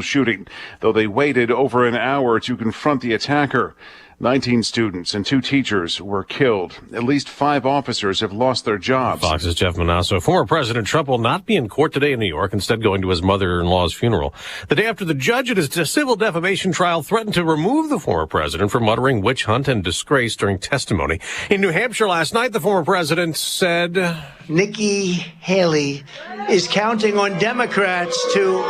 shooting, though they waited over an hour to confront the attacker. 19 students and 2 teachers were killed. At least 5 officers have lost their jobs. Fox's Jeff Manasso. Former President Trump will not be in court today in New York, instead going to his mother-in-law's funeral. The day after the judge at his civil defamation trial threatened to remove the former president for muttering witch hunt and disgrace during testimony. In New Hampshire last night, the former president said, Nikki Haley is counting on Democrats to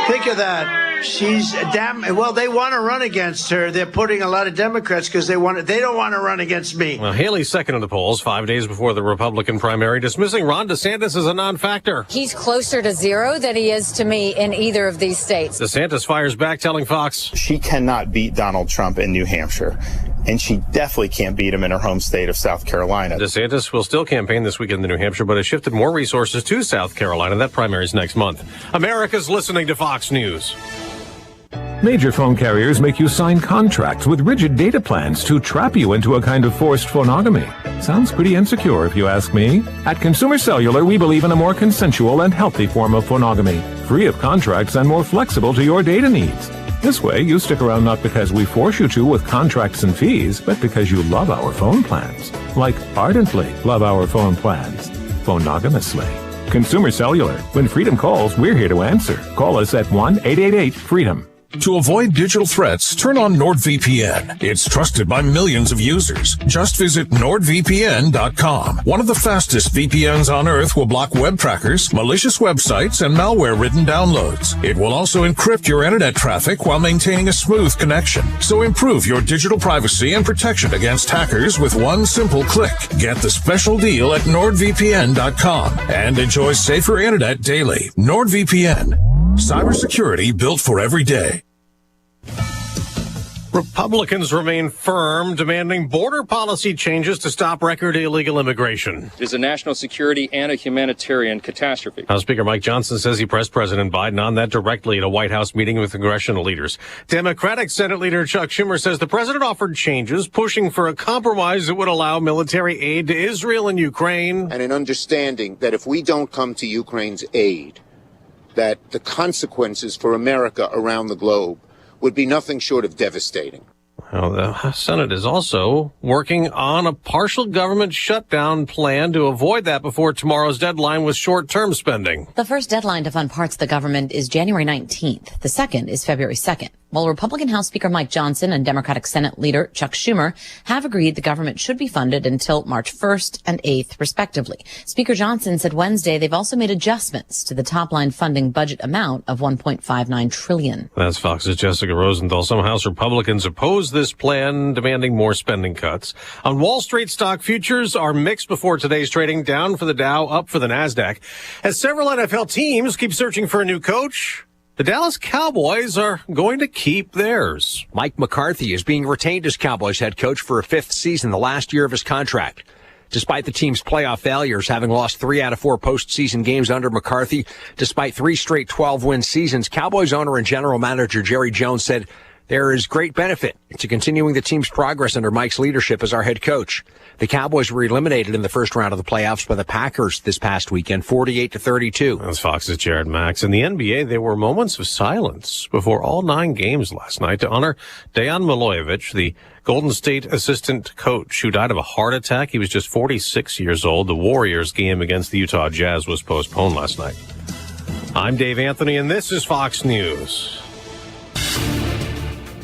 think of that. She's they want to run against her. They're putting a lot of Democrats because they don't want to run against me. Well, Haley's second in the polls 5 days before the Republican primary, dismissing Ron DeSantis as a non-factor. He's closer to zero than he is to me in either of these states. DeSantis fires back, telling Fox she cannot beat Donald Trump in New Hampshire, and she definitely can't beat him in her home state of South Carolina. DeSantis will still campaign this weekend in New Hampshire, but has shifted more resources to South Carolina. That primary is next month. America's listening to Fox News. Major phone carriers make you sign contracts with rigid data plans to trap you into a kind of forced phonogamy. Sounds pretty insecure if you ask me. At Consumer Cellular, we believe in a more consensual and healthy form of phonogamy, free of contracts and more flexible to your data needs. This way, you stick around not because we force you to with contracts and fees, but because you love our phone plans. Like ardently love our phone plans. Phonogamously. Consumer Cellular. When freedom calls, we're here to answer. Call us at 1-888-FREEDOM. To avoid digital threats, turn on NordVPN. It's trusted by millions of users. Just visit NordVPN.com. One of the fastest VPNs on Earth will block web trackers, malicious websites, and malware-ridden downloads. It will also encrypt your internet traffic while maintaining a smooth connection. So improve your digital privacy and protection against hackers with one simple click. Get the special deal at NordVPN.com and enjoy safer internet daily. NordVPN. Cybersecurity built for every day. Republicans remain firm, demanding border policy changes to stop record illegal immigration. It is a national security and a humanitarian catastrophe. House Speaker Mike Johnson says he pressed President Biden on that directly at a White House meeting with congressional leaders. Democratic Senate Leader Chuck Schumer says the president offered changes, pushing for a compromise that would allow military aid to Israel and Ukraine. And an understanding that if we don't come to Ukraine's aid, that the consequences for America around the globe would be nothing short of devastating. Well, the Senate is also working on a partial government shutdown plan to avoid that before tomorrow's deadline with short-term spending. The first deadline to fund parts of the government is January 19th. The second is February 2nd. While Republican House Speaker Mike Johnson and Democratic Senate Leader Chuck Schumer have agreed the government should be funded until March 1st and 8th, respectively. Speaker Johnson said Wednesday they've also made adjustments to the top-line funding budget amount of $1.59 trillion. That's Fox's Jessica Rosenthal. Some House Republicans oppose this plan, demanding more spending cuts. On Wall Street, stock futures are mixed before today's trading, down for the Dow, up for the NASDAQ. As several NFL teams keep searching for a new coach, the Dallas Cowboys are going to keep theirs. Mike McCarthy is being retained as Cowboys head coach for a 5th season, the last year of his contract. Despite the team's playoff failures, having lost 3 out of 4 postseason games under McCarthy, despite 3 straight 12-win seasons, Cowboys owner and general manager Jerry Jones said there is great benefit to continuing the team's progress under Mike's leadership as our head coach. The Cowboys were eliminated in the first round of the playoffs by the Packers this past weekend, 48-32. That's Fox's Jared Max. In the NBA, there were moments of silence before all 9 games last night to honor Dejan Milojevic, the Golden State assistant coach who died of a heart attack. He was just 46 years old. The Warriors game against the Utah Jazz was postponed last night. I'm Dave Anthony, and this is Fox News.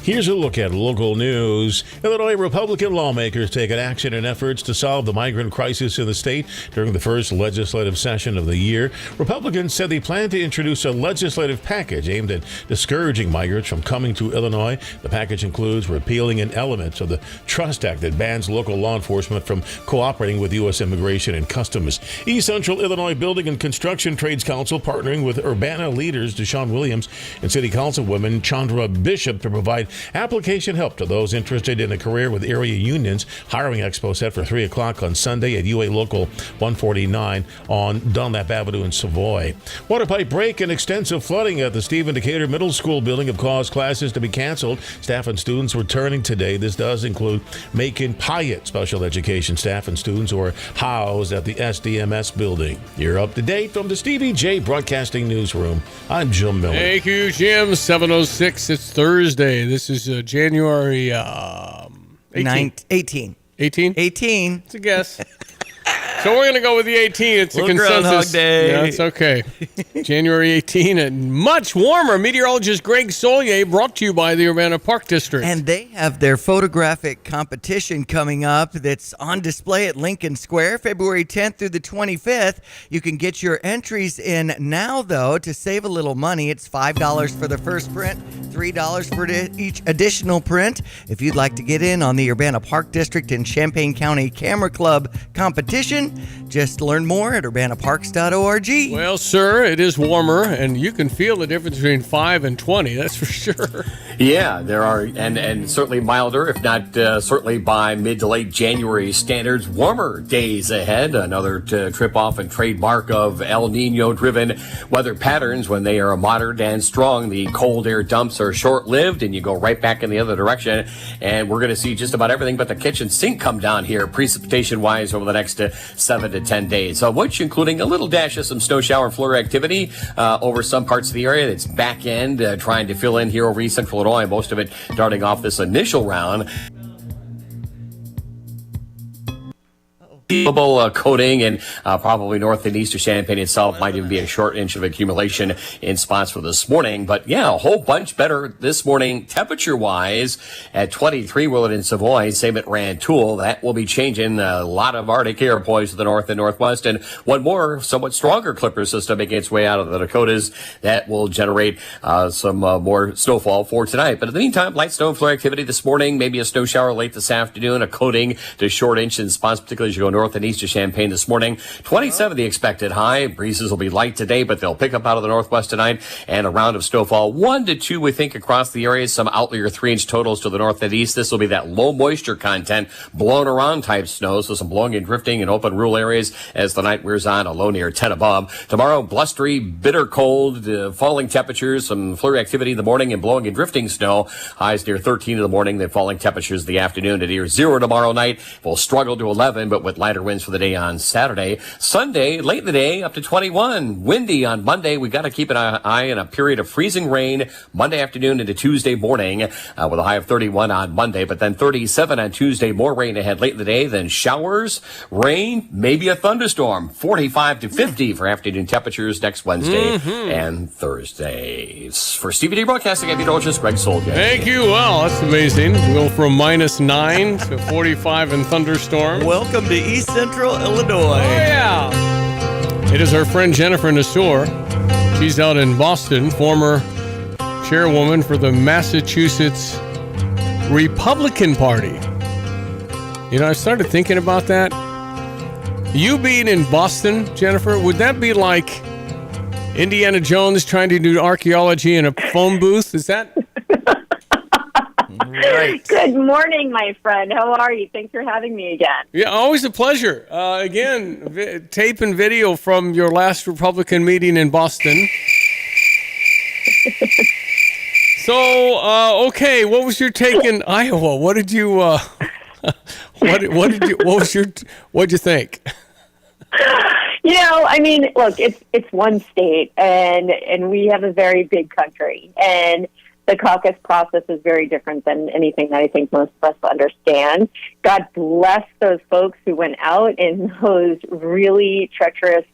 Here's a look at local news. Illinois Republican lawmakers taking action in efforts to solve the migrant crisis in the state during the first legislative session of the year. Republicans said they plan to introduce a legislative package aimed at discouraging migrants from coming to Illinois. The package includes repealing an element of the Trust Act that bans local law enforcement from cooperating with U.S. Immigration and Customs. East Central Illinois Building and Construction Trades Council partnering with Urbana leaders Deshaun Williams and City Councilwoman Chandra Bishop to provide application help to those interested in a career with area unions. Hiring expo set for 3 o'clock on Sunday at UA Local 149 on Dunlap Avenue in Savoy. Water pipe break and extensive flooding at the Stephen Decatur Middle School building have caused classes to be canceled. Staff and students returning today. This does include Macon Pyatt special education staff and students who are housed at the SDMS building. You're up to date from the Stevie Jay Broadcasting Newsroom. I'm Jim Miller. Thank you, Jim. 7:06. It's Thursday. This is January 18. 18. 18? 18. It's a guess. So we're going to go with the 18. It's a consensus. Groundhog Day. Yeah, it's okay. January 18 and much warmer. Meteorologist Greg Solier brought to you by the Urbana Park District. And they have their photographic competition coming up that's on display at Lincoln Square, February 10th through the 25th. You can get your entries in now, though, to save a little money. It's $5 for the first print, $3 for each additional print. If you'd like to get in on the Urbana Park District and Champaign County Camera Club competition, just learn more at urbanaparks.org. Well, sir, it is warmer, and you can feel the difference between 5 and 20, that's for sure. Yeah, there are, and certainly milder, if not certainly by mid to late January standards, warmer days ahead. Another trip off and trademark of El Nino-driven weather patterns. When they are moderate and strong, the cold air dumps are short-lived, and you go right back in the other direction. And we're going to see just about everything but the kitchen sink come down here, precipitation-wise, over the next 7 to 10 days, which including a little dash of some snow shower and flurry activity over some parts of the area. That's back end trying to fill in here over East Central Illinois, most of it starting off this initial round. Coating and probably north and east of Champaign itself might even be a short inch of accumulation in spots for this morning. But yeah, a whole bunch better this morning temperature wise at 23 Willard and Savoy, same at Rantoul. That will be changing. A lot of Arctic air poised to the north and northwest, and one more somewhat stronger clipper system making its way out of the Dakotas that will generate some more snowfall for tonight. But in the meantime, light snow and flurry activity this morning, maybe a snow shower late this afternoon, a coating to short inch in spots, particularly as you go north and east of Champaign this morning. 27 the expected high. Breezes will be light today, but they'll pick up out of the northwest tonight, and a round of snowfall 1 to 2 we think across the area. Some outlier 3-inch totals to the north and east. This will be that low moisture content blown around type snow, so some blowing and drifting in open rural areas as the night wears on, a low near 10 above. Tomorrow, blustery, bitter cold, falling temperatures, some flurry activity in the morning and blowing and drifting snow. Highs near 13 in the morning, then falling temperatures in the afternoon to near 0 tomorrow night. We'll struggle to 11, but with lighter winds for the day on Saturday. Sunday, late in the day, up to 21. Windy on Monday. We got to keep an eye on a period of freezing rain Monday afternoon into Tuesday morning with a high of 31 on Monday, but then 37 on Tuesday. More rain ahead late in the day, then showers, rain, maybe a thunderstorm. 45 to 50 for afternoon temperatures next Wednesday and Thursday. For Stevie Jay Broadcasting, I'm meteorologist Greg Solier. Thank you. Well, that's amazing. We go from -9 to 45 and thunderstorm. Welcome to East Central Illinois. Oh, yeah. It is our friend Jennifer Nassour. She's out in Boston, former chairwoman for the Massachusetts Republican Party. You know, I started thinking about that. You being in Boston, Jennifer, would that be like Indiana Jones trying to do archaeology in a phone booth? Is that... Right. Good morning, my friend. How are you? Thanks for having me again. Yeah, always a pleasure. Again, tape and video from your last Republican meeting in Boston. So, okay, what was your take in Iowa? What did you? What'd you think? You know, I mean, look, it's one state, and we have a very big country, and the caucus process is very different than anything that I think most of us understand. God bless those folks who went out in those really treacherous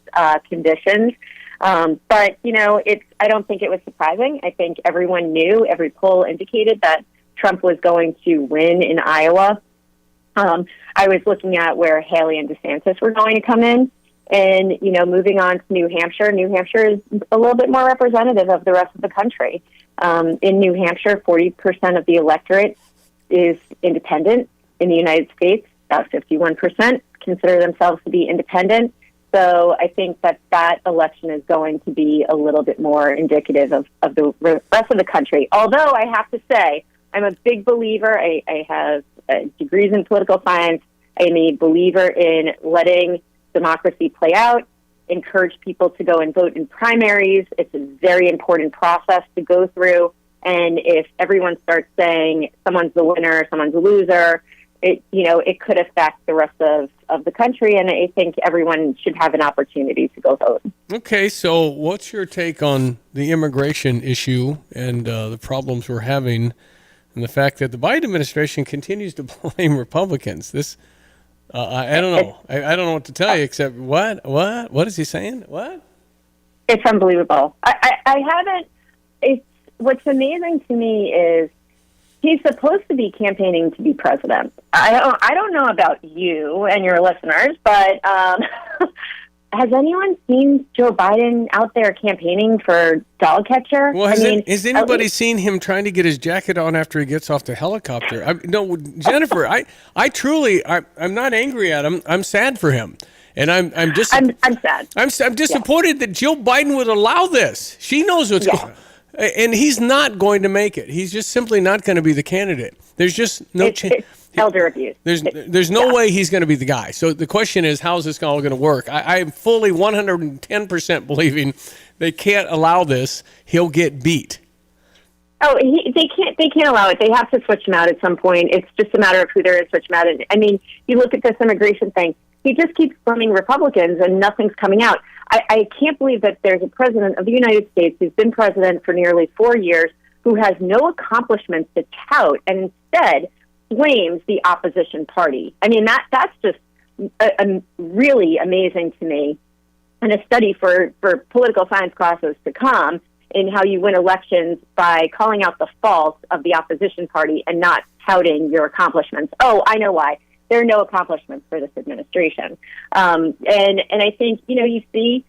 conditions. But, you know, I don't think it was surprising. I think everyone knew, every poll indicated that Trump was going to win in Iowa. I was looking at where Haley and DeSantis were going to come in. And, you know, moving on to New Hampshire is a little bit more representative of the rest of the country. In New Hampshire, 40% of the electorate is independent. In the United States, about 51% consider themselves to be independent. So I think that election is going to be a little bit more indicative of the rest of the country. Although I have to say, I'm a big believer. I have degrees in political science. I'm a believer in letting democracy play out, encourage people to go and vote in primaries. It's a very important process to go through. And if everyone starts saying someone's the winner, someone's the loser, it could affect the rest of the country. And I think everyone should have an opportunity to go vote. Okay, so what's your take on the immigration issue and the problems we're having and the fact that the Biden administration continues to blame Republicans? I don't know. I don't know what to tell you except what is he saying? What? It's unbelievable. I haven't. What's amazing to me is he's supposed to be campaigning to be president. I don't know about you and your listeners, but has anyone seen Joe Biden out there campaigning for dog catcher? Well, has anybody seen him trying to get his jacket on after he gets off the helicopter? No, Jennifer, I'm not angry at him. I'm sad for him. And I'm just I'm sad. I'm disappointed that Joe Biden would allow this. She knows what's going on. And he's not going to make it. He's just simply not going to be the candidate. There's just no chance. Elder abuse. There's no way he's going to be the guy. So the question is, how's this all going to work? I'm fully 110% believing they can't allow this. He'll get beat. Oh, they can't allow it. They have to switch him out at some point. It's just a matter of who they're going to switch him out. I mean, you look at this immigration thing. He just keeps blaming Republicans and nothing's coming out. I can't believe that there's a president of the United States who's been president for nearly 4 years who has no accomplishments to tout and instead blames the opposition party. I mean, that's just really amazing to me, and a study for political science classes to come in how you win elections by calling out the faults of the opposition party and not touting your accomplishments. Oh, I know why. There are no accomplishments for this administration. And I think, you see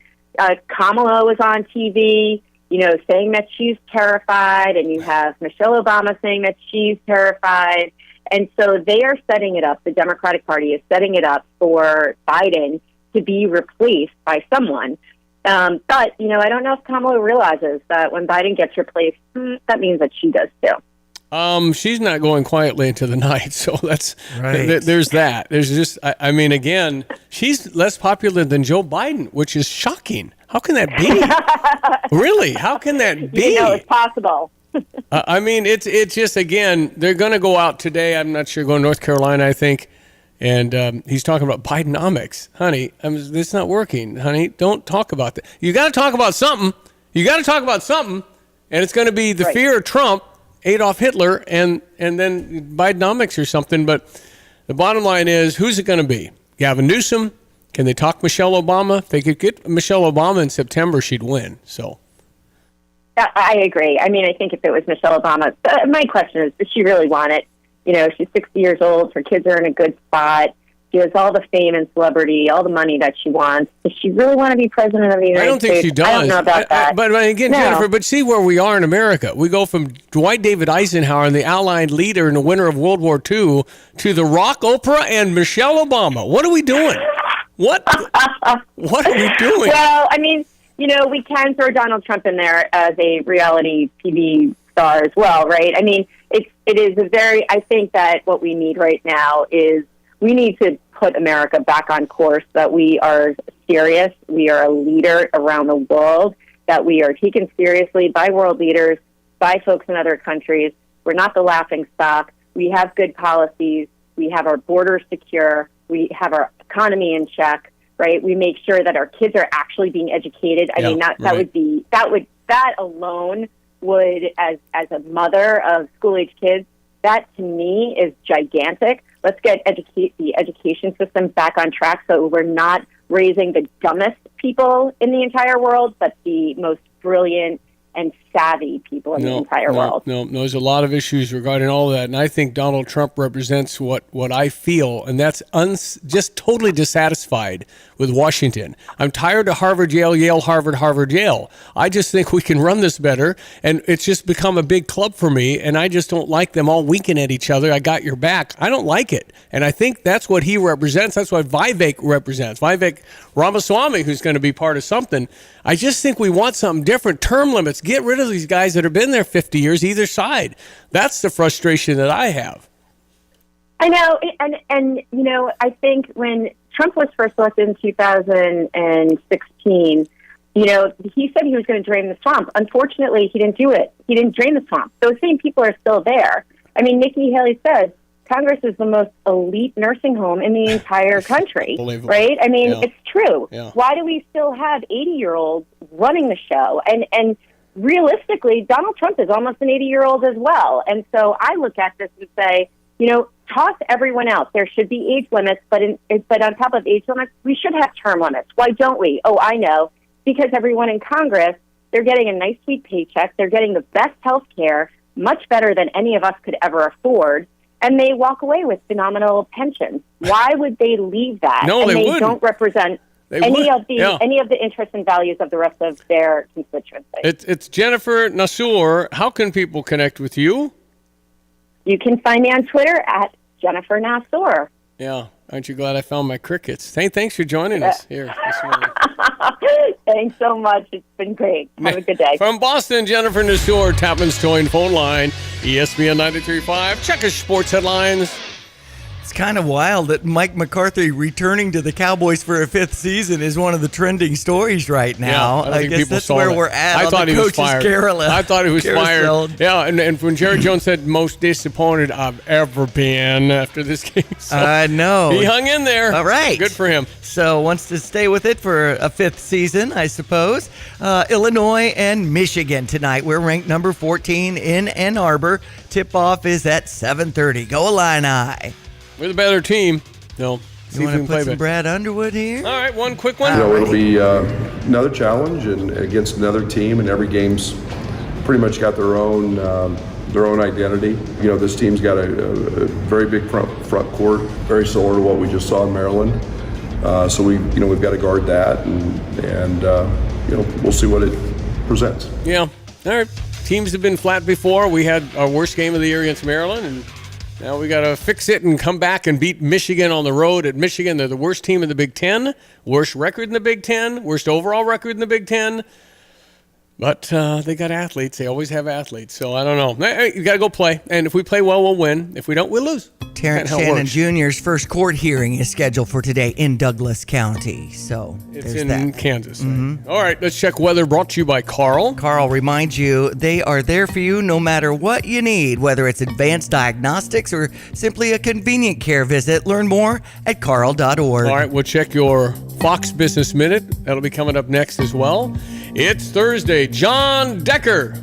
Kamala was on TV, saying that she's terrified, and you have Michelle Obama saying that she's terrified. And so they are setting it up, the Democratic Party is setting it up for Biden to be replaced by someone. But, I don't know if Kamala realizes that when Biden gets replaced, that means that she does too. She's not going quietly into the night, so that's right. There's that. There's just, again, she's less popular than Joe Biden, which is shocking. How can that be? Really? How can that be? It's possible. It's just, again, they're going to go out today. I'm not sure, going to North Carolina, I think. And he's talking about Bidenomics. Honey, this is not working. Honey, don't talk about that. You got to talk about something. And it's going to be the fear of Trump, Adolf Hitler, and then Bidenomics or something. But the bottom line is, who's it going to be? Gavin Newsom? Can they talk Michelle Obama? If they could get Michelle Obama in September, she'd win. So, I agree. I think if it was Michelle Obama, my question is, does she really want it? She's 60 years old. Her kids are in a good spot. She has all the fame and celebrity, all the money that she wants. Does she really want to be president of the United States? I don't think she does. I don't know about that. But again, no. Jennifer, but see where we are in America. We go from Dwight David Eisenhower and the Allied leader and the winner of World War II to the rock Oprah and Michelle Obama. What are we doing? What are we doing? Well, we can throw Donald Trump in there as a reality TV star as well, right? It is I think that what we need right now is we need to put America back on course, that we are serious, we are a leader around the world, that we are taken seriously by world leaders, by folks in other countries. We're not the laughing stock. We have good policies. We have our borders secure. We have our economy in check, right? We make sure that our kids are actually being educated. That alone would, as a mother of school-age kids, that to me is gigantic. Let's get the education system back on track so we're not raising the dumbest people in the entire world, but the most brilliant and savvy people in the entire world. No, there's a lot of issues regarding all of that, and I think Donald Trump represents what I feel, and that's just totally dissatisfied with Washington. I'm tired of Harvard, Yale, Harvard, Harvard, Yale. I just think we can run this better, and it's just become a big club for me, and I just don't like them all winking at each other. I got your back. I don't like it, and I think that's what he represents. That's what Vivek represents. Vivek Ramaswamy, who's going to be part of something. I just think we want something different. Term limits. Get rid of of these guys that have been there 50 years either side. That's the frustration that I have. I know, and you know, I think when Trump was first elected in 2016, you know, he said he was going to drain the swamp. Unfortunately, he didn't do it. He didn't drain the swamp. Those same people are still there. I mean, Nikki Haley said Congress is the most elite nursing home in the entire country, right? I mean, it's true. Yeah. Why do we still have 80-year-olds running the show? And realistically, Donald Trump is almost an 80-year-old as well. And so I look at this and say, you know, toss everyone else. There should be age limits, but on top of age limits, we should have term limits. Why don't we? Oh, I know. Because everyone in Congress, they're getting a nice, sweet paycheck. They're getting the best health care, much better than any of us could ever afford, and they walk away with phenomenal pensions. Why would they leave that? No, and they wouldn't. Don't represent any of the interests and values of the rest of their constituency. It's Jennifer Nassour. How can people connect with you? You can find me on Twitter at Jennifer Nassour. Yeah. Aren't you glad I found my crickets? Hey, thanks for joining us here this morning. Thanks so much. It's been great. Have a good day. From Boston, Jennifer Nassour, Tapman's Towing phone line, ESPN 93.5. Check us sports headlines. It's kind of wild that Mike McCarthy returning to the Cowboys for a 5th season is one of the trending stories right now. Yeah, I guess that's where we're at. I thought he was fired. I thought he was fired. Yeah, and when Jerry Jones said most disappointed I've ever been after this game, so I know he hung in there. All right, good for him. So wants to stay with it for a 5th season, I suppose. Illinois and Michigan tonight. We're ranked number 14 in Ann Arbor. Tip-off is at 7:30. Go Illini. We're the better team. No, you want to put some Brad Underwood here? All right, one quick one. You know, it'll be another challenge and against another team, and every game's pretty much got their own identity. You know, this team's got a very big front court, very similar to what we just saw in Maryland. So we've got to guard that, and we'll see what it presents. Yeah. All right. Teams have been flat before. We had our worst game of the year against Maryland, and now we got to fix it and come back and beat Michigan on the road at Michigan. They're the worst team in the Big Ten, worst record in the Big Ten, worst overall record in the Big Ten. But they got athletes. They always have athletes. So I don't know. You got to go play. And if we play well, we'll win. If we don't, we'll lose. Terrence Shannon Jr.'s first court hearing is scheduled for today in Douglas County. So it's in Kansas. Mm-hmm. All right, let's check weather brought to you by Carl. Carl reminds you they are there for you no matter what you need, whether it's advanced diagnostics or simply a convenient care visit. Learn more at carl.org. All right, we'll check your Fox Business Minute. That'll be coming up next as well. It's Thursday. John Decker,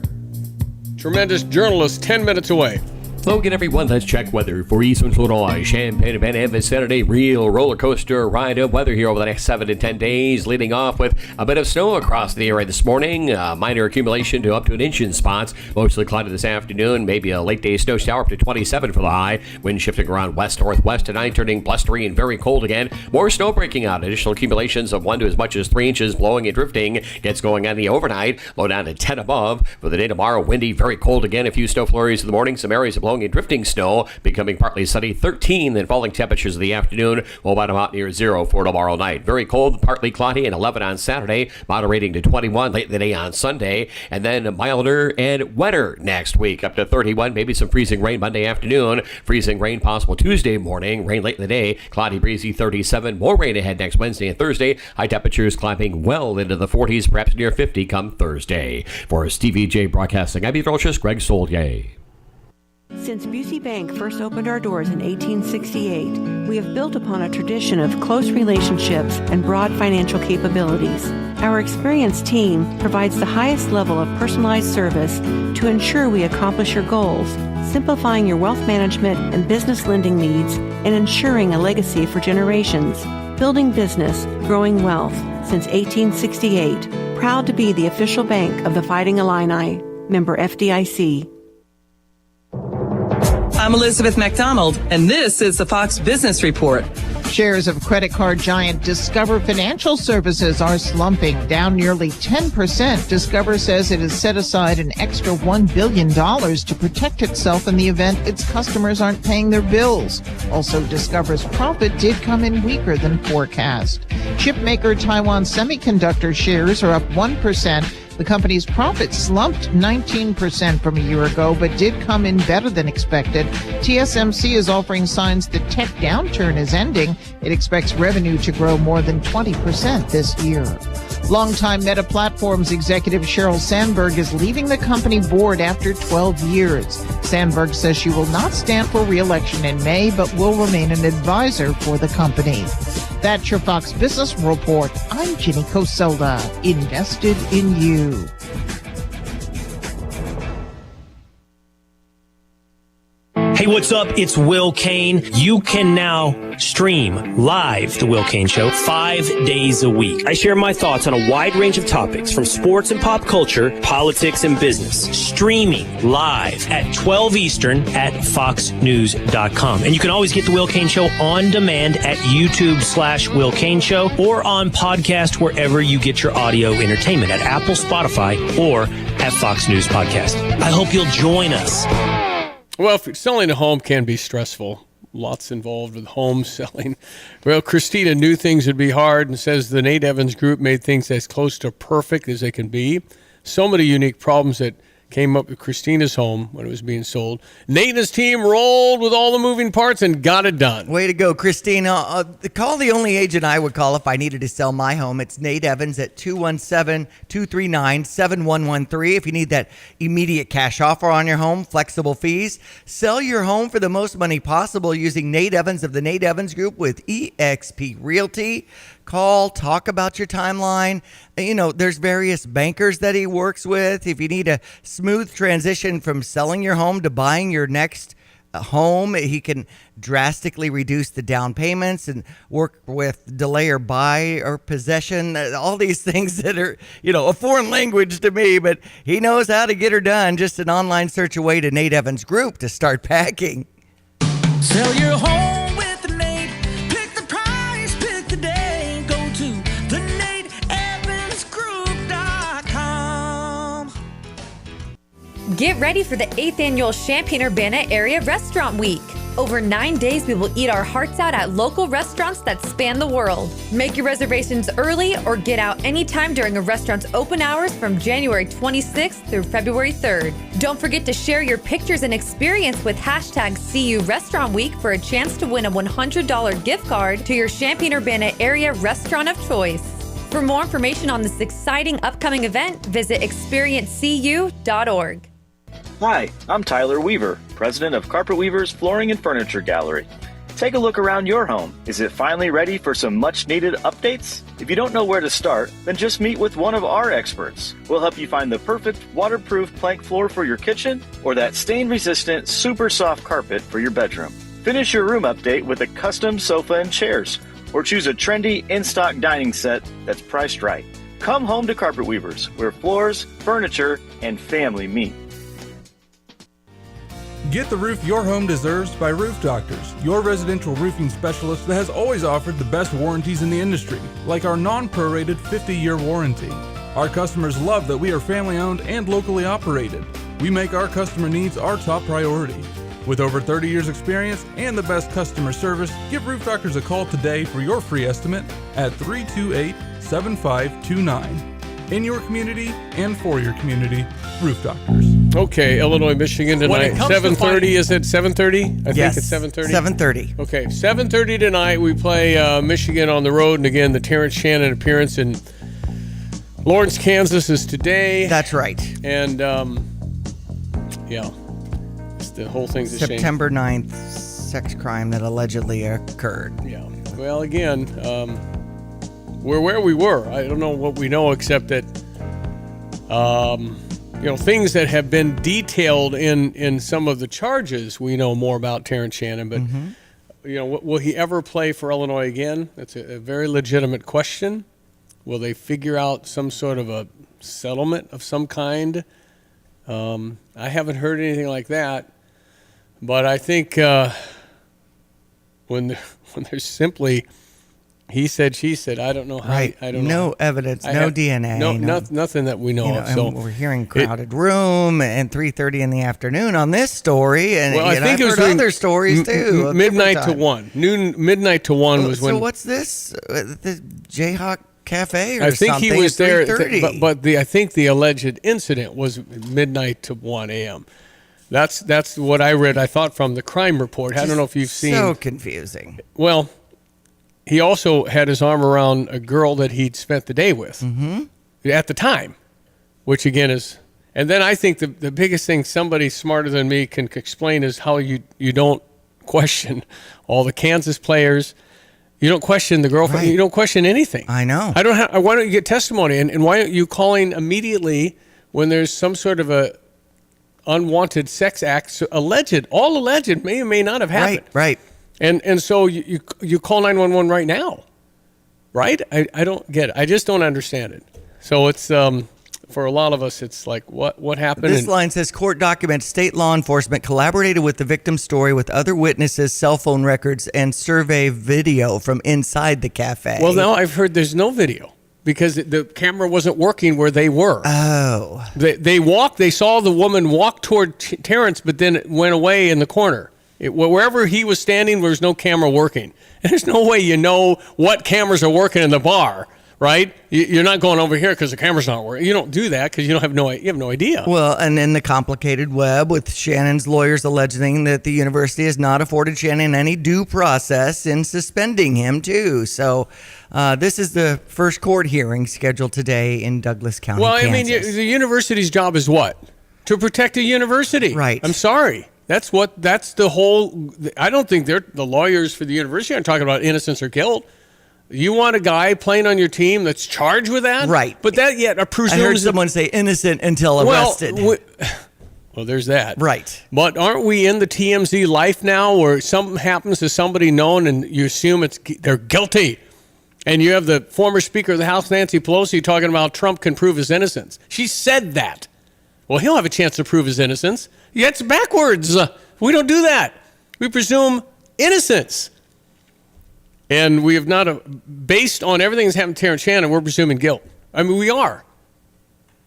tremendous journalist, 10 minutes away. Hello again, everyone. Let's check weather for Eastern Illinois, Champaign, and Van Saturday. Real roller coaster ride of weather here over the next 7 to 10 days, leading off with a bit of snow across the area this morning. Minor accumulation to up to an inch in spots. Mostly cloudy this afternoon. Maybe a late day snow shower up to 27 for the high. Wind shifting around west-northwest tonight, turning blustery and very cold again. More snow breaking out. Additional accumulations of 1 to as much as 3 inches, blowing and drifting. Gets going on the overnight. Low down to 10 above. For the day tomorrow, windy, very cold again. A few snow flurries in the morning. Some areas of blowing and drifting snow, becoming partly sunny, 13, then falling temperatures in the afternoon will bottom out near 0 for tomorrow night. Very cold, partly cloudy, and 11 on Saturday, moderating to 21 late in the day on Sunday, and then milder and wetter next week, up to 31, maybe some freezing rain Monday afternoon, freezing rain possible Tuesday morning, rain late in the day, cloudy, breezy, 37, more rain ahead next Wednesday and Thursday, high temperatures climbing well into the 40s, perhaps near 50 come Thursday. For Stevie Jay Broadcasting, I'm meteorologist Greg Solier. Since Busey Bank first opened our doors in 1868, we have built upon a tradition of close relationships and broad financial capabilities. Our experienced team provides the highest level of personalized service to ensure we accomplish your goals, simplifying your wealth management and business lending needs and ensuring a legacy for generations. Building business, growing wealth since 1868. Proud to be the official bank of the Fighting Illini. Member FDIC. I'm Elizabeth McDonald, and this is the Fox Business Report. Shares of credit card giant Discover Financial Services are slumping, down nearly 10%. Discover says it has set aside an extra $1 billion to protect itself in the event its customers aren't paying their bills. Also, Discover's profit did come in weaker than forecast. Chipmaker Taiwan Semiconductor shares are up 1%. The company's profits slumped 19% from a year ago, but did come in better than expected. TSMC is offering signs the tech downturn is ending. It expects revenue to grow more than 20% this year. Longtime Meta Platforms executive Sheryl Sandberg is leaving the company board after 12 years. Sandberg says she will not stand for re-election in May, but will remain an advisor for the company. That's your Fox Business Report. I'm Ginny Coselda, invested in you. Hey, what's up? It's Will Kane. You can now stream live The Will Kane Show 5 days a week. I share my thoughts on a wide range of topics from sports and pop culture, politics, and business. Streaming live at 12 Eastern at foxnews.com. And you can always get The Will Kane Show on demand at YouTube/Will Kane Show or on podcast wherever you get your audio entertainment at Apple, Spotify, or at Fox News Podcast. I hope you'll join us. Well, selling a home can be stressful. Lots involved with home selling. Well, Christina knew things would be hard and says the Nate Evans Group made things as close to perfect as they can be. So many unique problems that came up with Christina's home when it was being sold. Nate and his team rolled with all the moving parts and got it done. Way to go, Christina. Call the only agent I would call if I needed to sell my home. It's Nate Evans at 217-239-7113. If you need that immediate cash offer on your home, flexible fees, sell your home for the most money possible using Nate Evans of the Nate Evans Group with eXp Realty. Call, talk about your timeline. You know, there's various bankers that he works with. If you need a smooth transition from selling your home to buying your next home, he can drastically reduce the down payments and work with delay or buy or possession. All these things that are, a foreign language to me, but he knows how to get her done. Just an online search away to Nate Evans Group to start packing. Sell your home with Nate. Pick the price, pick the day. Go to thenateevansgroup.com. Get ready for the 8th annual Champaign-Urbana Area Restaurant Week. Over 9 days, we will eat our hearts out at local restaurants that span the world. Make your reservations early or get out anytime during a restaurant's open hours from January 26th through February 3rd. Don't forget to share your pictures and experience with hashtag CU Restaurant Week for a chance to win a $100 gift card to your Champaign-Urbana Area restaurant of choice. For more information on this exciting upcoming event, visit experiencecu.org. Hi, I'm Tyler Weaver, president of Carpet Weavers Flooring and Furniture Gallery. Take a look around your home. Is it finally ready for some much-needed updates? If you don't know where to start, then just meet with one of our experts. We'll help you find the perfect waterproof plank floor for your kitchen or that stain-resistant, super soft carpet for your bedroom. Finish your room update with a custom sofa and chairs, or choose a trendy in-stock dining set that's priced right. Come home to Carpet Weavers, where floors, furniture, and family meet. Get the roof your home deserves by Roof Doctors, your residential roofing specialist that has always offered the best warranties in the industry, like our non-prorated 50-year warranty. Our customers love that we are family-owned and locally operated. We make our customer needs our top priority. With over 30 years experience and the best customer service, give Roof Doctors a call today for your free estimate at 328-7529. In your community and for your community, Roof Doctors. Okay, Illinois, Michigan tonight. 7:30, is it 7:30? I think it's 7:30. 7:30. Okay, 7:30 tonight. We play Michigan on the road, and again, the Terrence Shannon appearance in Lawrence, Kansas is today. That's right. And the whole thing's a shame. September 9th, sex crime that allegedly occurred. Yeah. Well, again, we're where we were. I don't know what we know except that, things that have been detailed in some of the charges. We know more about Terrence Shannon, but will he ever play for Illinois again? That's a very legitimate question. Will they figure out some sort of a settlement of some kind? I haven't heard anything like that, but I think when there's simply he said, she said, I don't know how. Right. I don't know. No evidence, no DNA. Nothing that we know of. So we're hearing crowded room and 3:30 in the afternoon on this story, and I think I've heard other stories too. Midnight to 1. Midnight to 1 was when. So what's this? The Jayhawk cafe or I think something. he was at there, 3:30. but I think the alleged incident was midnight to 1 a.m. That's what I read. I thought from the crime report. I don't know if you've seen. So confusing. Well, he also had his arm around a girl that he'd spent the day with at the time, which again is. And then I think the biggest thing somebody smarter than me can explain is how you don't question all the Kansas players. You don't question the girlfriend. Right. You don't question anything. I know. Why don't you get testimony? And why aren't you calling immediately when there's some sort of a unwanted sex act, all alleged, may or may not have happened. Right. And so you call 911 right now, right? I don't get it. I just don't understand it. So it's for a lot of us, it's like what happened. This line says court documents state law enforcement collaborated with the victim's story with other witnesses, cell phone records, and survey video from inside the cafe. Well, now I've heard there's no video because the camera wasn't working where they were. Oh. They saw the woman walk toward Terrence, but then it went away in the corner. Wherever he was standing, there was no camera working. And there's no way you know what cameras are working in the bar, right? You're not going over here because the camera's not working. You don't do that because you have no idea. Well, and then the complicated web with Shannon's lawyers alleging that the university has not afforded Shannon any due process in suspending him, too. So this is the first court hearing scheduled today in Douglas County, Kansas. I mean, the university's job is what? To protect a university. Right. I'm sorry. That's the whole. I don't think the lawyers for the university aren't talking about innocence or guilt. You want a guy playing on your team that's charged with that? Right. But that presumes. I heard someone say innocent until arrested. Well, there's that. Right. But aren't we in the TMZ life now where something happens to somebody known and you assume they're guilty? And you have the former Speaker of the House, Nancy Pelosi, talking about Trump can prove his innocence. She said that. Well, he'll have a chance to prove his innocence. Yeah, it's backwards. We don't do that. We presume innocence. And we have not, based on everything that's happened to Terrence Shannon, we're presuming guilt. I mean, we are.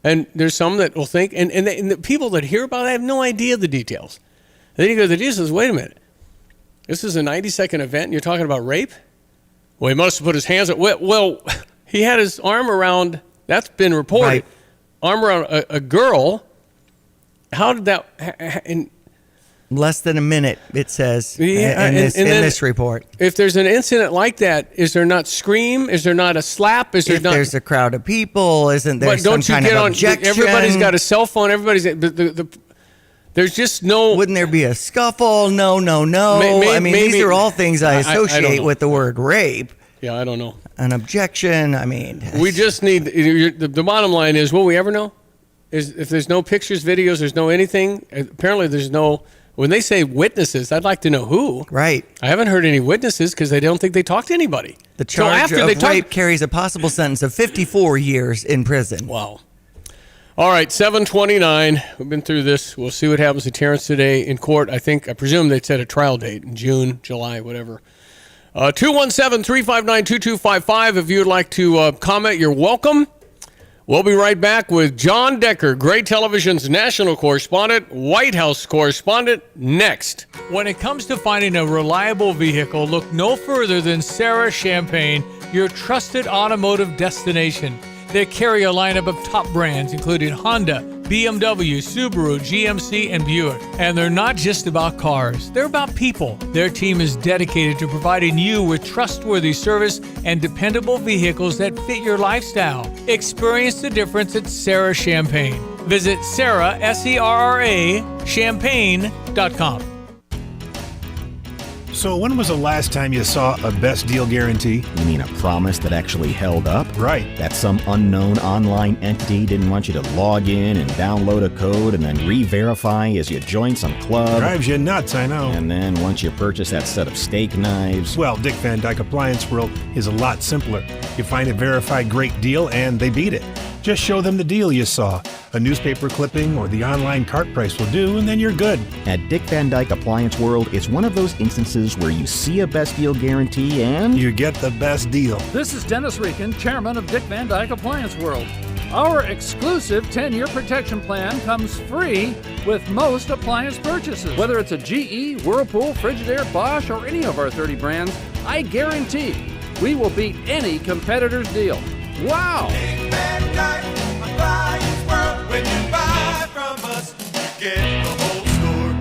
And there's some that will think, and the people that hear about it have no idea the details. And then you go to the details, wait a minute. This is a 90-second event and you're talking about rape? Well, he must have put his hands up. Well, he had his arm around, that's been reported, right. Arm around a girl. How did that... In less than a minute, it says in this report. If there's an incident like that, is there not scream? Is there not a slap? Is there if there's a crowd of people, isn't there some kind of objection? Everybody's got a cell phone. There's just no... Wouldn't there be a scuffle? No. These are all things I associate with the word rape. Yeah, I don't know. An objection, I mean... We just need... The bottom line is, will we ever know? If there's no pictures, videos, there's no anything, apparently there's no... When they say witnesses, I'd like to know who. Right. I haven't heard any witnesses because they don't think they talked to anybody. The charge of rape carries a possible sentence of 54 years in prison. Wow. All right, 7:29. We've been through this. We'll see what happens to Terrence today in court. I presume they set a trial date in June, July, whatever. 217-359-2255. If you would like to comment, you're welcome. We'll be right back with John Decker, Gray Television's national correspondent, White House correspondent, next. When it comes to finding a reliable vehicle, look no further than Sarah Champagne, your trusted automotive destination. They carry a lineup of top brands, including Honda, BMW, Subaru, GMC, and Buick. And they're not just about cars. They're about people. Their team is dedicated to providing you with trustworthy service and dependable vehicles that fit your lifestyle. Experience the difference at Sarah Champagne. Visit Sarah, S-E-R-R-A, champagne.com. So when was the last time you saw a best deal guarantee? You mean a promise that actually held up? Right. That some unknown online entity didn't want you to log in and download a code and then re-verify as you join some club. Drives you nuts, I know. And then once you purchase that set of steak knives... Well, Dick Van Dyke Appliance World is a lot simpler. You find a verified great deal and they beat it. Just show them the deal you saw. A newspaper clipping or the online cart price will do, and then you're good. At Dick Van Dyke Appliance World, it's one of those instances where you see a best deal guarantee and... you get the best deal. This is Dennis Rieken, chairman of Dick Van Dyke Appliance World. Our exclusive 10-year protection plan comes free with most appliance purchases. Whether it's a GE, Whirlpool, Frigidaire, Bosch, or any of our 30 brands, I guarantee we will beat any competitor's deal. Wow! Big bad night, Appliance World. When you buy from us, you get the whole store.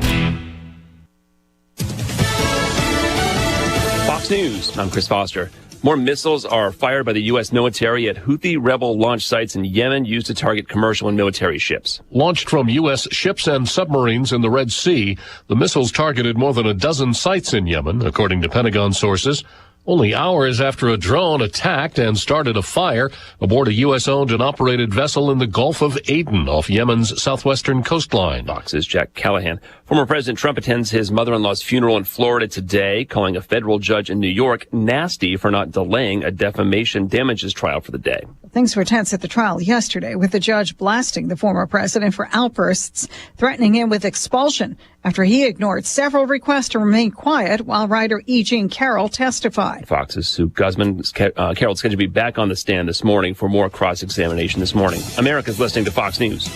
Fox News, I'm Chris Foster. More missiles are fired by the U.S. military at Houthi rebel launch sites in Yemen used to target commercial and military ships. Launched from U.S. ships and submarines in the Red Sea, the missiles targeted more than a dozen sites in Yemen, according to Pentagon sources. Only hours after a drone attacked and started a fire aboard a U.S.-owned and operated vessel in the Gulf of Aden off Yemen's southwestern coastline. Fox's Jack Callahan. Former President Trump attends his mother-in-law's funeral in Florida today, calling a federal judge in New York nasty for not delaying a defamation damages trial for the day. Things were tense at the trial yesterday, with the judge blasting the former president for outbursts, threatening him with expulsion after he ignored several requests to remain quiet while writer E. Jean Carroll testified. Fox's Sue Guzman. Carroll's scheduled to be back on the stand this morning for more cross-examination this morning. America's listening to Fox News.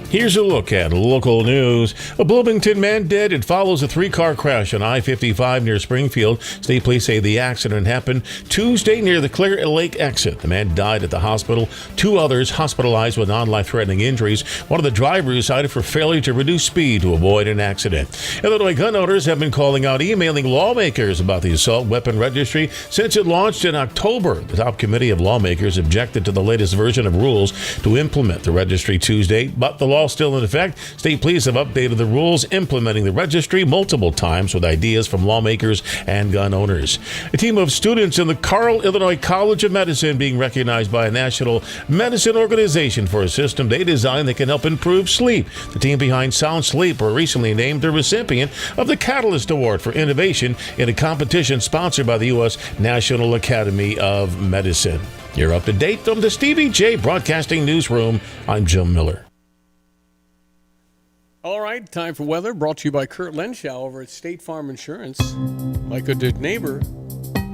Here's a look at local news. A Bloomington man dead. It follows a 3-car crash on I-55 near Springfield. State police say the accident happened Tuesday near the Clear Lake exit. The man died at the hospital. 2 others hospitalized with non-life-threatening injuries. One of the drivers cited for failure to reduce speed to avoid an accident. Illinois gun owners have been calling out emailing lawmakers about the assault weapon registry since it launched in October. The top committee of lawmakers objected to the latest version of rules to implement the registry Tuesday, but the law still in effect. State police have updated the rules implementing the registry multiple times with ideas from lawmakers and gun owners. A team of students in the Carle, Illinois College of Medicine being recognized by a national medicine organization for a system they designed that can help improve sleep. The team behind Sound Sleep were recently named the recipient of the Catalyst Award for Innovation in a competition sponsored by the U.S. National Academy of Medicine. You're up to date from the Stevie Jay Broadcasting Newsroom. I'm Jim Miller. All right, time for weather, brought to you by Kurt Lenschow over at State Farm Insurance. Like a good neighbor,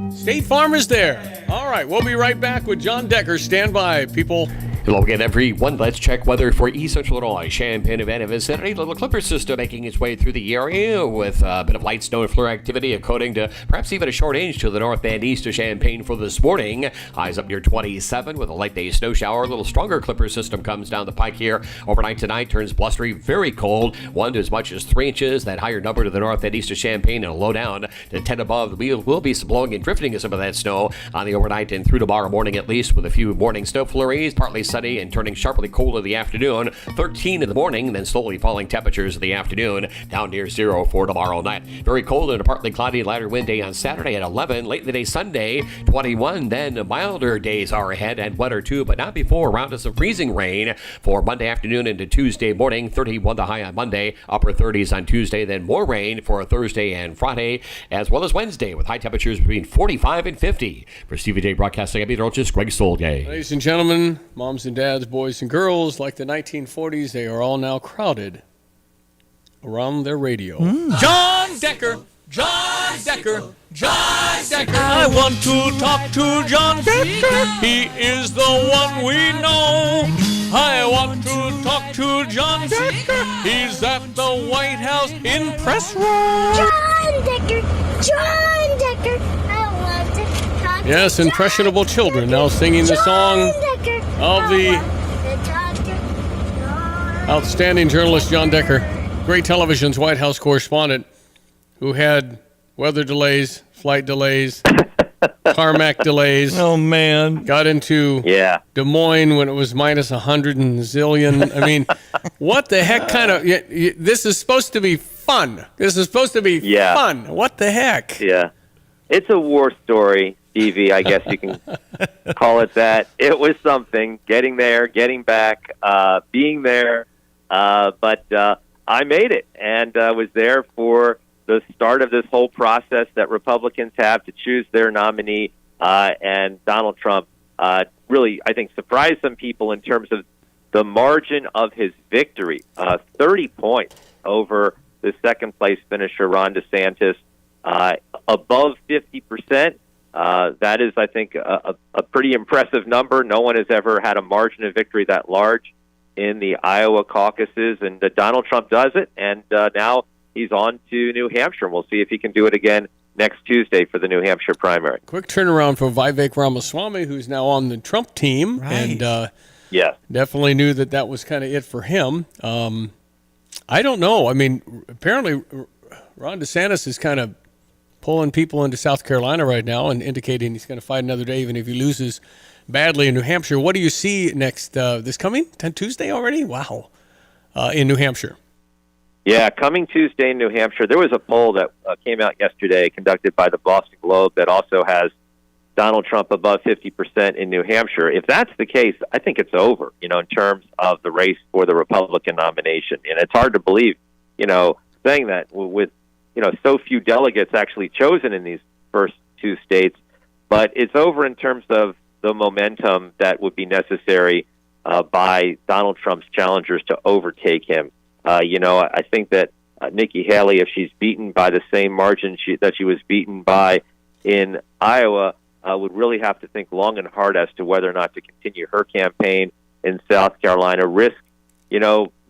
State Farm is there. All right, we'll be right back with John Decker. Stand by, people. Hello again, everyone. Let's check weather for East Central Illinois, Champaign, Urbana vicinity. Little Clipper system making its way through the area with a bit of light snow and flurry activity, according to perhaps even a short inch to the north and east of Champaign for this morning. Highs up near 27 with a light day snow shower. A little stronger Clipper system comes down the pike here overnight tonight. Turns blustery, very cold. 1 to as much as 3 inches. That higher number to the north and east of Champaign and a low down to 10 above. We will be some blowing and drifting of some of that snow on the overnight and through tomorrow morning at least, with a few morning snow flurries. Partly sunny and turning sharply cold in the afternoon. 13 in the morning, then slowly falling temperatures in the afternoon, down near 0 for tomorrow night. Very cold and a partly cloudy lighter wind day on Saturday at 11. Late in the day Sunday, 21. Then milder days are ahead and wetter too, but not before around to some freezing rain for Monday afternoon into Tuesday morning. 31 the high on Monday, upper 30s on Tuesday, then more rain for Thursday and Friday, as well as Wednesday, with high temperatures between 45 and 50. For Stevie Jay Broadcasting, I'm meteorologist Greg Solgay. Ladies and gentlemen, moms and dads, boys and girls, like the 1940s, they are all now crowded around their radio. John Decker, John Decker, John Decker. I want to talk to John Decker. He is the one we know. I want to talk to John Decker. He's at the White House in press room. John Decker, John Decker. I want to talk Yes, to impressionable children now singing the song of the outstanding journalist John Decker, great television's White House correspondent, who had weather delays, flight delays, tarmac delays. Oh, man. Got into Des Moines when it was minus 100 and zillion. I mean, what the heck kind of... This is supposed to be fun. This is supposed to be fun. What the heck? Yeah. It's a war story, Stevie. I guess you can call it that. It was something, getting there, getting back, being there. But I made it, and was there for the start of this whole process that Republicans have to choose their nominee. And Donald Trump really, I think, surprised some people in terms of the margin of his victory. 30 points over the second-place finisher, Ron DeSantis, above 50%. That is, I think, a pretty impressive number. No one has ever had a margin of victory that large in the Iowa caucuses, and Donald Trump does it, and now he's on to New Hampshire, and we'll see if he can do it again next Tuesday for the New Hampshire primary. Quick turnaround for Vivek Ramaswamy, who's now on the Trump team. Right. And Yes. definitely knew that was kind of it for him. I don't know. I mean, apparently Ron DeSantis is kind of pulling people into South Carolina right now and indicating he's going to fight another day even if he loses badly in New Hampshire. What do you see next, this coming Tuesday already? Wow. In New Hampshire. Yeah, coming Tuesday in New Hampshire, there was a poll that came out yesterday conducted by the Boston Globe that also has Donald Trump above 50% in New Hampshire. If that's the case, I think it's over, in terms of the race for the Republican nomination. And it's hard to believe, saying that with, so few delegates actually chosen in these first two states. But it's over in terms of the momentum that would be necessary by Donald Trump's challengers to overtake him. I think that Nikki Haley, if she's beaten by the same margin that she was beaten by in Iowa, would really have to think long and hard as to whether or not to continue her campaign in South Carolina, risk,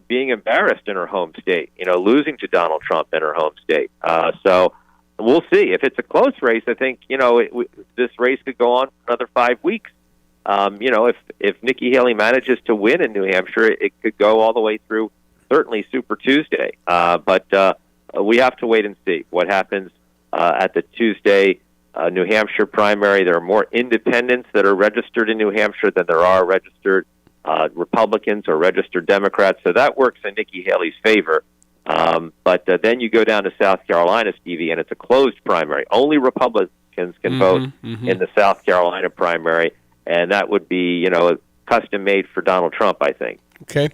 being embarrassed in her home state, losing to Donald Trump in her home state. So we'll see. If it's a close race, I think, this race could go on for another 5 weeks. If Nikki Haley manages to win in New Hampshire, it could go all the way through certainly Super Tuesday. But we have to wait and see what happens at the Tuesday New Hampshire primary. There are more independents that are registered in New Hampshire than there are registered Republicans or registered Democrats. So that works in Nikki Haley's favor. But then you go down to South Carolina, Stevie, and it's a closed primary. Only Republicans can vote in the South Carolina primary, and that would be, custom made for Donald Trump, I think. Okay.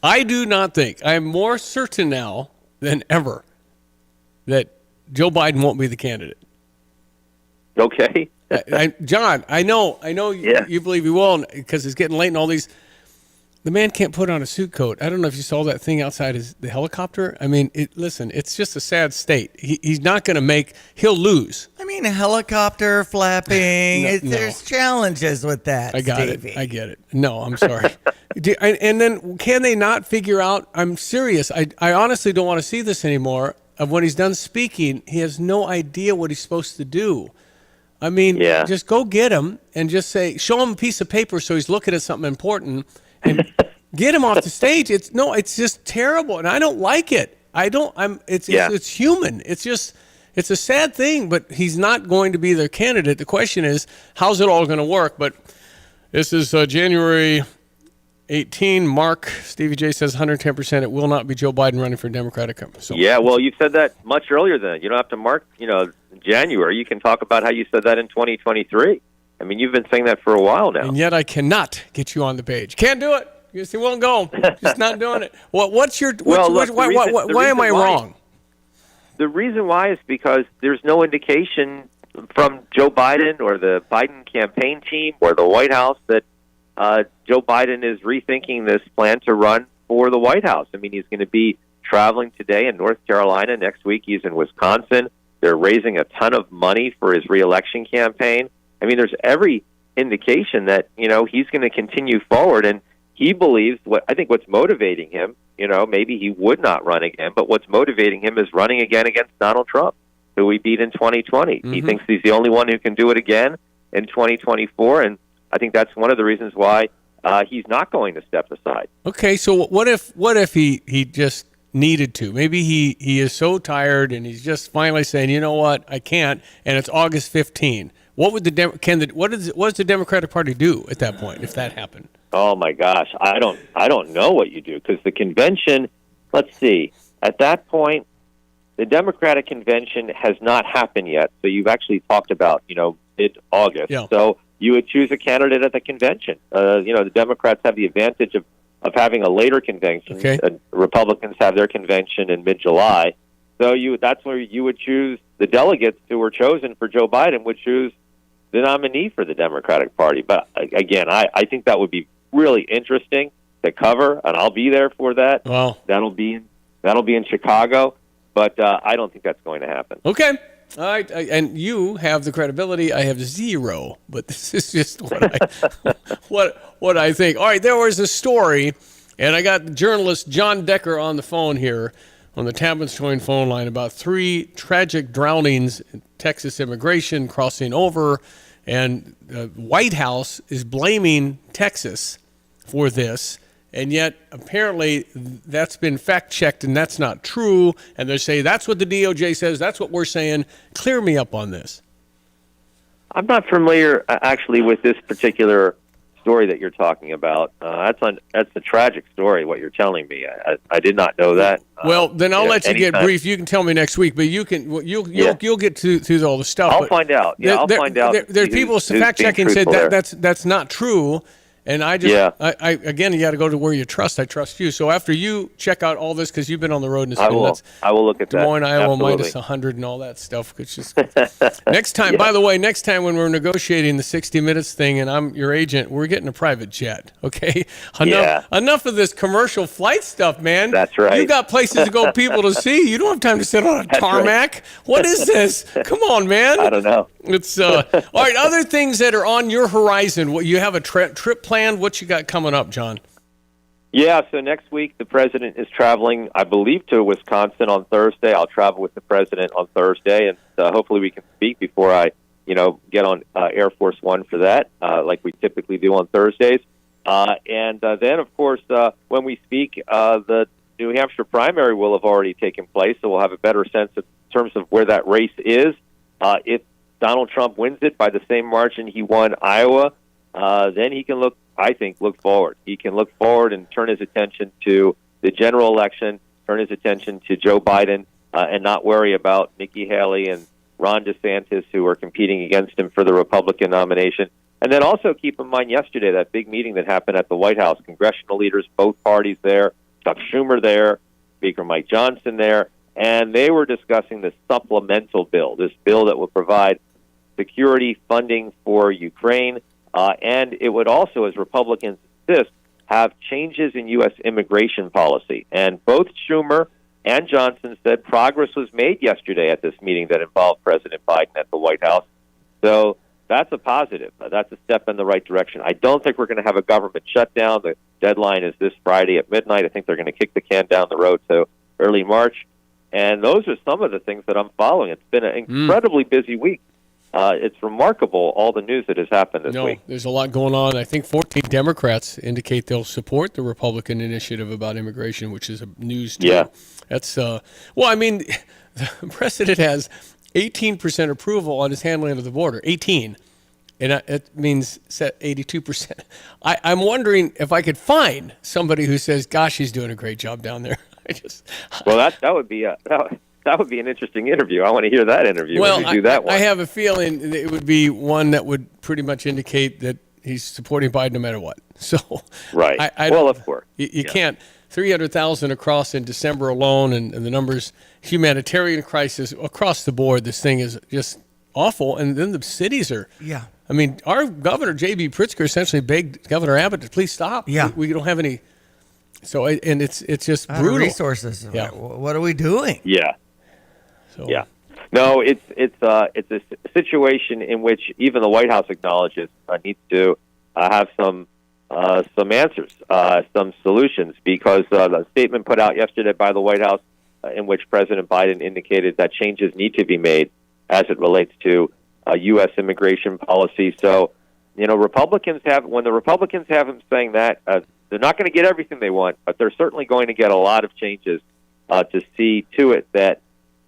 I do not think, I'm more certain now than ever that Joe Biden won't be the candidate. Okay. John, I know you believe he will because it's getting late and all these. The man can't put on a suit coat. I don't know if you saw that thing outside the helicopter. I mean, listen, it's just a sad state. He's not going to he'll lose. I mean, a helicopter flapping. There's challenges with that, I got Stevie. it. I get it. No, I'm sorry. And then can they not figure out, I'm serious, I honestly don't want to see this anymore, of when he's done speaking, he has no idea what he's supposed to do. I mean, just go get him and just show him a piece of paper so he's looking at something important and get him off the stage. It's just terrible, and I don't like it. It's human. It's a sad thing, but he's not going to be their candidate. The question is, how's it all going to work? But this is January 18. Mark, Stevie J says 110%. It will not be Joe Biden running for Democratic. So. Yeah, well, you said that much earlier than that. You don't have to mark, January. You can talk about how you said that in 2023. I mean, you've been saying that for a while now. And yet I cannot get you on the page. Can't do it. You see, won't go. Just not doing it. Why am I wrong? The reason why is because there's no indication from Joe Biden or the Biden campaign team or the White House that Joe Biden is rethinking this plan to run for the White House. I mean, he's going to be traveling today in North Carolina. Next week, he's in Wisconsin. They're raising a ton of money for his reelection campaign. I mean, there's every indication that, he's going to continue forward. And he believes what's motivating him, maybe he would not run again, but what's motivating him is running again against Donald Trump, who he beat in 2020. He thinks he's the only one who can do it again in 2024. And I think that's one of the reasons why he's not going to step aside. Okay, so what if he just needed to? Maybe he is so tired and he's just finally saying, you know what, I can't, and it's August 15. What would what does the Democratic Party do at that point if that happened? Oh my gosh, I don't know what you do, because the convention. Let's see. At that point, the Democratic convention has not happened yet. So you've actually talked about mid-August. Yeah. So you would choose a candidate at the convention. The Democrats have the advantage of having a later convention. Okay. Republicans have their convention in mid-July. So that's where you would choose the delegates who were chosen for Joe Biden would choose the nominee for the Democratic Party. But again, I think that would be really interesting to cover, and I'll be there for that. Wow. That'll be in Chicago, but I don't think that's going to happen. Okay. All right. And you have the credibility. I have zero, but this is just what I think. All right. There was a story, and I got journalist John Decker on the phone here, on the Tapman's Joint phone line about 3 tragic drownings in Texas immigration crossing over, and the White House is blaming Texas for this. And yet, apparently, that's been fact-checked, and that's not true. And they say, that's what the DOJ says, that's what we're saying. Clear me up on this. I'm not familiar, actually, with this particular story that you're talking about. That's a tragic story, what you're telling me. I did not know that. Well, then I'll let you get brief. You can tell me next week, but you'll get through all the stuff. I'll find out. Yeah, I'll find out. There's people fact-checking said that's not true. And I again, you got to go to where you trust. I trust you. So after you check out all this, because you've been on the road, and I will look at Des Moines, that. Iowa, Absolutely. minus 100 and all that stuff. It's just next time. By the way, next time when we're negotiating the 60 Minutes thing, and I'm your agent, we're getting a private jet. Okay, enough of this commercial flight stuff, man. That's right. You got places to go, people to see. You don't have time to sit on a tarmac. Right. What is this? Come on, man. I don't know. It's all right. Other things that are on your horizon. What you have a trip planned? What you got coming up, John? Yeah. So next week the president is traveling, I believe, to Wisconsin on Thursday. I'll travel with the president on Thursday, and hopefully we can speak before I, get on Air Force One for that, like we typically do on Thursdays. And then, of course, when we speak, the New Hampshire primary will have already taken place, so we'll have a better sense in terms of where that race is. If Donald Trump wins it by the same margin he won Iowa, then he can look forward. He can look forward and turn his attention to the general election, turn his attention to Joe Biden, and not worry about Nikki Haley and Ron DeSantis, who are competing against him for the Republican nomination. And then also keep in mind yesterday, that big meeting that happened at the White House, congressional leaders, both parties there, Chuck Schumer there, Speaker Mike Johnson there, and they were discussing the supplemental bill, this bill that will provide security funding for Ukraine, and it would also, as Republicans insist, have changes in U.S. immigration policy. And both Schumer and Johnson said progress was made yesterday at this meeting that involved President Biden at the White House. So that's a positive. That's a step in the right direction. I don't think we're going to have a government shutdown. The deadline is this Friday at midnight. I think they're going to kick the can down the road to early March. And those are some of the things that I'm following. It's been an incredibly busy week. It's remarkable, all the news that has happened this week. There's a lot going on. I think 14 Democrats indicate they'll support the Republican initiative about immigration, which is news too. Yeah. That's, the president has 18% approval on his handling of the border. 18. And it means 82%. I'm wondering if I could find somebody who says, gosh, he's doing a great job down there. Well, that would be that would be an interesting interview. I want to hear that interview. Well, when you do that one. I have a feeling that it would be one that would pretty much indicate that he's supporting Biden no matter what. So, right. Of course. You can't. 300,000 across in December alone, and the numbers, humanitarian crisis across the board. This thing is just awful. And then the cities are. Yeah. I mean, our governor, J.B. Pritzker, essentially begged Governor Abbott to please stop. Yeah. We don't have any. So, and it's just brutal. Resources. Yeah. What are we doing? Yeah. So. Yeah. No, it's a situation in which even the White House acknowledges needs to have some answers, some solutions, because the statement put out yesterday by the White House in which President Biden indicated that changes need to be made as it relates to U.S. immigration policy. So, when the Republicans have him saying that, they're not going to get everything they want, but they're certainly going to get a lot of changes to see to it that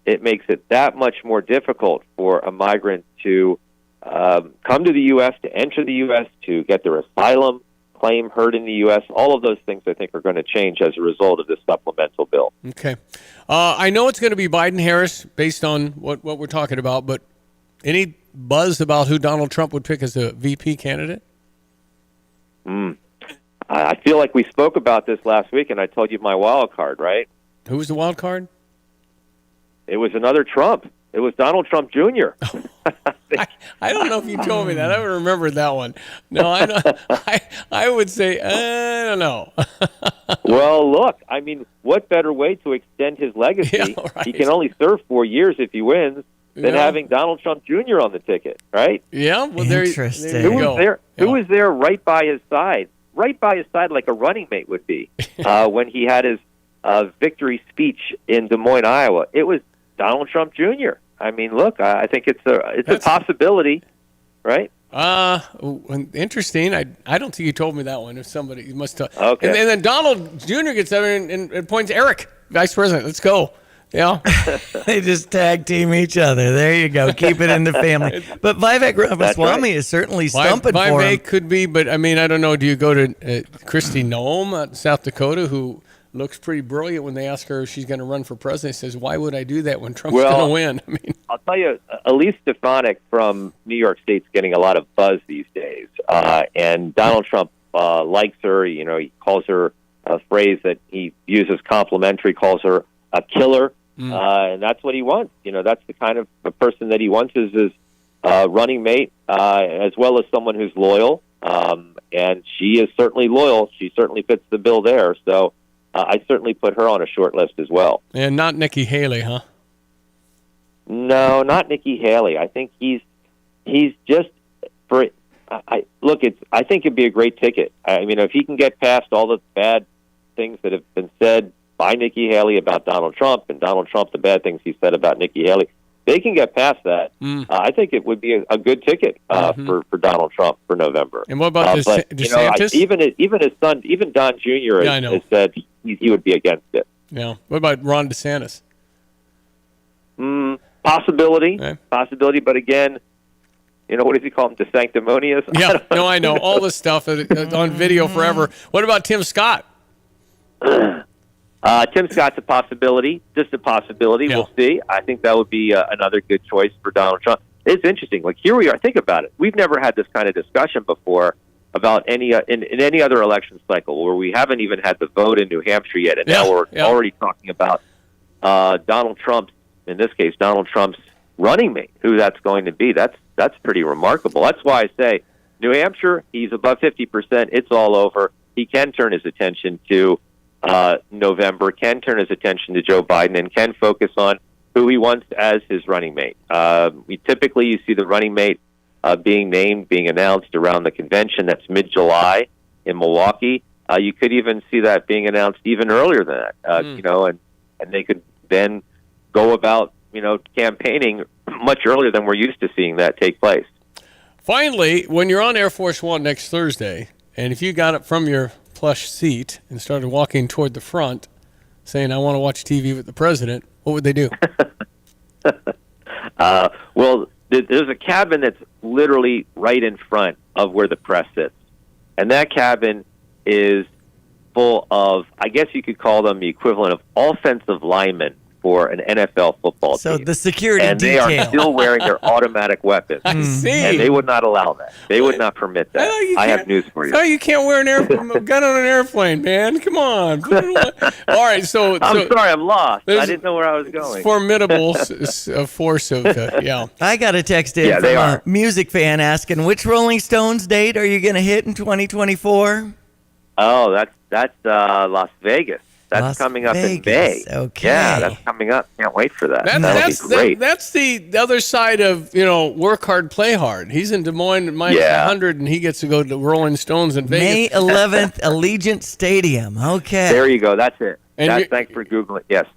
it makes it that much more difficult for a migrant to come to the U.S., to enter the U.S., to get their asylum claim heard in the U.S. All of those things, I think, are going to change as a result of this supplemental bill. Okay. I know it's going to be Biden-Harris based on what we're talking about, but any buzz about who Donald Trump would pick as a VP candidate? I feel like we spoke about this last week, and I told you my wild card, right? Who was the wild card? It was another Trump. It was Donald Trump Jr. I don't know if you told me that. I would remember that one. No, I know. I would say, I don't know. Well, look, I mean, what better way to extend his legacy? Yeah, right. He can only serve 4 years if he wins than having Donald Trump Jr. on the ticket, right? Yeah, well, interesting. There you go. Who was there right by his side like a running mate would be when he had his victory speech in Des Moines, Iowa, it was Donald Trump Jr. I mean, look, I think it's a possibility, right? Interesting. I don't think you told me that one. If somebody you must have. Okay. And then Donald Jr. gets up and points Eric, Vice President. Let's go. Yeah. They just tag team each other. There you go. Keep it in the family. But Vivek Ramaswamy is certainly stumping for him. Vivek could be, but I mean, I don't know. Do you go to Kristi Noem, South Dakota, who looks pretty brilliant when they ask her if she's going to run for president? Says, why would I do that when Trump's going to win? I mean, I'll tell you, Elise Stefanik from New York State's getting a lot of buzz these days, and Donald Trump likes her. You know, he calls her a phrase that he uses complimentary, calls her a killer, and that's what he wants. You know, that's the kind of a person that he wants as his running mate, as well as someone who's loyal. And she is certainly loyal. She certainly fits the bill there. So I certainly put her on a short list as well. And not Nikki Haley, huh? No, not Nikki Haley. I think he's just for. I think it'd be a great ticket. I mean, if he can get past all the bad things that have been said by Nikki Haley about Donald Trump, and Donald Trump the bad things he said about Nikki Haley, they can get past that. I think it would be a good ticket for Donald Trump for November. And what about DeSantis? Even his son, even Don Jr. has said he would be against it. Yeah. What about Ron DeSantis? Possibility, but again, you know, what does he call him? The sanctimonious? Yeah, no, I know. All this stuff on video forever. What about Tim Scott? Tim Scott's a possibility, just a possibility. Yeah. We'll see. I think that would be another good choice for Donald Trump. It's interesting. Like, here we are. Think about it. We've never had this kind of discussion before about any in any other election cycle where we haven't even had the vote in New Hampshire yet, and now we're already talking about Donald Trump's, in this case, Donald Trump's running mate, who that's going to be. That's pretty remarkable. That's why I say New Hampshire, he's above 50%. It's all over. He can turn his attention to November, can turn his attention to Joe Biden, and can focus on who he wants as his running mate. Typically, you see the running mate being announced around the convention. That's mid-July in Milwaukee. You could even see that being announced even earlier than that. You know, and they could then go about, you know, campaigning much earlier than we're used to seeing that take place. Finally, when you're on Air Force One next Thursday, and if you got up from your plush seat and started walking toward the front saying, I want to watch TV with the president, what would they do? Well, there's a cabin that's literally right in front of where the press sits. And that cabin is full of, I guess you could call them the equivalent of offensive linemen for an NFL football team. So the security detail. detail. They are still wearing their automatic weapons. I see. And they would not allow that. They would not permit that. I have news for you. Oh, you can't wear a gun on an airplane, man. Come on. All right, so I'm sorry, I'm lost. I didn't know where I was going. Formidable force of, yeah. I got a text in from a music fan asking, which Rolling Stones date are you going to hit in 2024? Oh, that's Las Vegas. That's coming up in May. Okay. Yeah, that's coming up. Can't wait for that. That'll be great. That's the other side of, you know, work hard, play hard. He's in Des Moines at -100, and he gets to go to the Rolling Stones in Vegas. May 11th, Allegiant Stadium. Okay. There you go. That's it. Thanks for Googling. Yes,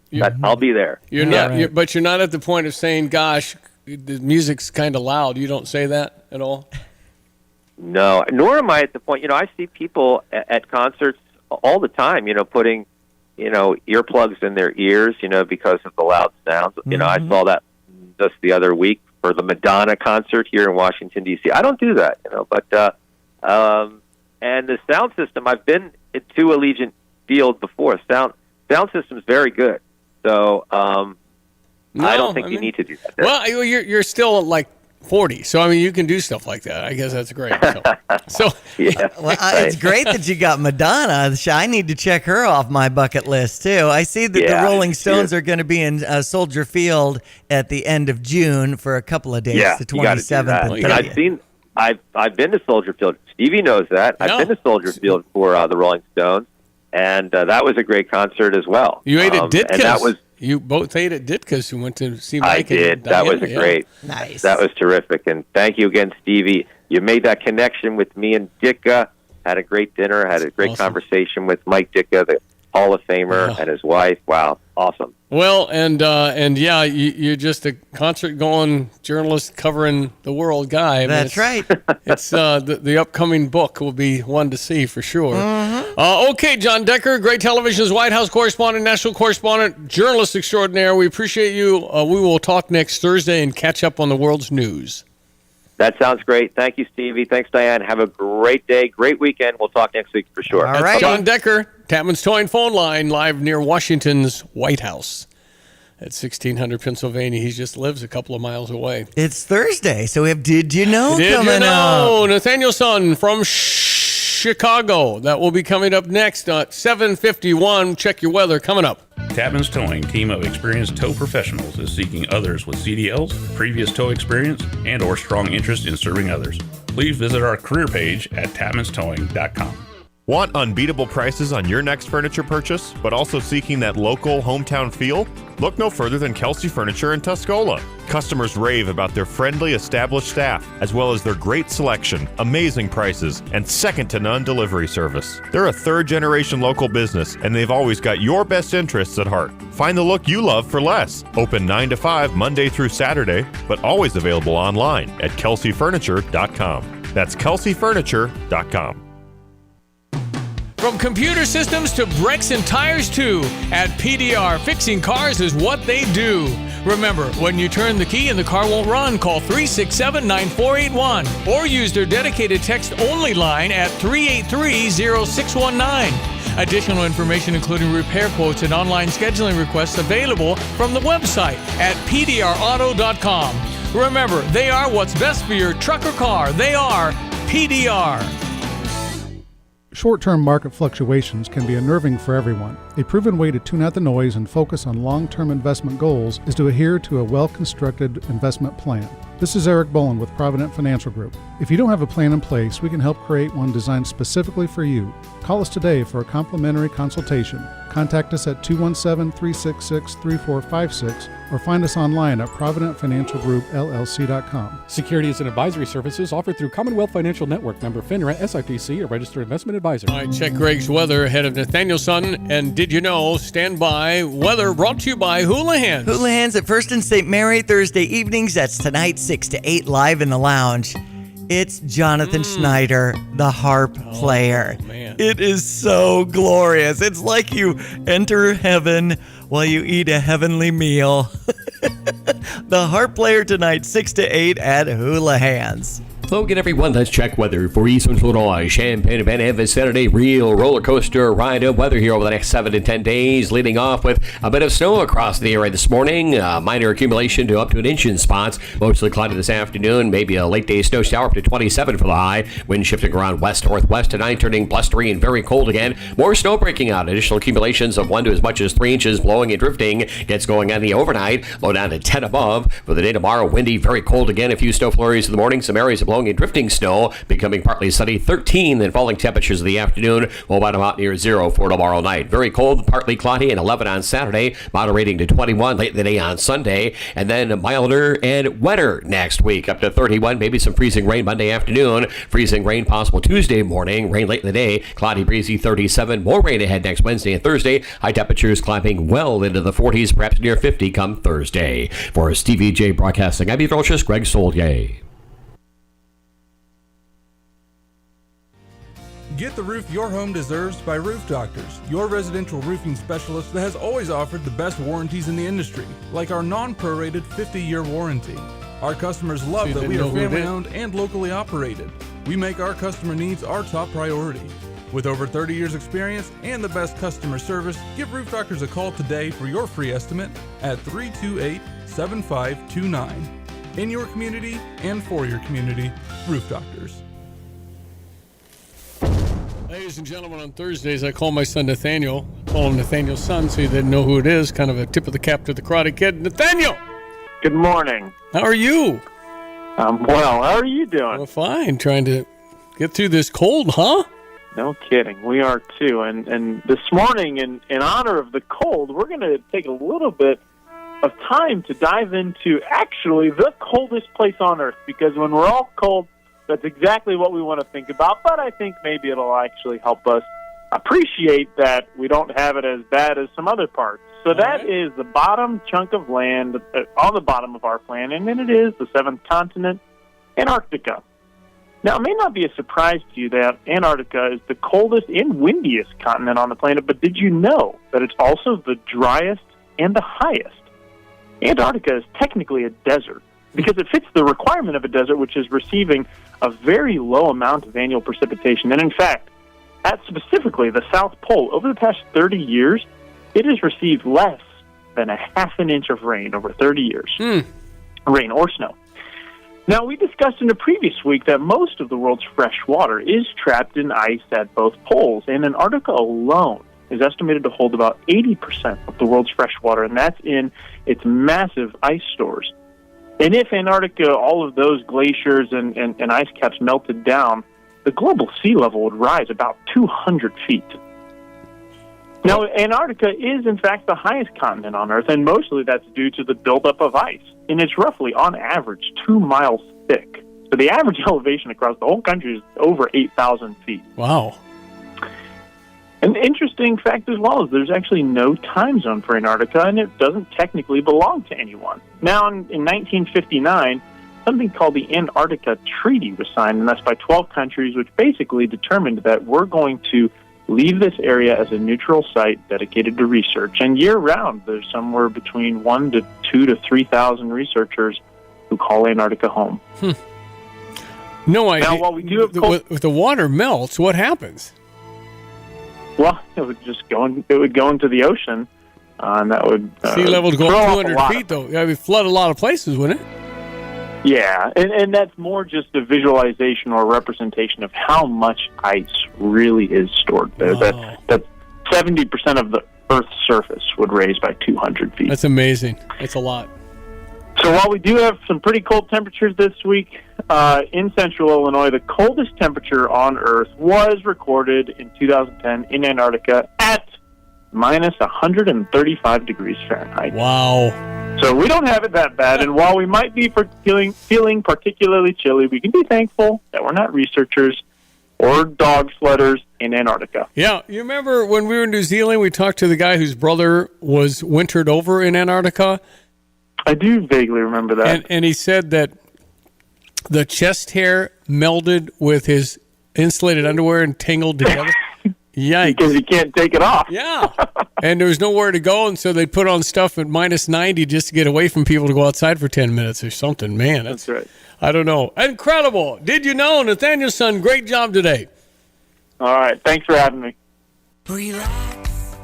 I'll be there. You're not, but you're not at the point of saying, gosh, the music's kind of loud. You don't say that at all? No, nor am I at the point. You know, I see people at concerts all the time, you know, putting, you know, earplugs in their ears, you know, because of the loud sounds. You know, I saw that just the other week for the Madonna concert here in Washington, D.C. I don't do that, you know, but, and the sound system, I've been to Allegiant Field before. Sound system is very good. So, I don't think you need to do that. Well, you're still like 40, so I mean you can do stuff like that. I guess that's great. So yeah, well, it's great that you got Madonna. I need to check her off my bucket list too. I see that the Rolling Stones are going to be in Soldier Field at the end of June for a couple of days, the 27th and 30th. I've been to Soldier Field. Stevie knows that. I've been to Soldier Field for the Rolling Stones, and that was a great concert as well. You ate at Ditka's. You both ate at Ditka's. You went to see Mike. I did. That was great. Nice. That was terrific. And thank you again, Stevie. You made that connection with me and Ditka. Had a great dinner. Had a great conversation with Mike Ditka, Hall of Famer, and his wife. Wow, awesome. Well, and yeah, you're just a concert-going journalist covering the world guy. That's right. It's the upcoming book will be one to see for sure. Okay, John Decker, Great Television's White House correspondent, national correspondent, journalist extraordinaire. We appreciate you. We will talk next Thursday and catch up on the world's news. That sounds great. Thank you, Stevie. Thanks, Diane. Have a great day, great weekend. We'll talk next week for sure. All right. John Decker, Tapman's Towing phone line, live near Washington's White House at 1600 Pennsylvania. He just lives a couple of miles away. It's Thursday, so we have Did You Know Did coming you know? up. Nathaniel Son from Chicago. That will be coming up next at 7:51. Check your weather coming up. Tapman's Towing, team of experienced tow professionals, is seeking others with CDLs, previous tow experience, and or strong interest in serving others. Please visit our career page at tapmanstowing.com. Want unbeatable prices on your next furniture purchase, but also seeking that local hometown feel? Look no further than Kelsey Furniture in Tuscola. Customers rave about their friendly, established staff, as well as their great selection, amazing prices, and second-to-none delivery service. They're a third-generation local business, and they've always got your best interests at heart. Find the look you love for less. Open 9 to 5 Monday through Saturday, but always available online at kelseyfurniture.com. That's kelseyfurniture.com. From computer systems to brakes and tires too, at PDR, fixing cars is what they do. Remember, when you turn the key and the car won't run, call 367-9481 or use their dedicated text-only line at 383-0619. Additional information including repair quotes and online scheduling requests available from the website at pdrauto.com. Remember, they are what's best for your truck or car. They are PDR. Short-term market fluctuations can be unnerving for everyone. A proven way to tune out the noise and focus on long-term investment goals is to adhere to a well-constructed investment plan. This is Eric Bowen with Provident Financial Group. If you don't have a plan in place, we can help create one designed specifically for you. Call us today for a complimentary consultation. Contact us at 217-366-3456 or find us online at providentfinancialgroupllc.com. Securities and advisory services offered through Commonwealth Financial Network, member FINRA, SIPC, a registered investment advisor. All right, check Greg's weather ahead of Nathaniel Son and Did You Know? Stand by. Weather brought to you by Houlihan's. Houlihan's at First and St. Mary, Thursday evenings. That's tonight, 6 to 8, live in the lounge. It's Jonathan Schneider, the harp player. Man. It is so glorious. It's like you enter heaven while you eat a heavenly meal. The harp player tonight, 6 to 8 at Houlihan's. Hello again, everyone. Let's check weather for Eastern Illinois. Champaign and Vicinity, real roller coaster ride of weather here over the next 7 to 10 days, leading off with a bit of snow across the area this morning. Minor accumulation to up to an inch in spots. Mostly cloudy this afternoon. Maybe a late day snow shower up to 27 for the high. Wind shifting around west-northwest tonight, turning blustery and very cold again. More snow breaking out. Additional accumulations of 1 to as much as 3 inches blowing and drifting. Gets going on the overnight. Low down to 10 above. For the day tomorrow, windy, very cold again. A few snow flurries in the morning. Some areas of blowing and drifting snow, becoming partly sunny, 13, then falling temperatures in the afternoon will bottom out near 0 for tomorrow night. Very cold, partly cloudy, and 11 on Saturday, moderating to 21 late in the day on Sunday, and then milder and wetter next week, up to 31, maybe some freezing rain Monday afternoon, freezing rain possible Tuesday morning, rain late in the day, cloudy, breezy, 37, more rain ahead next Wednesday and Thursday, high temperatures climbing well into the 40s, perhaps near 50 come Thursday. For Stevie Jay Broadcasting, I'm meteorologist Greg Solier. Get the roof your home deserves by Roof Doctors, your residential roofing specialist that has always offered the best warranties in the industry, like our non-prorated 50-year warranty. Our customers love that we are family-owned and locally operated. We make our customer needs our top priority. With over 30 years experience and the best customer service, give Roof Doctors a call today for your free estimate at 328-7529. In your community and for your community, Roof Doctors. Ladies and gentlemen, on Thursdays, I call my son Nathaniel. I call him Nathaniel's son so you didn't know who it is. Kind of a tip of the cap to the Karate Kid. Nathaniel! Good morning. How are you? I'm well. How are you doing? Well, fine. Trying to get through this cold, huh? No kidding. We are too. And this morning, in honor of the cold, we're going to take a little bit of time to dive into actually the coldest place on Earth. Because when we're all cold, that's exactly what we want to think about, but I think maybe it'll actually help us appreciate that we don't have it as bad as some other parts. So that is the bottom chunk of land on the bottom of our planet, and then it is the seventh continent, Antarctica. Now, it may not be a surprise to you that Antarctica is the coldest and windiest continent on the planet, but did you know that it's also the driest and the highest? Antarctica is technically a desert because it fits the requirement of a desert, which is receiving a very low amount of annual precipitation. And in fact, at specifically the South Pole, over the past 30 years, it has received less than a half an inch of rain over 30 years. Rain or snow. Now, we discussed in a previous week that most of the world's fresh water is trapped in ice at both poles, and Antarctica alone is estimated to hold about 80% of the world's fresh water, and that's in its massive ice stores. And if Antarctica, all of those glaciers and ice caps melted down, the global sea level would rise about 200 feet. Now, Antarctica is, in fact, the highest continent on Earth, and mostly that's due to the buildup of ice. And it's roughly, on average, 2 miles thick. So the average elevation across the whole country is over 8,000 feet. Wow. An interesting fact as well is there's actually no time zone for Antarctica, and it doesn't technically belong to anyone. Now, in 1959, something called the Antarctica Treaty was signed, and that's by 12 countries, which basically determined that we're going to leave this area as a neutral site dedicated to research. And year-round, there's somewhere between 1 to 2 to 3,000 researchers who call Antarctica home. No idea. Now, while we do have if the water melts, what happens? Well, it would just go into the ocean, and that would sea level would go up 200 feet, though. It would flood a lot of places, wouldn't it? Yeah, and that's more just a visualization or representation of how much ice really is stored there. Wow. That 70% of the Earth's surface would raise by 200 feet. That's amazing. It's a lot. So while we do have some pretty cold temperatures this week, in central Illinois, the coldest temperature on Earth was recorded in 2010 in Antarctica at minus 135 degrees Fahrenheit. Wow. So we don't have it that bad, and while we might be feeling particularly chilly, we can be thankful that we're not researchers or dog sledders in Antarctica. Yeah, you remember when we were in New Zealand, we talked to the guy whose brother was wintered over in Antarctica? I do vaguely remember that. And he said that the chest hair melded with his insulated underwear and tangled together. Yikes. Because you can't take it off. Yeah. And there was nowhere to go, and so they put on stuff at minus 90 just to get away from people to go outside for 10 minutes or something. Man, that's right. I don't know. Incredible. Did you know, Nathaniel's son, great job today. All right. Thanks for having me. Relax.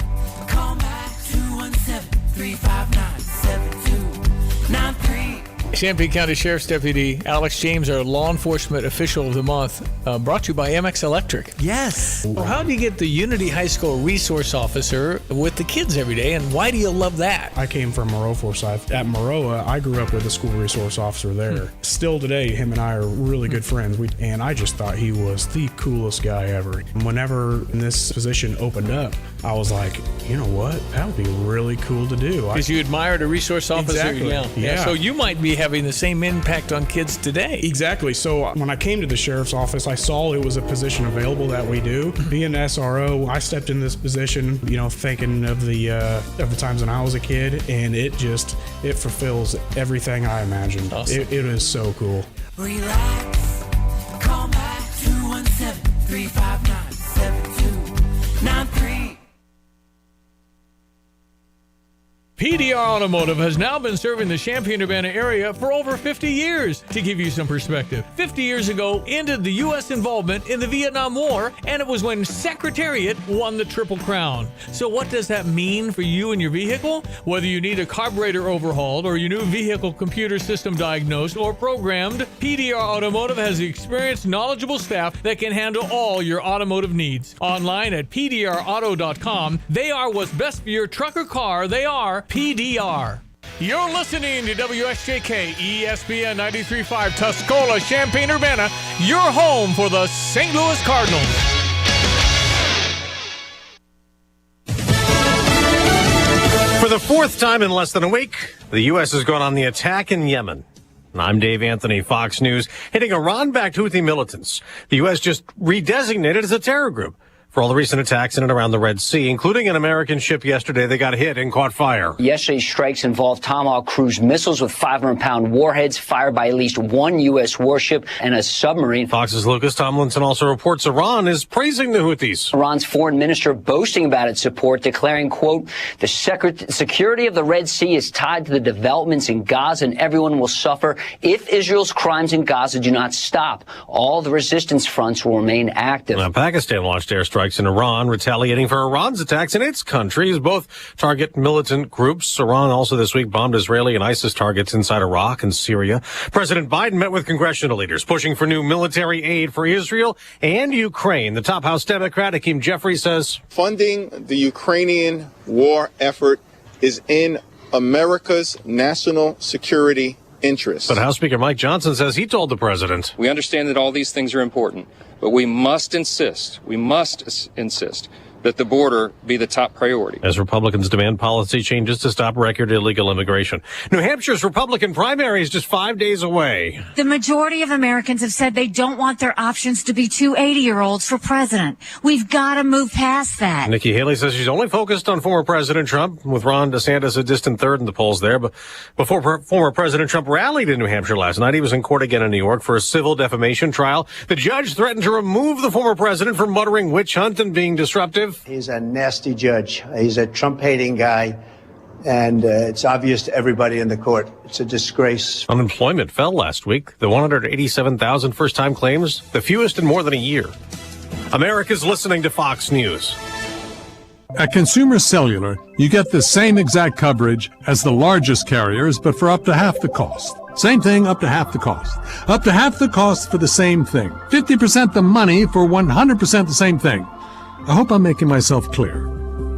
Call back 217-359-7293. Champaign County Sheriff's Deputy Alex James, our law enforcement official of the month, brought to you by MX Electric. Yes. Well, how do you get the Unity High School resource officer with the kids every day, and why do you love that? I came from Moreau Forsyth. At Moreau, I grew up with a school resource officer there. Still today, him and I are really good friends, and I just thought he was the coolest guy ever. Whenever this position opened up, I was like, you know what? That would be really cool to do. Because you admired a resource officer. Exactly. Yeah. So you might be having the same impact on kids today. Exactly. So when I came to the sheriff's office, I saw it was a position available that we do. Being an SRO, I stepped in this position, thinking of the times when I was a kid, and it fulfills everything I imagined. Awesome. It is so cool. Relax. Call back 217-359-7293. PDR Automotive has now been serving the Champaign-Urbana area for over 50 years. To give you some perspective, 50 years ago ended the U.S. involvement in the Vietnam War, and it was when Secretariat won the Triple Crown. So what does that mean for you and your vehicle? Whether you need a carburetor overhauled or your new vehicle computer system diagnosed or programmed, PDR Automotive has the experienced, knowledgeable staff that can handle all your automotive needs. Online at pdrauto.com, they are what's best for your truck or car. They are PDR. You're listening to WSJK ESPN 93.5 Tuscola, Champaign-Urbana, your home for the St. Louis Cardinals. For the fourth time in less than a week, the U.S. has gone on the attack in Yemen. I'm Dave Anthony, Fox News, hitting Iran-backed Houthi militants. The U.S. just redesignated as a terror group. for all the recent attacks in and around the Red Sea, including an American ship yesterday that got hit and caught fire. Yesterday's strikes involved Tomahawk cruise missiles with 500-pound warheads fired by at least one U.S. warship and a submarine. Fox's Lucas Tomlinson also reports Iran is praising the Houthis. Iran's foreign minister boasting about its support, declaring, quote, the security of the Red Sea is tied to the developments in Gaza and everyone will suffer if Israel's crimes in Gaza do not stop. All the resistance fronts will remain active. Now, Pakistan launched airstrikes in Iran, retaliating for Iran's attacks in its countries. Both target militant groups. Iran also this week bombed Israeli and ISIS targets inside Iraq and Syria. President Biden met with congressional leaders pushing for new military aid for Israel and Ukraine. The top House Democrat, Hakeem Jeffries, says funding the Ukrainian war effort is in America's national security interest. But House Speaker Mike Johnson says he told the president, we understand that all these things are important, but we must insist that the border be the top priority. As Republicans demand policy changes to stop record illegal immigration. New Hampshire's Republican primary is just 5 days away. The majority of Americans have said they don't want their options to be two 80-year-olds for president. We've got to move past that. Nikki Haley says she's only focused on former President Trump, with Ron DeSantis a distant third in the polls there. But before former President Trump rallied in New Hampshire last night, he was in court again in New York for a civil defamation trial. The judge threatened to remove the former president for muttering witch hunt and being disruptive. He's a nasty judge. He's a Trump-hating guy, and it's obvious to everybody in the court. It's a disgrace. Unemployment fell last week. The 187,000 first-time claims, the fewest in more than a year. America's listening to Fox News. At Consumer Cellular, you get the same exact coverage as the largest carriers, but for up to half the cost. Same thing, up to half the cost. Up to half the cost for the same thing. 50% the money for 100% the same thing. I hope I'm making myself clear.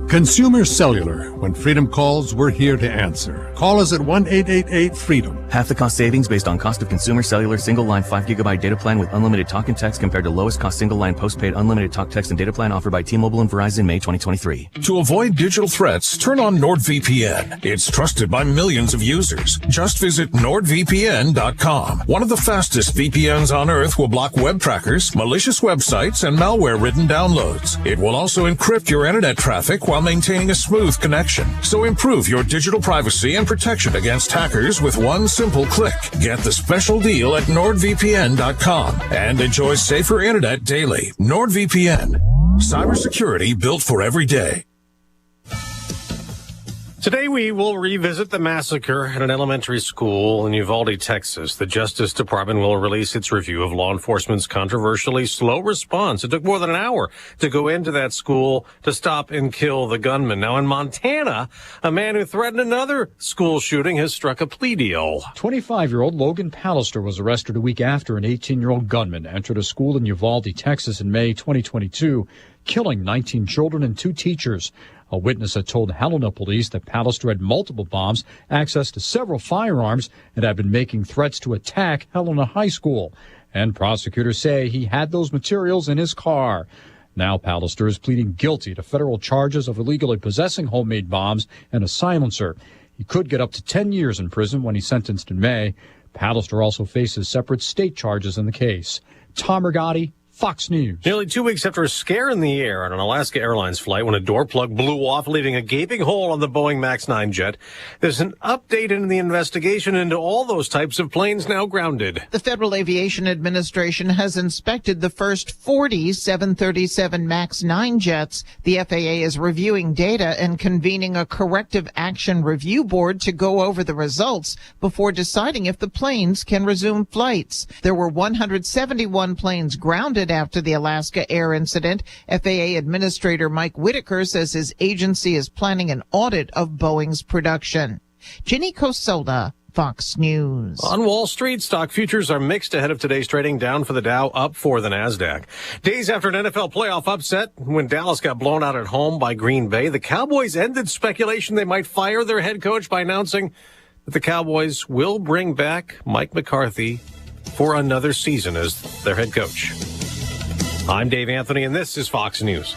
Consumer Cellular. When freedom calls, we're here to answer. Call us at 1-888-FREEDOM. Half the cost savings based on cost of Consumer Cellular single-line 5GB data plan with unlimited talk and text compared to lowest cost single-line postpaid unlimited talk, text, and data plan offered by T-Mobile and Verizon May 2023. To avoid digital threats, turn on NordVPN. It's trusted by millions of users. Just visit NordVPN.com. One of the fastest VPNs on Earth will block web trackers, malicious websites, and malware-ridden downloads. It will also encrypt your internet traffic while maintaining a smooth connection. So improve your digital privacy and protection against hackers with one simple click. Get the special deal at NordVPN.com and enjoy safer internet daily. NordVPN. Cybersecurity built for every day. Today we will revisit the massacre at an elementary school in Uvalde, Texas. The Justice Department will release its review of law enforcement's controversially slow response. It took more than an hour to go into that school to stop and kill the gunman. Now in Montana, a man who threatened another school shooting has struck a plea deal. 25-year-old Logan Pallister was arrested a week after an 18-year-old gunman entered a school in Uvalde, Texas in May 2022, killing 19 children and 2 teachers. A witness had told Helena police that Pallister had multiple bombs, access to several firearms, and had been making threats to attack Helena High School. And prosecutors say he had those materials in his car. Now Pallister is pleading guilty to federal charges of illegally possessing homemade bombs and a silencer. He could get up to 10 years in prison when he's sentenced in May. Pallister also faces separate state charges in the case. Tom Rigotti, Fox News. Nearly 2 weeks after a scare in the air on an Alaska Airlines flight when a door plug blew off, leaving a gaping hole on the Boeing MAX 9 jet, there's an update in the investigation into all those types of planes now grounded. The Federal Aviation Administration has inspected the first 40 737 MAX 9 jets. The FAA is reviewing data and convening a corrective action review board to go over the results before deciding if the planes can resume flights. There were 171 planes grounded after the Alaska Air incident. FAA Administrator Mike Whitaker says his agency is planning an audit of Boeing's production. Ginny Cosola, Fox News. On Wall Street, stock futures are mixed ahead of today's trading, down for the Dow, up for the NASDAQ. Days after an NFL playoff upset, when Dallas got blown out at home by Green Bay, the Cowboys ended speculation they might fire their head coach by announcing that the Cowboys will bring back Mike McCarthy for another season as their head coach. I'm Dave Anthony, and this is Fox News.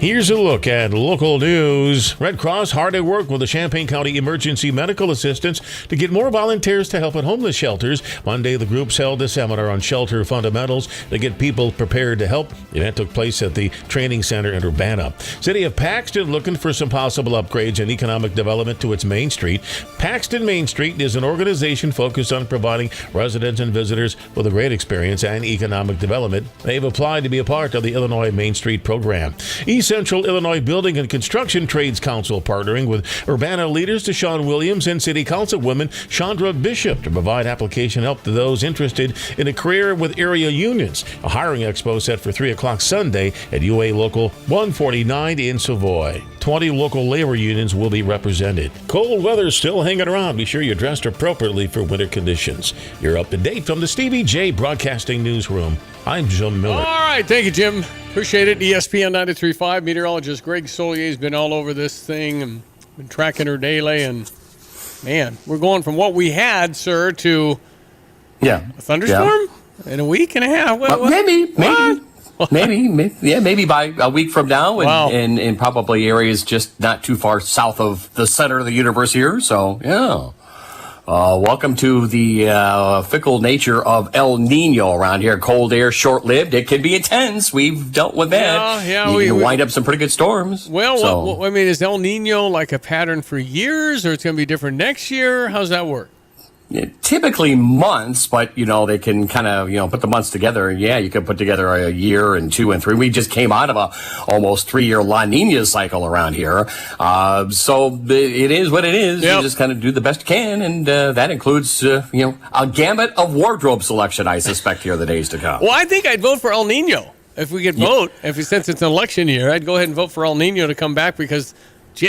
Here's a look at local news. Red Cross hard at work with the Champaign County Emergency Medical Assistance to get more volunteers to help at homeless shelters. Monday, the groups held a seminar on shelter fundamentals to get people prepared to help. The event took place at the training center in Urbana. City of Paxton looking for some possible upgrades and economic development to its Main Street. Paxton Main Street is an organization focused on providing residents and visitors with a great experience and economic development. They've applied to be a part of the Illinois Main Street program. East Central Illinois Building and Construction Trades Council partnering with Urbana leaders Deshaun Williams and City Councilwoman Chandra Bishop to provide application help to those interested in a career with area unions. A hiring expo set for 3 o'clock Sunday at UA Local 149 in Savoy. 20 local labor unions will be represented. Cold weather still hanging around. Be sure you're dressed appropriately for winter conditions. You're up to date from the Stevie Jay Broadcasting Newsroom. I'm Jim Miller. All right, thank you, Jim. Appreciate it. ESPN 93.5 meteorologist Greg Solier has been all over this thing and been tracking her daily. And, man, we're going from what we had, sir, to a thunderstorm in a week and a half. Maybe by a week from now, and in probably areas just not too far south of the center of the universe here. So, yeah. Welcome to the fickle nature of El Nino around here. Cold air, short-lived. It can be intense. We've dealt with that. You can wind up some pretty good storms. Well, I mean, is El Nino like a pattern for years, or it's going to be different next year? How's that work? Typically months, but, they can kind of, put the months together. And, you can put together a year and 2 and 3. We just came out of a almost 3-year La Nina cycle around here. So it is what it is. Yep. You just kind of do the best you can. And that includes, a gamut of wardrobe selection, I suspect, here the days to come. Well, I think I'd vote for El Nino. If we could vote, since it's an election year, I'd go ahead and vote for El Nino to come back because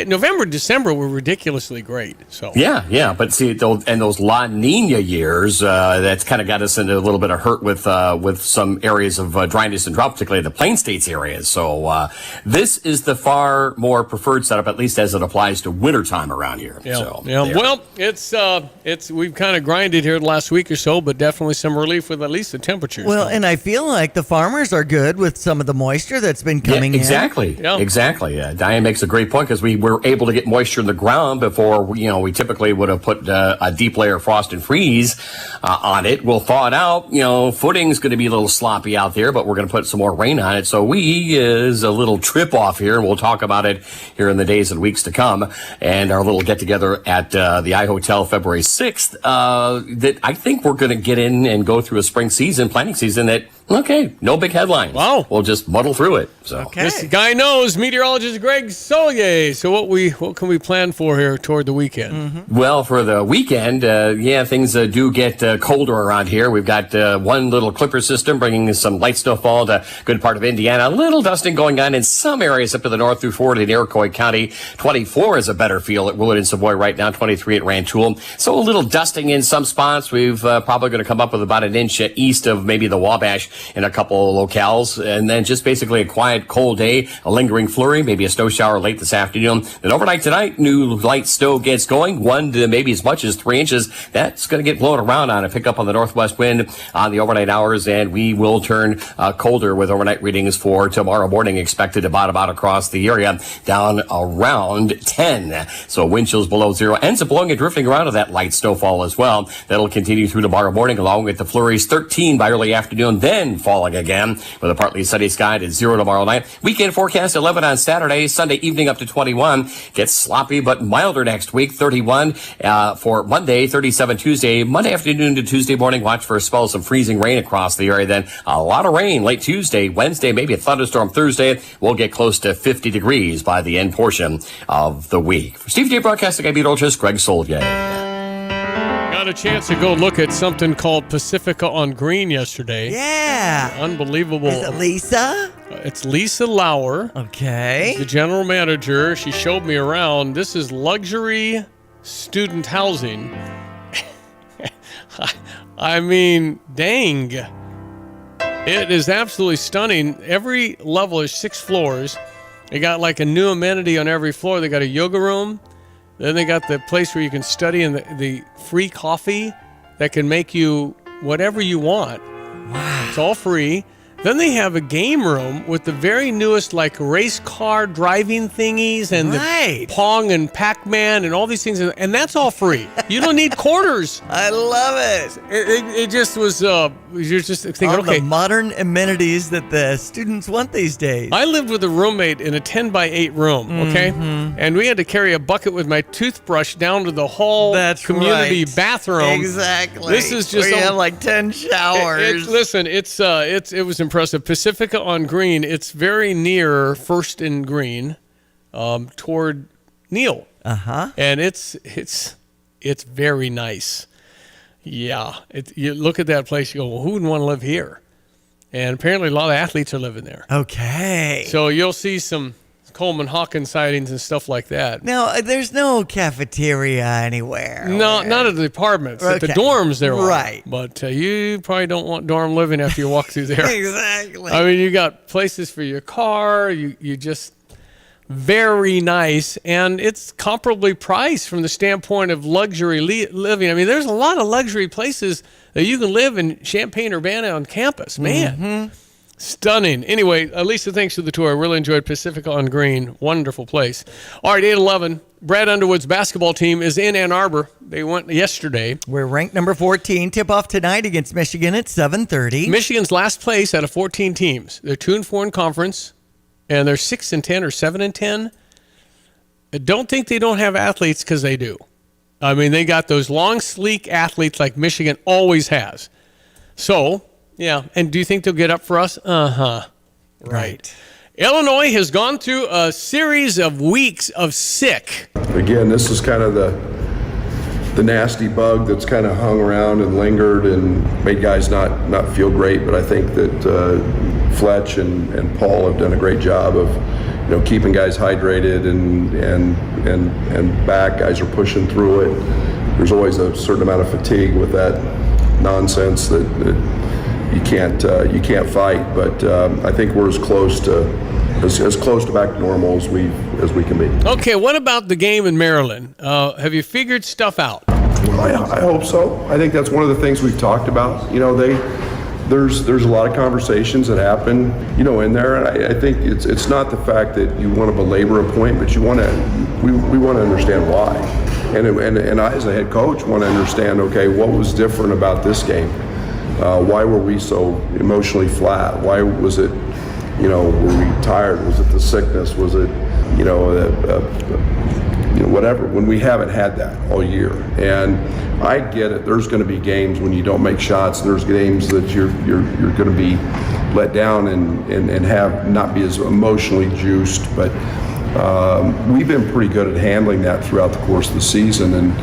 November, December were ridiculously great. So but see, those La Nina years, that's kind of got us into a little bit of hurt with some areas of dryness and drought, particularly the Plain States areas. So this is the far more preferred setup, at least as it applies to wintertime around here. Well, it's we've kind of grinded here the last week or so, but definitely some relief with at least the temperatures. Well, and I feel like the farmers are good with some of the moisture that's been coming in. Exactly. Diane makes a great point because we were able to get moisture in the ground before, we typically would have put a deep layer of frost and freeze on it. We'll thaw it out. Footing's going to be a little sloppy out there, but we're going to put some more rain on it. So is a little trip off here, and we'll talk about it here in the days and weeks to come. And our little get-together at the I-Hotel February 6th, that I think we're going to get in and go through a spring season, planting season that, no big headlines. Wow. We'll just muddle through it. So This guy knows, meteorologist Greg Solier. So what can we plan for here toward the weekend? Mm-hmm. Well, for the weekend, things do get colder around here. We've got one little clipper system bringing some light snowfall to a good part of Indiana. A little dusting going on in some areas up to the north through Ford and Iroquois County. 24 is a better feel at Willard and Savoy right now. 23 at Rantoul. So a little dusting in some spots. We've probably going to come up with about an inch east of maybe the Wabash in a couple of locales, and then just basically a quiet, cold day, a lingering flurry, maybe a snow shower late this afternoon. Then overnight tonight, new light snow gets going, 1 to maybe as much as 3 inches. That's going to get blown around on and pick up on the northwest wind on the overnight hours, and we will turn colder with overnight readings for tomorrow morning, expected to bottom out across the area down around 10. So wind chills below 0 ends up blowing and drifting around to that light snowfall as well. That'll continue through tomorrow morning, along with the flurries. 13 by early afternoon, then falling again with a partly sunny sky at 0 tomorrow night. Weekend forecast 11 on Saturday, Sunday evening up to 21. Gets sloppy but milder next week. 31 for Monday, 37 Tuesday. Monday afternoon to Tuesday morning, watch for a spell of some freezing rain across the area. Then a lot of rain late Tuesday, Wednesday, maybe a thunderstorm Thursday. We'll get close to 50 degrees by the end portion of the week. For Stevie Jay Broadcasting, I'm meteorologist Greg Solier. Got a chance to go look at something called Pacifica on Green yesterday. Yeah. Unbelievable. Is it Lisa? It's Lisa Lauer. Okay. She's the general manager. She showed me around. This is luxury student housing. I mean, dang. It is absolutely stunning. Every level is 6 floors. They got like a new amenity on every floor. They got a yoga room. Then they got the place where you can study and the free coffee that can make you whatever you want. Wow. It's all free. Then they have a game room with the very newest like race car driving thingies and the Pong and Pac-Man and all these things. And that's all free. You don't need quarters. I love it. It just was, you're just thinking, all okay. the modern amenities that the students want these days. I lived with a roommate in a 10-by-8 room, okay? Mhm. And we had to carry a bucket with my toothbrush down to the hall community bathroom. Exactly. This is just where you have like 10 showers. Listen, it was impressive. Pacifica on Green, it's very near First and Green, toward Neal. And it's very nice. Yeah. You look at that place, you go, well, who wouldn't want to live here? And apparently a lot of athletes are living there. Okay. So you'll see some Coleman Hawkins sightings and stuff like that. Now, there's no cafeteria anywhere. No, not at the apartments. At the Okay. dorms there are. Right. But you probably don't want dorm living after you walk through there. Exactly. I mean, you got places for your car. You just very nice, and it's comparably priced from the standpoint of luxury living. I mean, there's a lot of luxury places that you can live in Champaign-Urbana on campus. Man, stunning. Anyway, Lisa, thanks for the tour. I really enjoyed Pacifica on Green. Wonderful place. All right, 8:11. Brad Underwood's basketball team is in Ann Arbor. They went yesterday. We're ranked number 14. Tip-off tonight against Michigan at 7:30. Michigan's last place out of 14 teams. They're 2-4 in conference, and they're 6-10 or 7-10. I don't think they don't have athletes, because they do. I mean, they got those long, sleek athletes like Michigan always has. So, yeah. And do you think they'll get up for us? Right. Illinois has gone through a series of weeks of sick. Again, this is kind of the nasty bug that's kind of hung around and lingered and made guys not feel great. But I think that Fletch and Paul have done a great job of keeping guys hydrated and back. Guys are pushing through it. There's always a certain amount of fatigue with that nonsense that you can't fight. But I think we're as close to back to normal as we can be. Okay, what about the game in Maryland? Have you figured stuff out? I hope so. I think that's one of the things we've talked about. There's a lot of conversations that happen, in there. And I think it's not the fact that you want to belabor a point, but we want to understand why. And I, as a head coach, want to understand, okay, what was different about this game? Why were we so emotionally flat? Why was it, were we tired? Was it the sickness? Was it, whatever, when we haven't had that all year? And I get it. There's going to be games when you don't make shots. There's games that you're going to be let down and have not be as emotionally juiced. But we've been pretty good at handling that throughout the course of the season. And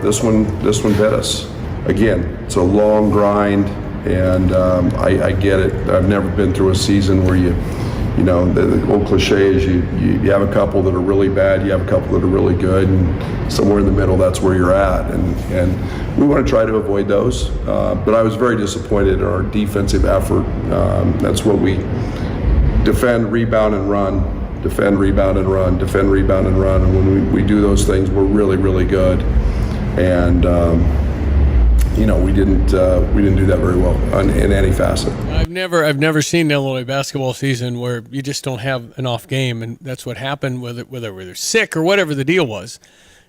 this one bit us. Again, it's a long grind, and I get it. I've never been through a season where the old cliche is you have a couple that are really bad, you have a couple that are really good, and somewhere in the middle, that's where you're at. And we want to try to avoid those. But I was very disappointed in our defensive effort. That's what we defend, rebound, and run. Defend, rebound, and run. Defend, rebound, and run. And when we do those things, we're really, really good. And we didn't do that very well in any facet. I've never seen an Illinois basketball season where you just don't have an off game, and that's what happened. Whether they're sick or whatever the deal was,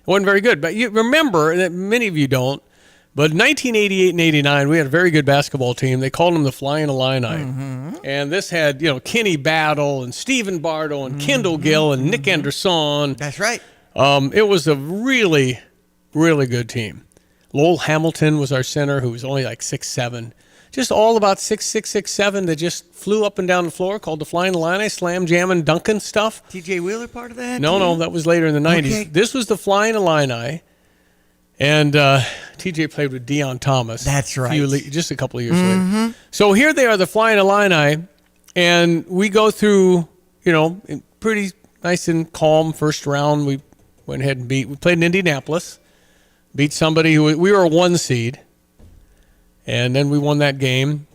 it wasn't very good. But you remember that many of you don't. But in 1988 and 89, we had a very good basketball team. They called them the Flying Illini, and this had Kenny Battle and Stephen Bartle and Kendall Gill and Nick Anderson. That's right. It was a really, really good team. Lowell Hamilton was our center, who was only like 6'7". Just all about 6'6", 6'7", that just flew up and down the floor, called the Flying Illini, slam jamming, dunking stuff. TJ Wheeler part of that? No, that was later in the 90s. Okay. This was the Flying Illini, and TJ played with Deion Thomas. That's right. Just a couple of years later. So here they are, the Flying Illini, and we go through, pretty nice and calm first round. We went ahead and we played in Indianapolis. Beat somebody we were a 1 seed, and then we won that game.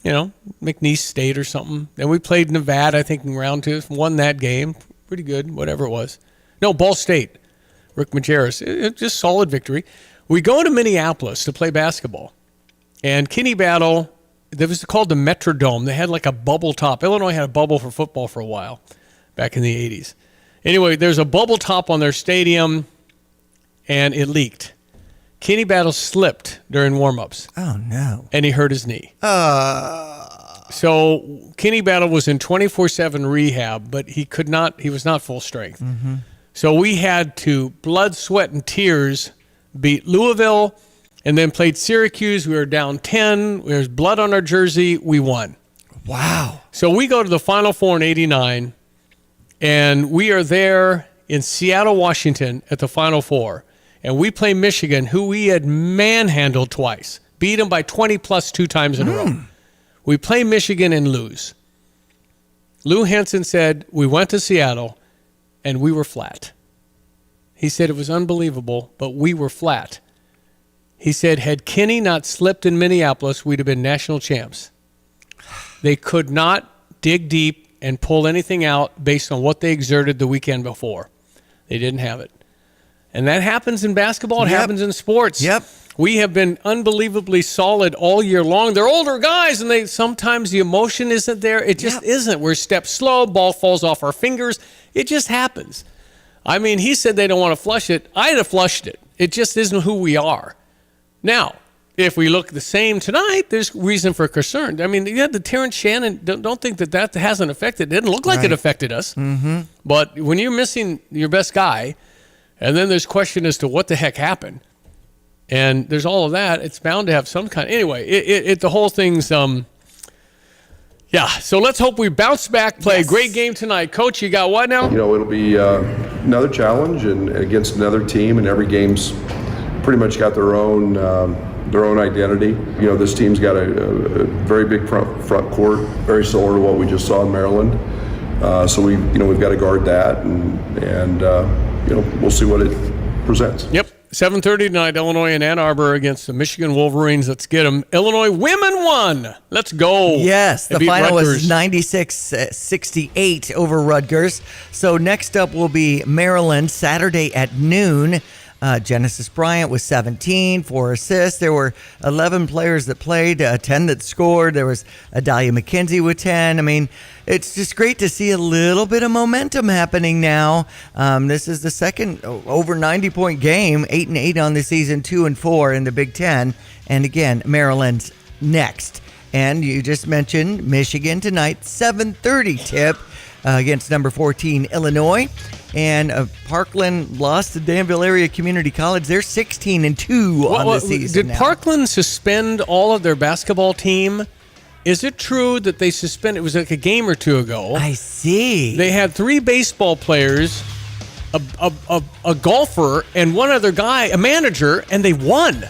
McNeese State or something. Then we played Nevada, I think, in round 2. Won that game, pretty good, whatever it was. No, Ball State, Rick Majerus. Just solid victory. We go to Minneapolis to play basketball, and Kenny Battle It was called the Metrodome. They had like a bubble top. Illinois had a bubble for football for a while back in the 80s. Anyway, there's a bubble top on their stadium, and it leaked. Kenny Battle slipped during warm-ups. Oh, no. And he hurt his knee. So Kenny Battle was in 24/7 rehab, but he was not full strength. Mm-hmm. So we had to, blood, sweat, and tears, beat Louisville, and then played Syracuse. We were down 10. There was blood on our jersey. We won. Wow. So we go to the Final Four in 89, and we are there in Seattle, Washington at the Final Four. And we play Michigan, who we had manhandled twice, beat them by 20-plus 2 times in a row. We play Michigan and lose. Lou Henson said, we went to Seattle, and we were flat. He said it was unbelievable, but we were flat. He said, had Kenny not slipped in Minneapolis, we'd have been national champs. They could not dig deep and pull anything out based on what they exerted the weekend before. They didn't have it. And that happens in basketball. It happens in sports. Yep. We have been unbelievably solid all year long. They're older guys, and sometimes the emotion isn't there. It just isn't. We're step slow. Ball falls off our fingers. It just happens. I mean, he said they don't want to flush it. I'd have flushed it. It just isn't who we are. Now, if we look the same tonight, there's reason for concern. I mean, you had the Terrence Shannon. Don't think that hasn't affected. It didn't look like it affected us. Mm-hmm. But when you're missing your best guy, and then there's question as to what the heck happened, and there's all of that, it's bound to have some kind. Anyway, the whole thing's So let's hope we bounce back, play a great game tonight. Coach, you got what now? It'll be another challenge and against another team, and every game's pretty much got their own identity. This team's got a very big front court, very similar to what we just saw in Maryland. So we've got to guard that, and we'll see what it presents. Yep. 7:30 tonight, Illinois and Ann Arbor against the Michigan Wolverines. Let's get them. Illinois women won. Let's go. Yes, the They beat final Rutgers. was 96-68 over Rutgers. So next up will be Maryland Saturday at noon. Genesis Bryant was 17, 4 assists. There were 11 players that played, 10 that scored. There was Adalia McKenzie with 10. I mean, it's just great to see a little bit of momentum happening now. This is the second over 90-point game, 8-8 on the season, 2-4 in the Big Ten. And again, Maryland's next. And you just mentioned Michigan tonight, 7:30 tip against number 14 Illinois. And Parkland lost to Danville Area Community College. They're 16-2 on the season. Did Parkland suspend all of their basketball team? Is it true that they suspended? It was like a game or two ago. I see. They had 3 baseball players, a golfer, and one other guy, a manager, and they won.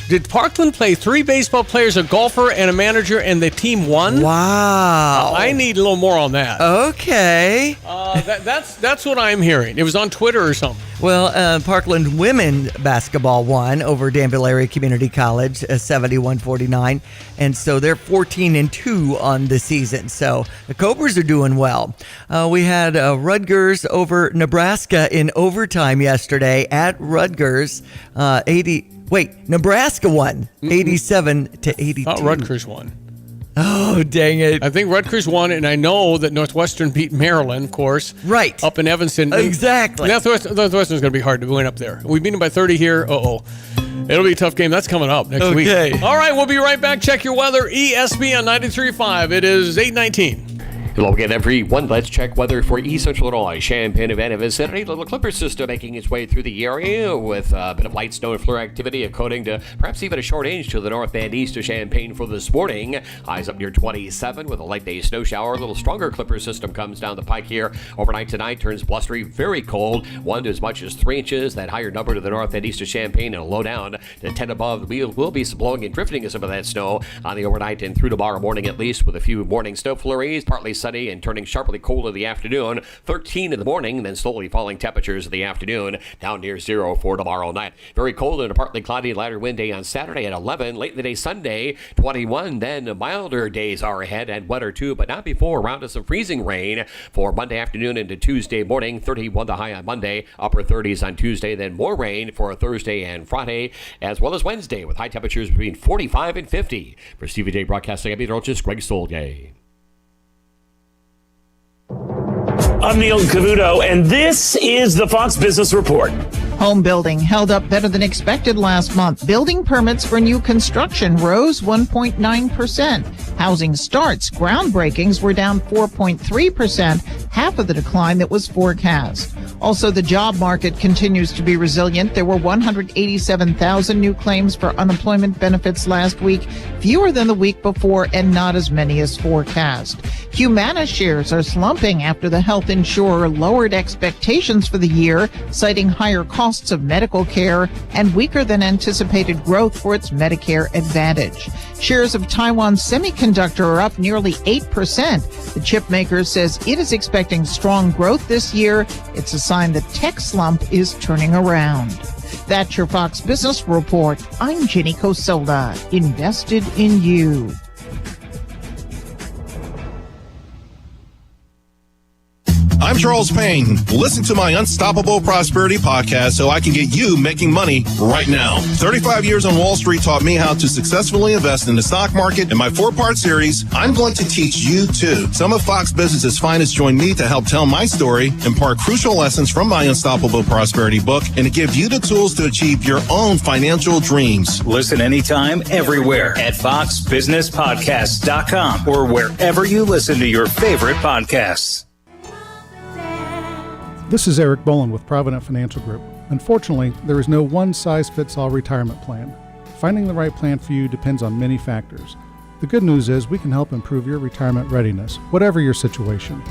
Did Parkland play 3 baseball players, a golfer, and a manager, and the team won? Wow. I need a little more on that. Okay. That's what I'm hearing. It was on Twitter or something. Well, Parkland women basketball won over Danville Area Community College, 71-49, and so they're 14-2 on the season. So the Cobras are doing well. We had Rutgers over Nebraska in overtime yesterday at Rutgers, Nebraska won 87-82. I thought Rutgers won. Oh, dang it. I think Rutgers won, and I know that Northwestern beat Maryland, of course. Right. Up in Evanston. Exactly. Northwestern's going to be hard to win up there. We beat them by 30 here. Uh-oh. It'll be a tough game. That's coming up next week. All right, we'll be right back. Check your weather. ESPN 93.5. It is 8:19. Hello again, everyone. Let's check weather for East Central Illinois, Champaign, Urbana vicinity. Little Clipper system making its way through the area with a bit of light snow and flurry activity, according to perhaps even a short inch to the north and east of Champaign for this morning. Highs up near 27 with a light day snow shower. A little stronger Clipper system comes down the pike here overnight tonight. Turns blustery, very cold. 1 to as much as 3 inches. That higher number to the north and east of Champaign and a low down to 10 above. We will be blowing and drifting some of that snow on the overnight and through tomorrow morning at least with a few morning snow flurries. Partly sunny sunny and turning sharply cold in the afternoon. 13 in the morning, then slowly falling temperatures in the afternoon, down near 0 for tomorrow night. Very cold and a partly cloudy lighter wind day on Saturday at 11. Late in the day Sunday, 21. Then milder days are ahead and wetter too, but not before around to some freezing rain for Monday afternoon into Tuesday morning. 31 the high on Monday, upper 30s on Tuesday, then more rain for Thursday and Friday, as well as Wednesday, with high temperatures between 45 and 50. For Stevie Jay Broadcasting, I'm meteorologist Greg Solgay. I'm Neil Cavuto, and this is the Fox Business Report. Home building held up better than expected last month. Building permits for new construction rose 1.9%. Housing starts, groundbreakings were down 4.3%, half of the decline that was forecast. Also, the job market continues to be resilient. There were 187,000 new claims for unemployment benefits last week, fewer than the week before and not as many as forecast. Humana shares are slumping after the health insurer lowered expectations for the year, citing higher costs of medical care and weaker than anticipated growth for its Medicare Advantage. Shares of Taiwan Semiconductor are up nearly 8%. The chip maker says it is expecting strong growth this year. It's a sign the tech slump is turning around. That's your Fox Business Report. I'm Jenny Cosola, invested in you. I'm Charles Payne. Listen to my Unstoppable Prosperity podcast so I can get you making money right now. 35 years on Wall Street taught me how to successfully invest in the stock market. In my 4-part series, I'm going to teach you too. Some of Fox Business's finest join me to help tell my story, impart crucial lessons from my Unstoppable Prosperity book, and to give you the tools to achieve your own financial dreams. Listen anytime, everywhere at foxbusinesspodcast.com or wherever you listen to your favorite podcasts. This is Eric Boland with Provident Financial Group. Unfortunately, there is no one-size-fits-all retirement plan. Finding the right plan for you depends on many factors. The good news is we can help improve your retirement readiness, whatever your situation.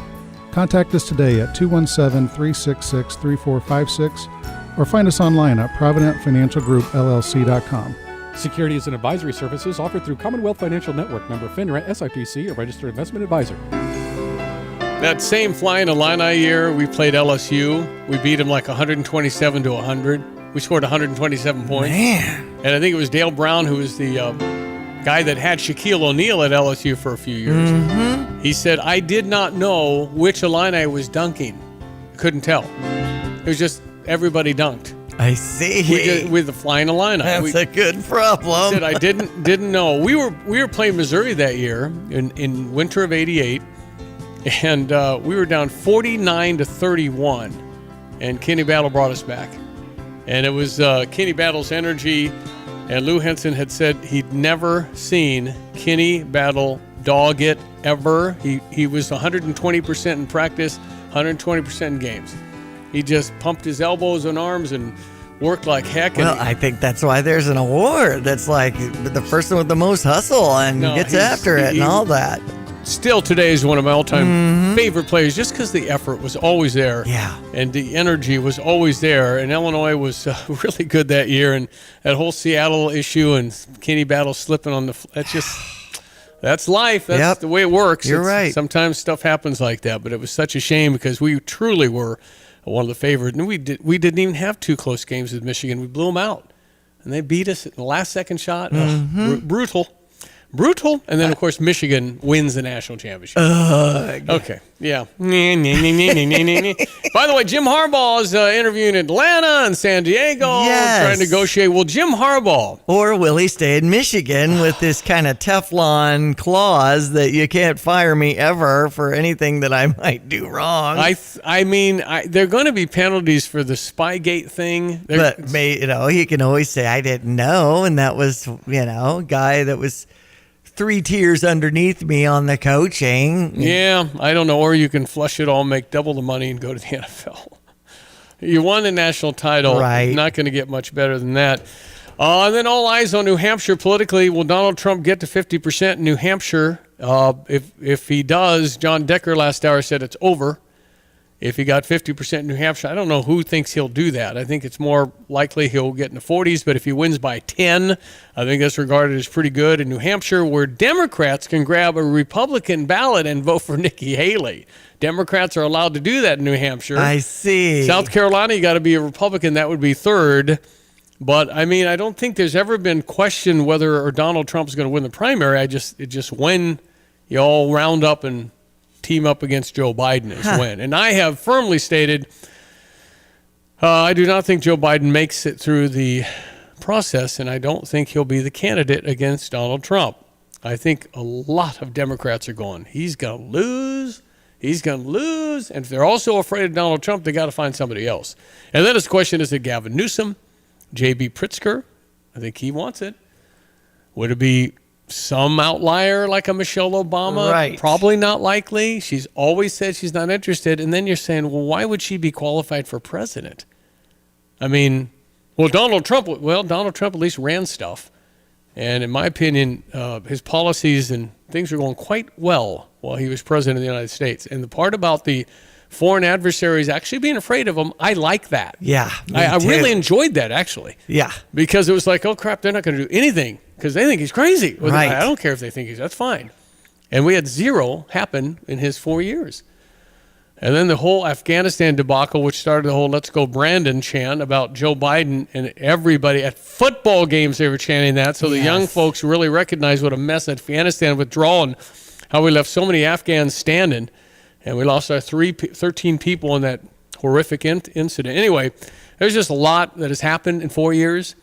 Contact us today at 217-366-3456 or find us online at providentfinancialgroupllc.com. Securities and advisory services offered through Commonwealth Financial Network, member FINRA, SIPC, a registered investment advisor. That same Flying Illini year, we played LSU. We beat them like 127-100. We scored 127 points. Man. And I think it was Dale Brown, who was the guy that had Shaquille O'Neal at LSU for a few years. Mm-hmm. He said, I did not know which Illini was dunking. Couldn't tell. It was just everybody dunked. I see. With the Flying Illini. That's a good problem. Said I didn't know. We were playing Missouri that year in winter of '88. And we were down 49-31, and Kenny Battle brought us back. And it was Kenny Battle's energy, and Lou Henson had said he'd never seen Kenny Battle dog it ever. He was 120% in practice, 120% in games. He just pumped his elbows and arms and worked like heck. Well, I think that's why there's an award. That's like the person with the most hustle and gets after it and all that. Still today is one of my all-time favorite players just because the effort was always there. Yeah. And the energy was always there. And Illinois was really good that year. And that whole Seattle issue and Kenny Battle slipping on that's life. That's the way it works. You're right. Sometimes stuff happens like that. But it was such a shame because we truly were one of the favorites. And we didn't even have 2 close games with Michigan. We blew them out. And they beat us in the last second shot. Brutal. And then, of course, Michigan wins the national championship. Okay. Yeah. By the way, Jim Harbaugh is interviewing Atlanta and San Diego, trying to negotiate. Well, Jim Harbaugh. Or will he stay in Michigan with this kind of Teflon clause that you can't fire me ever for anything that I might do wrong? I mean, there are going to be penalties for the Spygate thing. But, he can always say, I didn't know. And that was, a guy that was 3 tiers underneath me on the coaching. Yeah, I don't know. Or you can flush it all, make double the money, and go to the NFL. You won the national title. Right. Not going to get much better than that. And then all eyes on New Hampshire politically. Will Donald Trump get to 50% in New Hampshire? If he does, John Decker last hour said it's over. If he got 50% in New Hampshire, I don't know who thinks he'll do that. I think it's more likely he'll get in the 40s, but if he wins by 10, I think that's regarded as pretty good. In New Hampshire, where Democrats can grab a Republican ballot and vote for Nikki Haley. Democrats are allowed to do that in New Hampshire. I see. South Carolina, you got to be a Republican. That would be third. But, I mean, I don't think there's ever been question whether or Donald Trump is going to win the primary. It's just when you all round up and team up against Joe Biden is when. And I have firmly stated I do not think Joe Biden makes it through the process, and I don't think he'll be the candidate against Donald Trump. I think a lot of Democrats are going, he's going to lose. He's going to lose. And if they're also afraid of Donald Trump, they got to find somebody else. And then his question is, Gavin Newsom, J.B. Pritzker, I think he wants it. Would it be some outlier like a Michelle Obama? Right. Probably not likely. She's always said she's not interested. And then you're saying, well, why would she be qualified for president? I mean, Donald Trump at least ran stuff. And in my opinion, his policies and things were going quite well while he was president of the United States. And the part about the foreign adversaries actually being afraid of him, I like that. Yeah. I really enjoyed that, actually. Yeah. Because it was like, oh, crap, they're not going to do anything because they think he's crazy. Well, right. I don't care if they think that's fine. And we had zero happen in his 4 years. And then the whole Afghanistan debacle, which started the whole Let's Go Brandon chant about Joe Biden, and everybody at football games, they were chanting that. So the young folks really recognized what a mess Afghanistan withdrawal and how we left so many Afghans standing. And we lost our 13 people in that horrific incident. Anyway, there's just a lot that has happened in 4 years.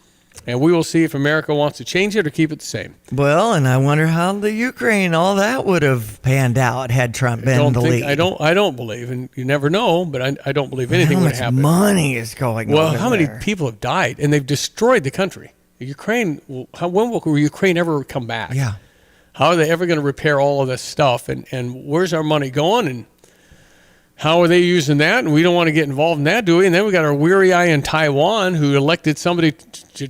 And we will see if America wants to change it or keep it the same. Well, and I wonder how the Ukraine, all that would have panned out had Trump been in the lead. I don't believe, and you never know, but I don't believe anything would happen. How much money is going on? Well, how many people have died? And they've destroyed the country. Ukraine, when will Ukraine ever come back? Yeah. How are they ever going to repair all of this stuff? And where's our money going? And how are they using that? And we don't want to get involved in that, do we? And then we got our weary eye in Taiwan who elected somebody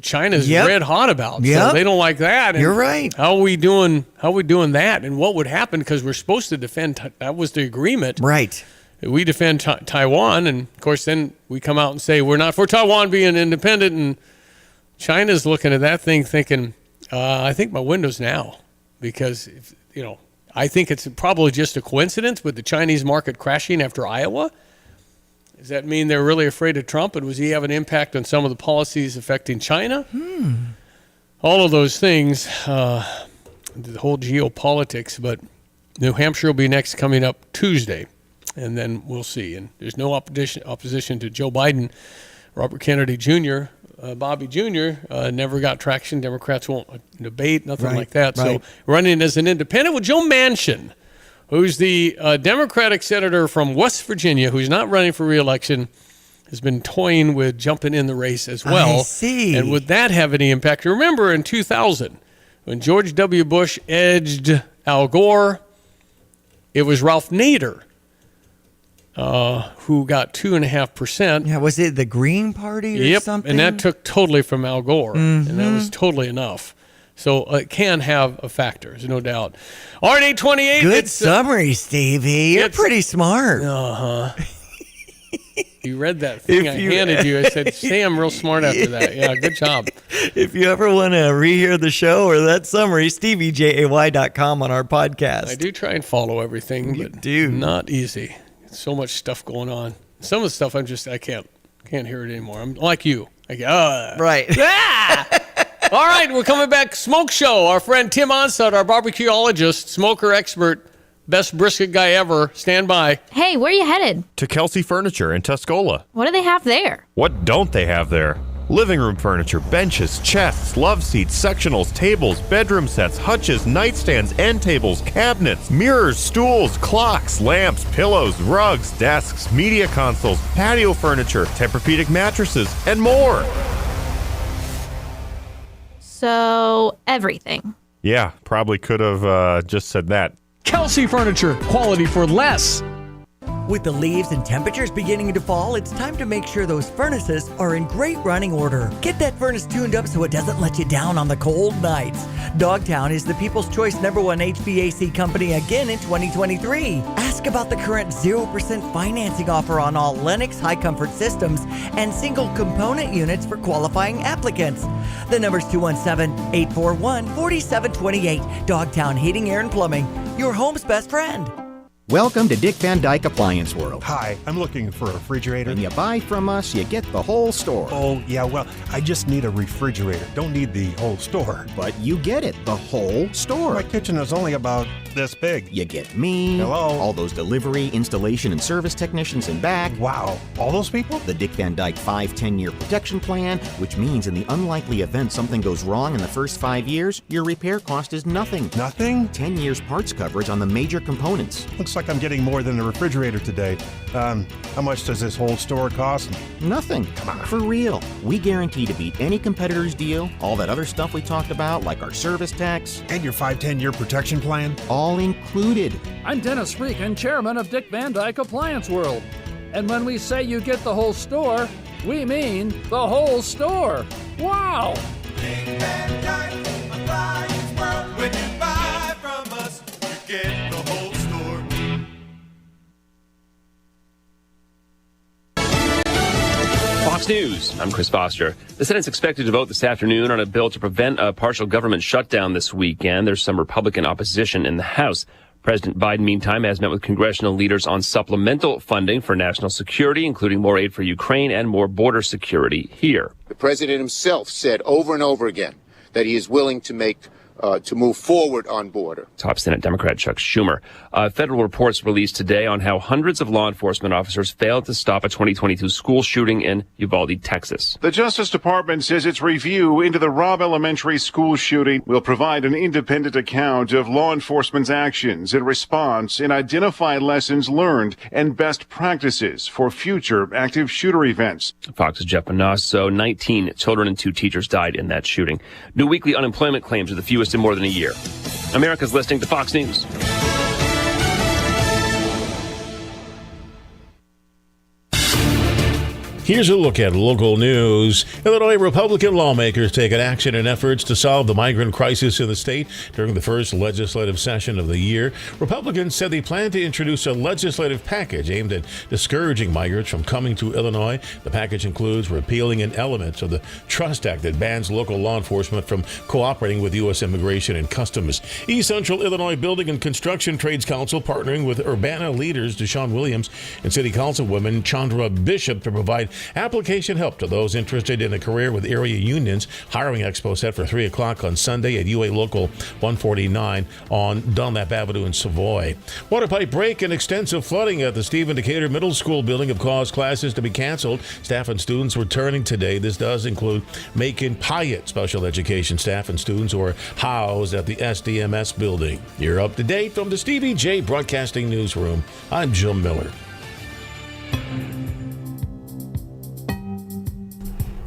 China's red hot about. So they don't like that. And you're right. How are we doing that? And what would happen? Because we're supposed to defend. That was the agreement. Right. We defend Taiwan. And, of course, then we come out and say we're not for Taiwan being independent. And China's looking at that thing thinking, I think my window's now. Because, I think it's probably just a coincidence with the Chinese market crashing after Iowa. Does that mean they're really afraid of Trump? And was he have an impact on some of the policies affecting China? All of those things, the whole geopolitics. But New Hampshire will be next coming up Tuesday. And then we'll see. And there's no opposition to Joe Biden. Robert Kennedy Jr., Bobby Jr. Never got traction. Democrats won't debate, nothing like that. So running as an independent with Joe Manchin, who's the Democratic senator from West Virginia, who's not running for re-election, has been toying with jumping in the race as well. I see. And would that have any impact? Remember in 2000, when George W. Bush edged Al Gore, it was Ralph Nader who got 2.5%. Yeah, was it the Green Party or something? And that took totally from Al Gore, and that was totally enough. So it can have a factor, there's no doubt. All right, 828. Good summary, Stevie. You're pretty smart. You read that thing I handed you. I said, say I'm real smart after that. Yeah, good job. If you ever want to rehear the show or that summary, StevieJay.com on our podcast. I do try and follow everything, but not easy. So much stuff going on. Some of the stuff I can't hear it anymore. I'm like you. Right. All right, we're coming back. Smoke Show. Our friend Tim Onsett, our barbecueologist, smoker expert, best brisket guy ever. Stand by. Hey, where are you headed? To Kelsey Furniture in Tuscola. What do they have there? What don't they have there? Living room furniture, benches, chests, love seats, sectionals, tables, bedroom sets, hutches, nightstands, end tables, cabinets, mirrors, stools, clocks, lamps, pillows, rugs, desks, media consoles, patio furniture, Tempur-Pedic mattresses, and more. So, everything. Yeah, probably could have just said that. Kelsey Furniture, quality for less. With the leaves and temperatures beginning to fall, it's time to make sure those furnaces are in great running order. Get that furnace tuned up so it doesn't let you down on the cold nights. Dogtown is the People's Choice #1 HVAC company again in 2023. Ask about the current 0% financing offer on all Lennox high comfort systems and single component units for qualifying applicants. The number's 217-841-4728. Dogtown Heating, Air, and Plumbing, your home's best friend. Welcome to Dick Van Dyke Appliance World. Hi, I'm looking for a refrigerator. When you buy from us, you get the whole store. Oh, yeah, well, I just need a refrigerator. Don't need the whole store. But you get it, the whole store. My kitchen is only about this big. You get me. Hello. All those delivery, installation, and service technicians in back. Wow, all those people? The Dick Van Dyke 5-10-year protection plan, which means in the unlikely event something goes wrong in the first 5 years, your repair cost is nothing. Nothing? 10 years parts coverage on the major components. Looks like I'm getting more than a refrigerator today. How much does this whole store cost? Nothing. Come on. For real. We guarantee to beat any competitor's deal, all that other stuff we talked about, like our service tax. And your 5-10-year protection plan? All included. I'm Dennis Freakin, chairman of Dick Van Dyke Appliance World. And when we say you get the whole store, we mean the whole store. Wow! Dick Van Dyke Appliance World. When you buy from us, you get the whole store. Fox News, I'm Chris Foster. The Senate's expected to vote this afternoon on a bill to prevent a partial government shutdown this weekend. There's some Republican opposition in the House. President Biden, meantime, has met with congressional leaders on supplemental funding for national security, including more aid for Ukraine and more border security here. The president himself said over and over again that he is willing to move forward on border. Top Senate Democrat Chuck Schumer. Federal reports released today on how hundreds of law enforcement officers failed to stop a 2022 school shooting in Uvalde, Texas. The Justice Department says its review into the Robb Elementary School shooting will provide an independent account of law enforcement's actions in response and identify lessons learned and best practices for future active shooter events. Fox's Jeff Manasso. 19 children and 2 teachers died in that shooting. New weekly unemployment claims are the fewest in more than a year. America's listening to Fox News. Here's a look at local news. Illinois Republican lawmakers taking action in efforts to solve the migrant crisis in the state during the first legislative session of the year. Republicans said they plan to introduce a legislative package aimed at discouraging migrants from coming to Illinois. The package includes repealing an element of the Trust Act that bans local law enforcement from cooperating with U.S. Immigration and Customs. East Central Illinois Building and Construction Trades Council partnering with Urbana leaders Deshaun Williams and City Councilwoman Chandra Bishop to provide application help to those interested in a career with area unions. Hiring expo set for 3 o'clock on Sunday at UA Local 149 on Dunlap Avenue in Savoy. Water pipe break and extensive flooding at the Stephen Decatur Middle School building have caused classes to be canceled. Staff and students returning today. This does include Macon Pyatt special education staff and students who are housed at the SDMS building. You're up to date from the Stevie Jay Broadcasting Newsroom. I'm Jim Miller.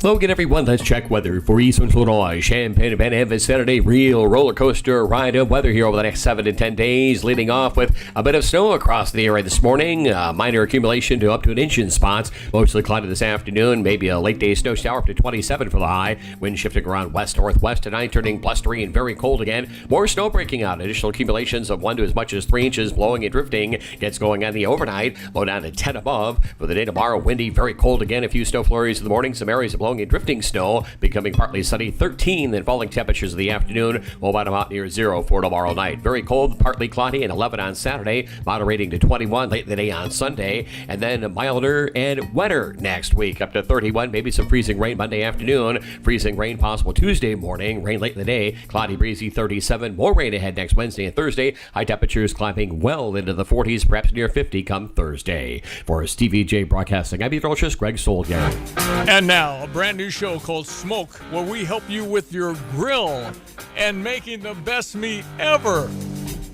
Hello again, everyone. Let's check weather for East Central Illinois. Champaign and Van Saturday, real roller coaster ride of weather here over the next 7 to 10 days, leading off with a bit of snow across the area this morning. Minor accumulation to up to an inch in spots. Mostly cloudy this afternoon. Maybe a late day snow shower up to 27 for the high. Wind shifting around west-northwest tonight, turning blustery and very cold again. More snow breaking out. Additional accumulations of 1 to as much as 3 inches blowing and drifting. Gets going on the overnight. Low down to 10 above. For the day tomorrow, windy, very cold again. A few snow flurries in the morning. Some areas of blowing and drifting snow, becoming partly sunny. 13, then falling temperatures in the afternoon will bottom out near 0 for tomorrow night. Very cold, partly cloudy, and 11 on Saturday, moderating to 21 late in the day on Sunday, and then milder and wetter next week, up to 31. Maybe some freezing rain Monday afternoon. Freezing rain possible Tuesday morning. Rain late in the day. Cloudy, breezy, 37. More rain ahead next Wednesday and Thursday. High temperatures climbing well into the 40s, perhaps near 50 come Thursday. For Stevie Jay Broadcasting, I'm meteorologist Greg Soldier. And now, a brand new show called Smoke, where we help you with your grill and making the best meat ever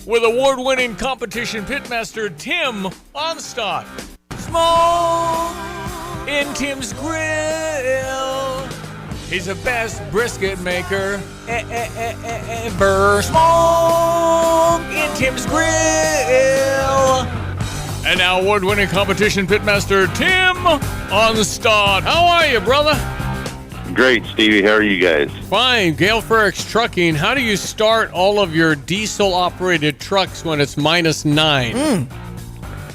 with award-winning competition pitmaster Tim Onstock. Smoke in Tim's Grill. He's the best brisket maker ever. Smoke in Tim's Grill. And now award-winning competition pitmaster Tim Onstad. How are you, brother? Great, Stevie. How are you guys? Fine. Gale Frericks Trucking. How do you start all of your diesel-operated trucks when it's -9?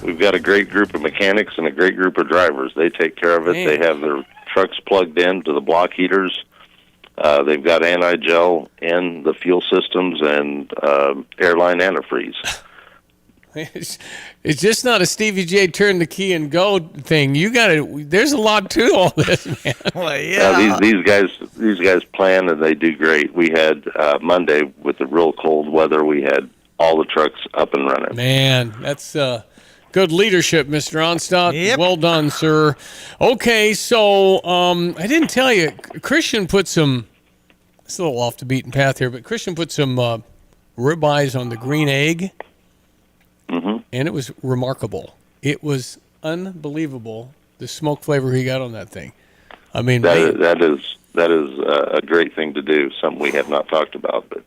We've got a great group of mechanics and a great group of drivers. They take care of it. Man. They have their trucks plugged in to the block heaters. They've got anti-gel in the fuel systems and airline antifreeze. It's just not a Stevie J turn the key and go thing. You got to. There's a lot to all this, man. Well, yeah. These guys plan and they do great. We had Monday with the real cold weather. We had all the trucks up and running. Man, that's good leadership, Mr. Onstad. Yep. Well done, sir. Okay, so I didn't tell you, Christian put some. It's a little off the beaten path here, but Christian put some ribeyes on the green egg. And it was remarkable. It was unbelievable, the smoke flavor he got on that thing. I mean, that is a great thing to do, something we have not talked about. But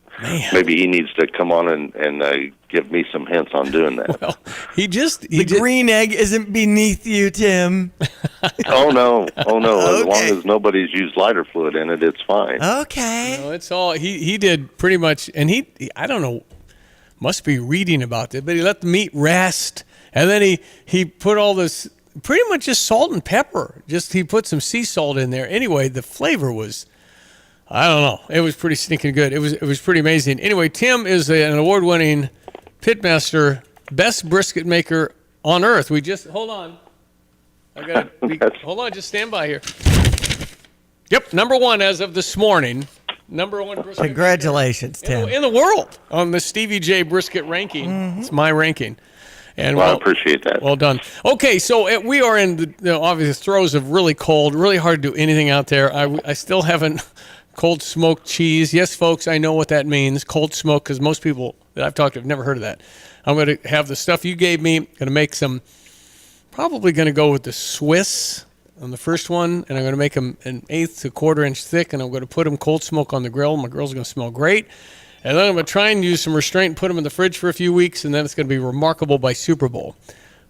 maybe he needs to come on and give me some hints on doing that. Well, the green egg isn't beneath you, Tim. Oh, no. As long as nobody's used lighter fluid in it, it's fine. Okay. No, it's all, he did pretty much, and he I don't know, must be reading about it, but he let the meat rest, and then he put all this, pretty much just salt and pepper. Just he put some sea salt in there. Anyway, the flavor was, I don't know, it was pretty stinking good. It was pretty amazing. Anyway, Tim is an award-winning pitmaster, best brisket maker on earth. We just, hold on. Hold on, just stand by here. Yep, #1 as of this morning. #1 brisket. Congratulations, Tim. In the world on the Stevie J brisket ranking. It's my ranking. And I appreciate that. Well done. Okay, so we are in the obvious throes of really cold, really hard to do anything out there. I still haven't cold smoked cheese. Yes, folks, I know what that means, cold smoke, because most people that I've talked to have never heard of that. I'm going to have the stuff you gave me, going to make some, probably going to go with the Swiss on the first one, and I'm going to make them an 1/8 to 1/4 inch thick, and I'm going to put them cold smoke on the grill. My grill's going to smell great. And then I'm going to try and use some restraint and put them in the fridge for a few weeks, and then it's going to be remarkable by Super Bowl.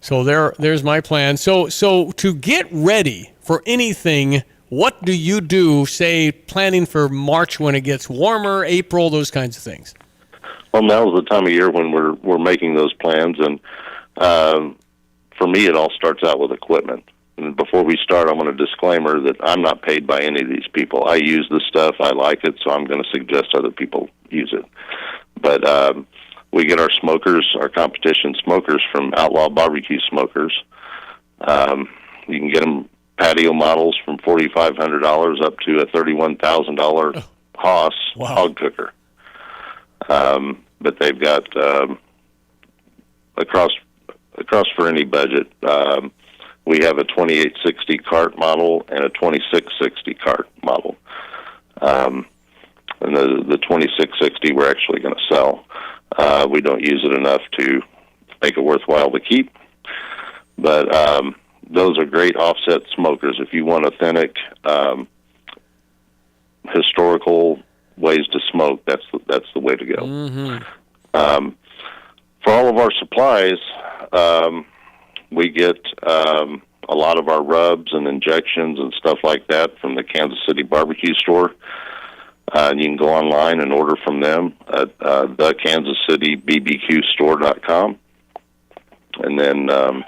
So there's my plan. So to get ready for anything, what do you do, say, planning for March when it gets warmer, April, those kinds of things? Well, now's the time of year when we're making those plans, and for me, it all starts out with equipment. And before we start, I want a disclaimer that I'm not paid by any of these people. I use this stuff. I like it, so I'm going to suggest other people use it. But we get our smokers, our competition smokers, from Outlaw Barbecue Smokers. You can get them patio models from $4,500 up to a $31,000 Haas hog cooker. But they've got across for any budget. We have a 2860 cart model and a 2660 cart model. And the 2660 we're actually going to sell. We don't use it enough to make it worthwhile to keep. But those are great offset smokers. If you want authentic, historical ways to smoke, that's the way to go. Mm-hmm. For all of our supplies, we get a lot of our rubs and injections and stuff like that from the Kansas City Barbecue Store. And you can go online and order from them at the KansasCityBBQstore.com. And then a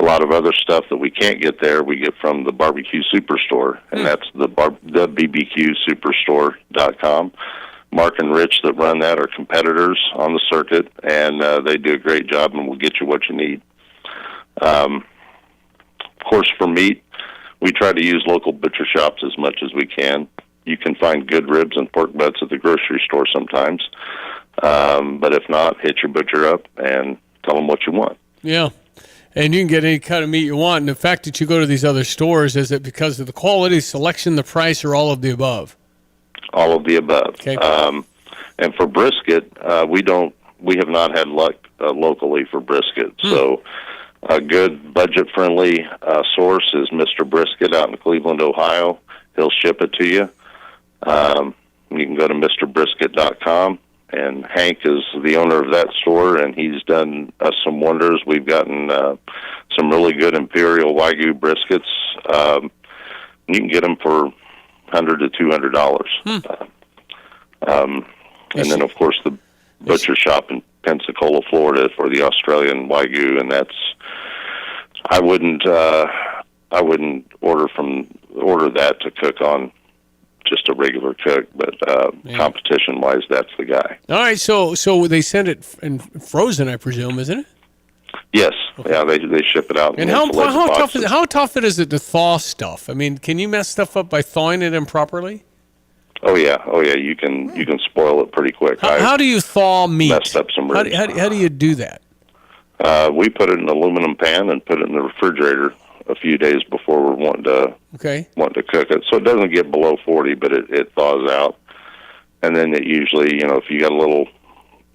lot of other stuff that we can't get there, we get from the Barbecue Superstore, and that's the BBQSuperstore.com. Mark and Rich that run that are competitors on the circuit, and they do a great job, and will get you what you need. Of course, for meat, we try to use local butcher shops as much as we can. You can find good ribs and pork butts at the grocery store sometimes. But if not, hit your butcher up and tell them what you want. Yeah. And you can get any kind of meat you want. And the fact that you go to these other stores, is it because of the quality, selection, the price, or all of the above? All of the above. Okay. And for brisket, we have not had luck locally for brisket. So a good budget-friendly source is Mr. Brisket out in Cleveland, Ohio. He'll ship it to you. You can go to MrBrisket.com and Hank is the owner of that store, and he's done us some wonders. We've gotten some really good Imperial Wagyu briskets. You can get them for $100 to $200. And then, of course, the butcher shop in Pensacola, Florida, for the Australian Wagyu, and that's I wouldn't order that to cook on just a regular cook, but competition wise, that's the guy. All right, so they send it in frozen, I presume, isn't it? Yes, yeah, they ship it out. And how tough is it to thaw stuff? I mean, can you mess stuff up by thawing it improperly? Oh yeah. You can spoil it pretty quick. How do you thaw meat? Messed up some ribs. How do you do that? We put it in an aluminum pan and put it in the refrigerator a few days before we're wanting to cook it, so it doesn't get below 40, but it thaws out. And then it usually, if you got a little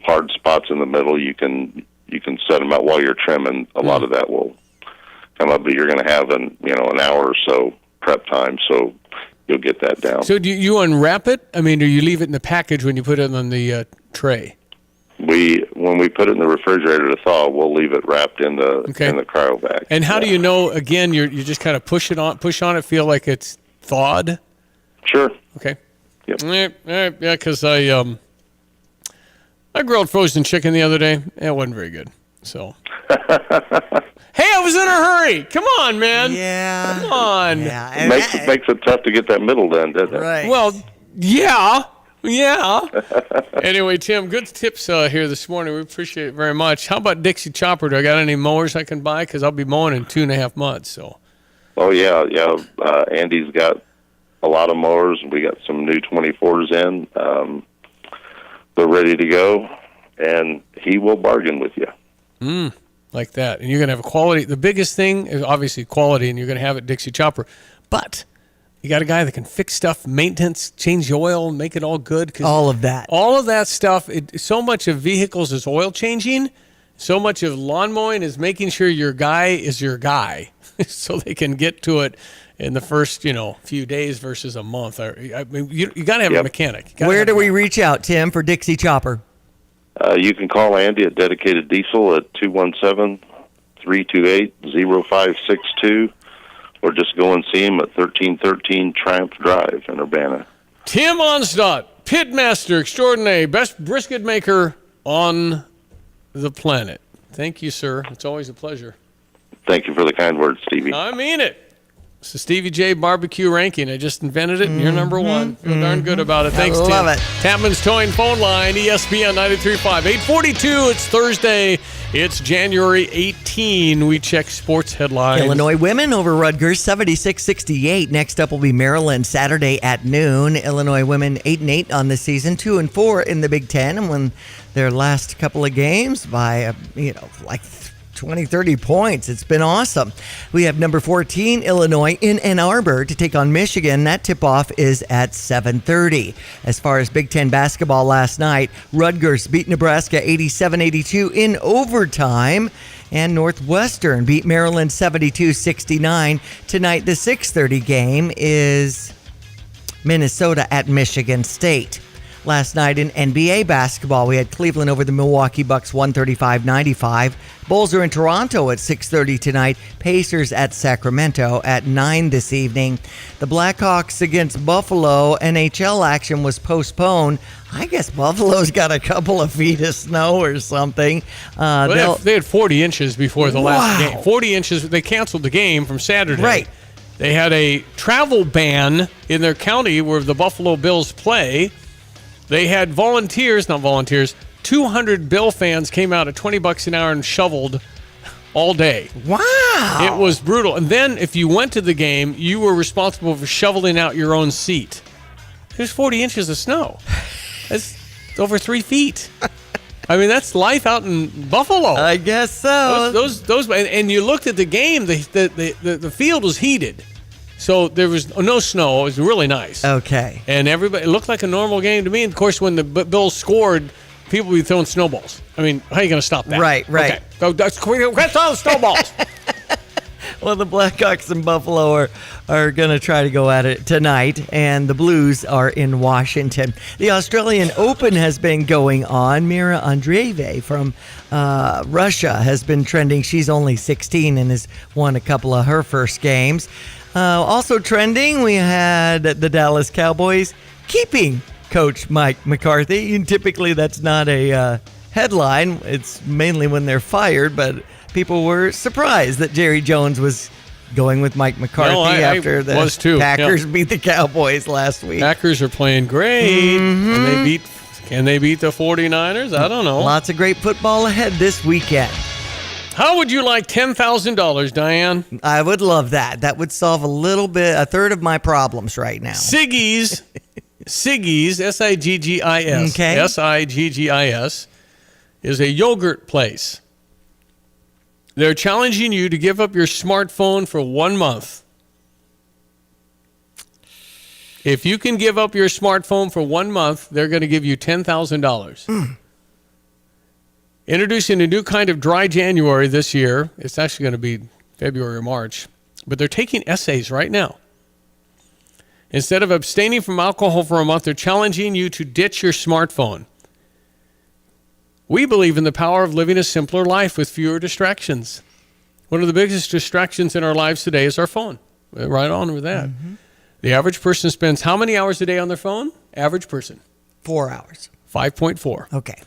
hard spots in the middle, you can set them out while you're trimming. A lot of that will come up, but you're going to have an hour or so prep time, so you'll get that down. So do you unwrap it? I mean, or you leave it in the package when you put it on the tray? When we put it in the refrigerator to thaw, we'll leave it wrapped in the cryo bag. And how do you know? Again, you just kind of push on it, feel like it's thawed. Sure. Okay. Yep. Yeah, because I grilled frozen chicken the other day. It wasn't very good. So. Hey, I was in a hurry. Come on, man. Yeah. Come on. Yeah. Makes it tough to get that middle done, doesn't it? Right. Well, yeah. Anyway, Tim, good tips here this morning. We appreciate it very much. How about Dixie Chopper? Do I got any mowers I can buy? Because I'll be mowing in 2.5 months. So. Oh yeah. Andy's got a lot of mowers. We got some new 24s in. They're ready to go, and he will bargain with you. Like that. And you're going to have a quality. The biggest thing is obviously quality, and you're going to have it Dixie Chopper. But you got a guy that can fix stuff, maintenance, change the oil, make it all good. All of that. All of that stuff. So much of vehicles is oil changing. So much of lawn mowing is making sure your guy is your guy so they can get to it in the first, few days versus a month. I mean, you got to have a mechanic. Where do we reach out, Tim, for Dixie Chopper? You can call Andy at Dedicated Diesel at 217-328-0562, or just go and see him at 1313 Triumph Drive in Urbana. Tim Onstadt, pitmaster extraordinaire, best brisket maker on the planet. Thank you, sir. It's always a pleasure. Thank you for the kind words, Stevie. I mean it. It's the Stevie J barbecue ranking. I just invented it, and you're number one. Feel darn good about it. Thanks, Tim. Love it. Tapman's Towing phone line, ESPN 93.5. 8:42. It's Thursday. It's January 18. We check sports headlines. Illinois women over Rutgers 76-68. Next up will be Maryland Saturday at noon. Illinois women 8-8 on the season, 2-4 in the Big Ten, and won their last couple of games by like 20, 30 points. It's been awesome. We have number 14, Illinois, in Ann Arbor to take on Michigan. That tip-off is at 7:30. As far as Big Ten basketball last night, Rutgers beat Nebraska 87-82 in overtime. And Northwestern beat Maryland 72-69. Tonight, the 6:30 game is Minnesota at Michigan State. Last night in NBA basketball, we had Cleveland over the Milwaukee Bucks 135-95. Bulls are in Toronto at 6:30 tonight. Pacers at Sacramento at 9 this evening. The Blackhawks against Buffalo. NHL action was postponed. I guess Buffalo's got a couple of feet of snow or something. They had 40 inches before the last game. 40 inches. They canceled the game from Saturday. Right. They had a travel ban in their county where the Buffalo Bills play. They had 200 Bill fans came out at $20 an hour and shoveled all day. Wow. It was brutal. And then if you went to the game, you were responsible for shoveling out your own seat. There's 40 inches of snow. That's over 3 feet. I mean, that's life out in Buffalo. I guess so. Those and you looked at the game, the field was heated. So there was no snow. It was really nice. Okay. And it looked like a normal game to me. And, of course, when the Bills scored, people would be throwing snowballs. I mean, how are you going to stop that? Right. Okay. Quit throwing snowballs. Well, the Blackhawks in Buffalo are going to try to go at it tonight, and the Blues are in Washington. The Australian Open has been going on. Mira Andreeva from Russia has been trending. She's only 16 and has won a couple of her first games. Also trending, we had the Dallas Cowboys keeping Coach Mike McCarthy. And typically that's not a headline. It's mainly when they're fired, but people were surprised that Jerry Jones was going with Mike McCarthy after the Packers beat the Cowboys last week. Packers are playing great. Can they beat the 49ers? I don't know. Lots of great football ahead this weekend. How would you like $10,000, Diane? I would love that. That would solve a third of my problems right now. Siggy's, S-I-G-G-I-S. Okay. S-I-G-G-I-S is a yogurt place. They're challenging you to give up your smartphone for 1 month. If you can give up your smartphone for 1 month, they're going to give you $10,000. Introducing a new kind of dry January this year. It's actually going to be February or March. But they're taking essays right now. Instead of abstaining from alcohol for a month, they're challenging you to ditch your smartphone. We believe in the power of living a simpler life with fewer distractions. One of the biggest distractions in our lives today is our phone. Right on with that. Mm-hmm. The average person spends how many hours a day on their phone? Average person. 4 hours. 5.4. Okay.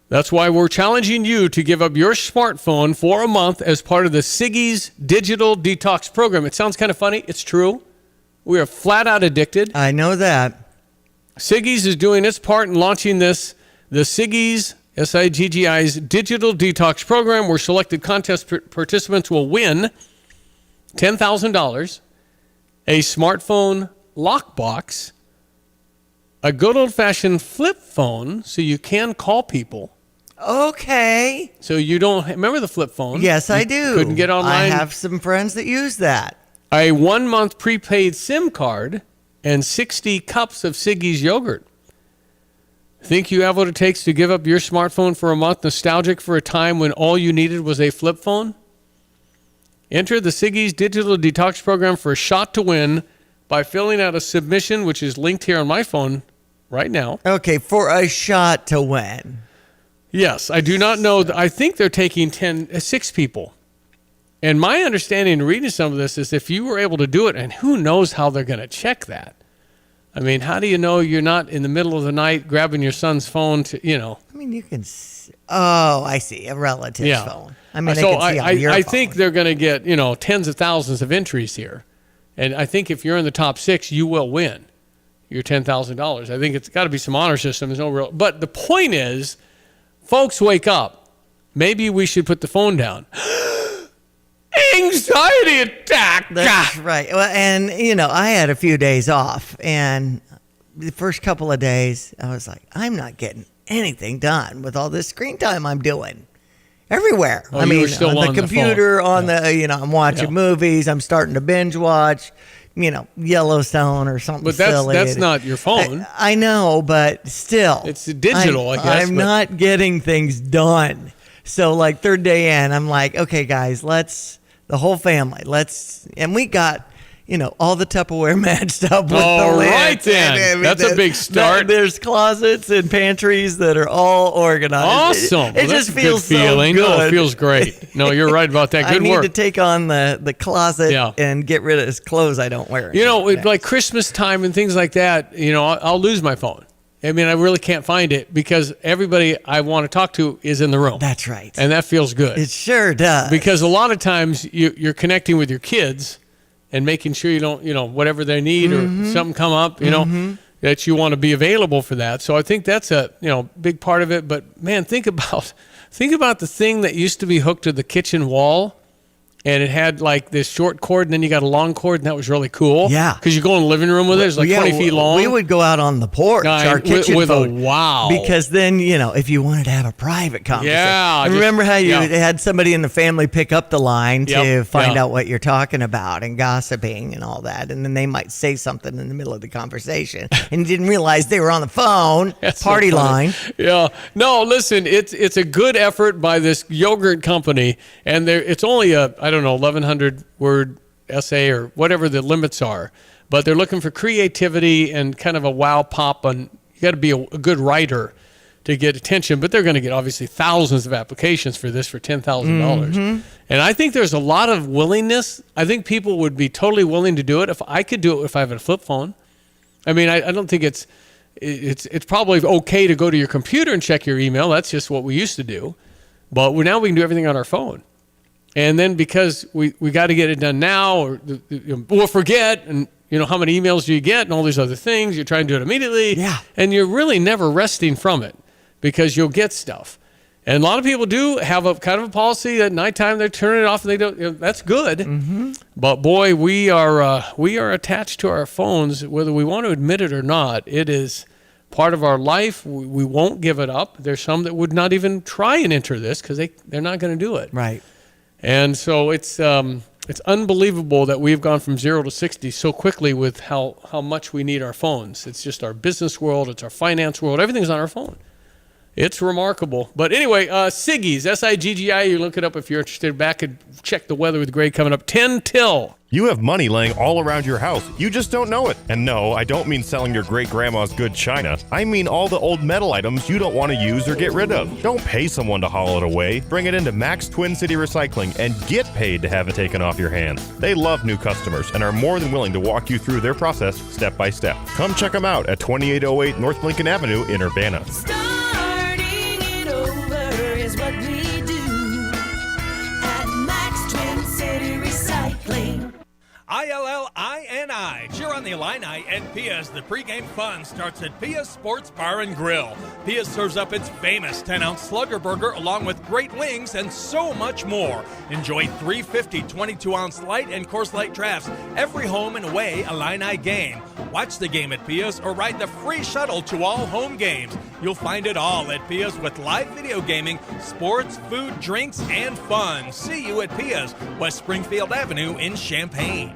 That's why we're challenging you to give up your smartphone for a month as part of the Siggy's Digital Detox Program. It sounds kind of funny. It's true. We are flat out addicted. I know that. Siggy's is doing its part in launching the Siggy's, S-I-G-G-I's Digital Detox Program, where selected contest participants will win $10,000, a smartphone lockbox, a good old-fashioned flip phone so you can call people. Okay. So you don't remember the flip phone? Yes, I do. Couldn't get online. I have some friends that use that. A 1-month prepaid SIM card and 60 cups of Siggy's yogurt. Think you have what it takes to give up your smartphone for a month, nostalgic for a time when all you needed was a flip phone? Enter the Siggy's Digital Detox Program for a shot to win by filling out a submission, which is linked here on my phone right now. Okay, for a shot to win. Yes, I do not know. I think they're taking 6 people. And my understanding reading some of this is if you were able to do it, and who knows how they're going to check that. I mean, how do you know you're not in the middle of the night grabbing your son's phone to, I mean, you can I see, a relative's phone. I mean, so they can see on your I phone. think they're going to get, tens of thousands of entries here. And I think if you're in the top 6, you will win your $10,000. I think it's got to be some honor system. There's no real. But the point is, folks, wake up. Maybe we should put the phone down. Anxiety attack. That's right. Well, and, I had a few days off. And the first couple of days, I was like, I'm not getting anything done with all this screen time I'm doing. Everywhere. Oh, I mean, still on the computer, I'm watching movies. I'm starting to binge watch, Yellowstone or something silly. But that's not your phone. I know, but still. It's digital, I guess. I'm not getting things done. So, like, third day in, I'm like, okay, guys, the whole family, and we got, all the Tupperware matched up with the lids. Right then. That's a big start. There's closets and pantries that are all organized. Awesome. It just feels so good. No, it feels great. No, you're right about that. Good work. I need to take on the closet and get rid of his clothes I don't wear. Like Christmas time and things like that, I'll lose my phone. I mean, I really can't find it because everybody I want to talk to is in the room. That's right. And that feels good. It sure does. Because a lot of times you're connecting with your kids and making sure you don't, whatever they need or something come up, that you want to be available for that. So I think that's a, big part of it. But man, think about the thing that used to be hooked to the kitchen wall. And it had like this short cord, and then you got a long cord, and that was really cool. Yeah. Because you go in the living room with it. It's like 20 feet long. We would go out on the porch, our kitchen with phone. a wow. Because then, if you wanted to have a private conversation. Yeah. And remember how you had somebody in the family pick up the line to find out what you're talking about and gossiping and all that. And then they might say something in the middle of the conversation and you didn't realize they were on the phone, party line. Yeah. No, listen, it's a good effort by this yogurt company. And it's only don't know, 1,100 word essay or whatever the limits are. But they're looking for creativity and kind of a wow pop. You got to be a good writer to get attention, but they're going to get obviously thousands of applications for this for $10,000. And I think there's a lot of willingness. I think people would be totally willing to do it if I could do it if I have a flip phone. I mean, I don't think it's probably okay to go to your computer and check your email. That's just what we used to do. But now we can do everything on our phone. And then because we got to get it done now, or we'll forget, and how many emails do you get and all these other things. You're trying to do it immediately. Yeah. And you're really never resting from it because you'll get stuff. And a lot of people do have a kind of a policy that at nighttime they turn it off and they don't. That's good. But boy, we are attached to our phones, whether we want to admit it or not. It is part of our life. We won't give it up. There's some that would not even try and enter this because they're not going to do it. Right. And so it's unbelievable that we've gone from 0 to 60 so quickly with how much we need our phones. It's just our business world. It's our finance world. Everything's on our phone. It's remarkable. But anyway, Siggy's, S-I-G-G-I, you look it up if you're interested. Back and check the weather with Greg coming up 10 till. You have money laying all around your house. You just don't know it. And no, I don't mean selling your great-grandma's good china. I mean all the old metal items you don't want to use or get rid of. Don't pay someone to haul it away. Bring it into Max Twin City Recycling and get paid to have it taken off your hands. They love new customers and are more than willing to walk you through their process step by step. Come check them out at 2808 North Lincoln Avenue in Urbana. What we do at Max Twin City Recycling. ILLINI. Cheer on the Illini and Pia's. The pregame fun starts at Pia's Sports Bar and Grill. Pia's serves up its famous 10-ounce Slugger Burger along with great wings and so much more. Enjoy 350 22-ounce light and Coors Light drafts every home and away Illini game. Watch the game at Pia's or ride the free shuttle to all home games. You'll find it all at Pia's with live video gaming, sports, food, drinks, and fun. See you at Pia's, West Springfield Avenue in Champaign.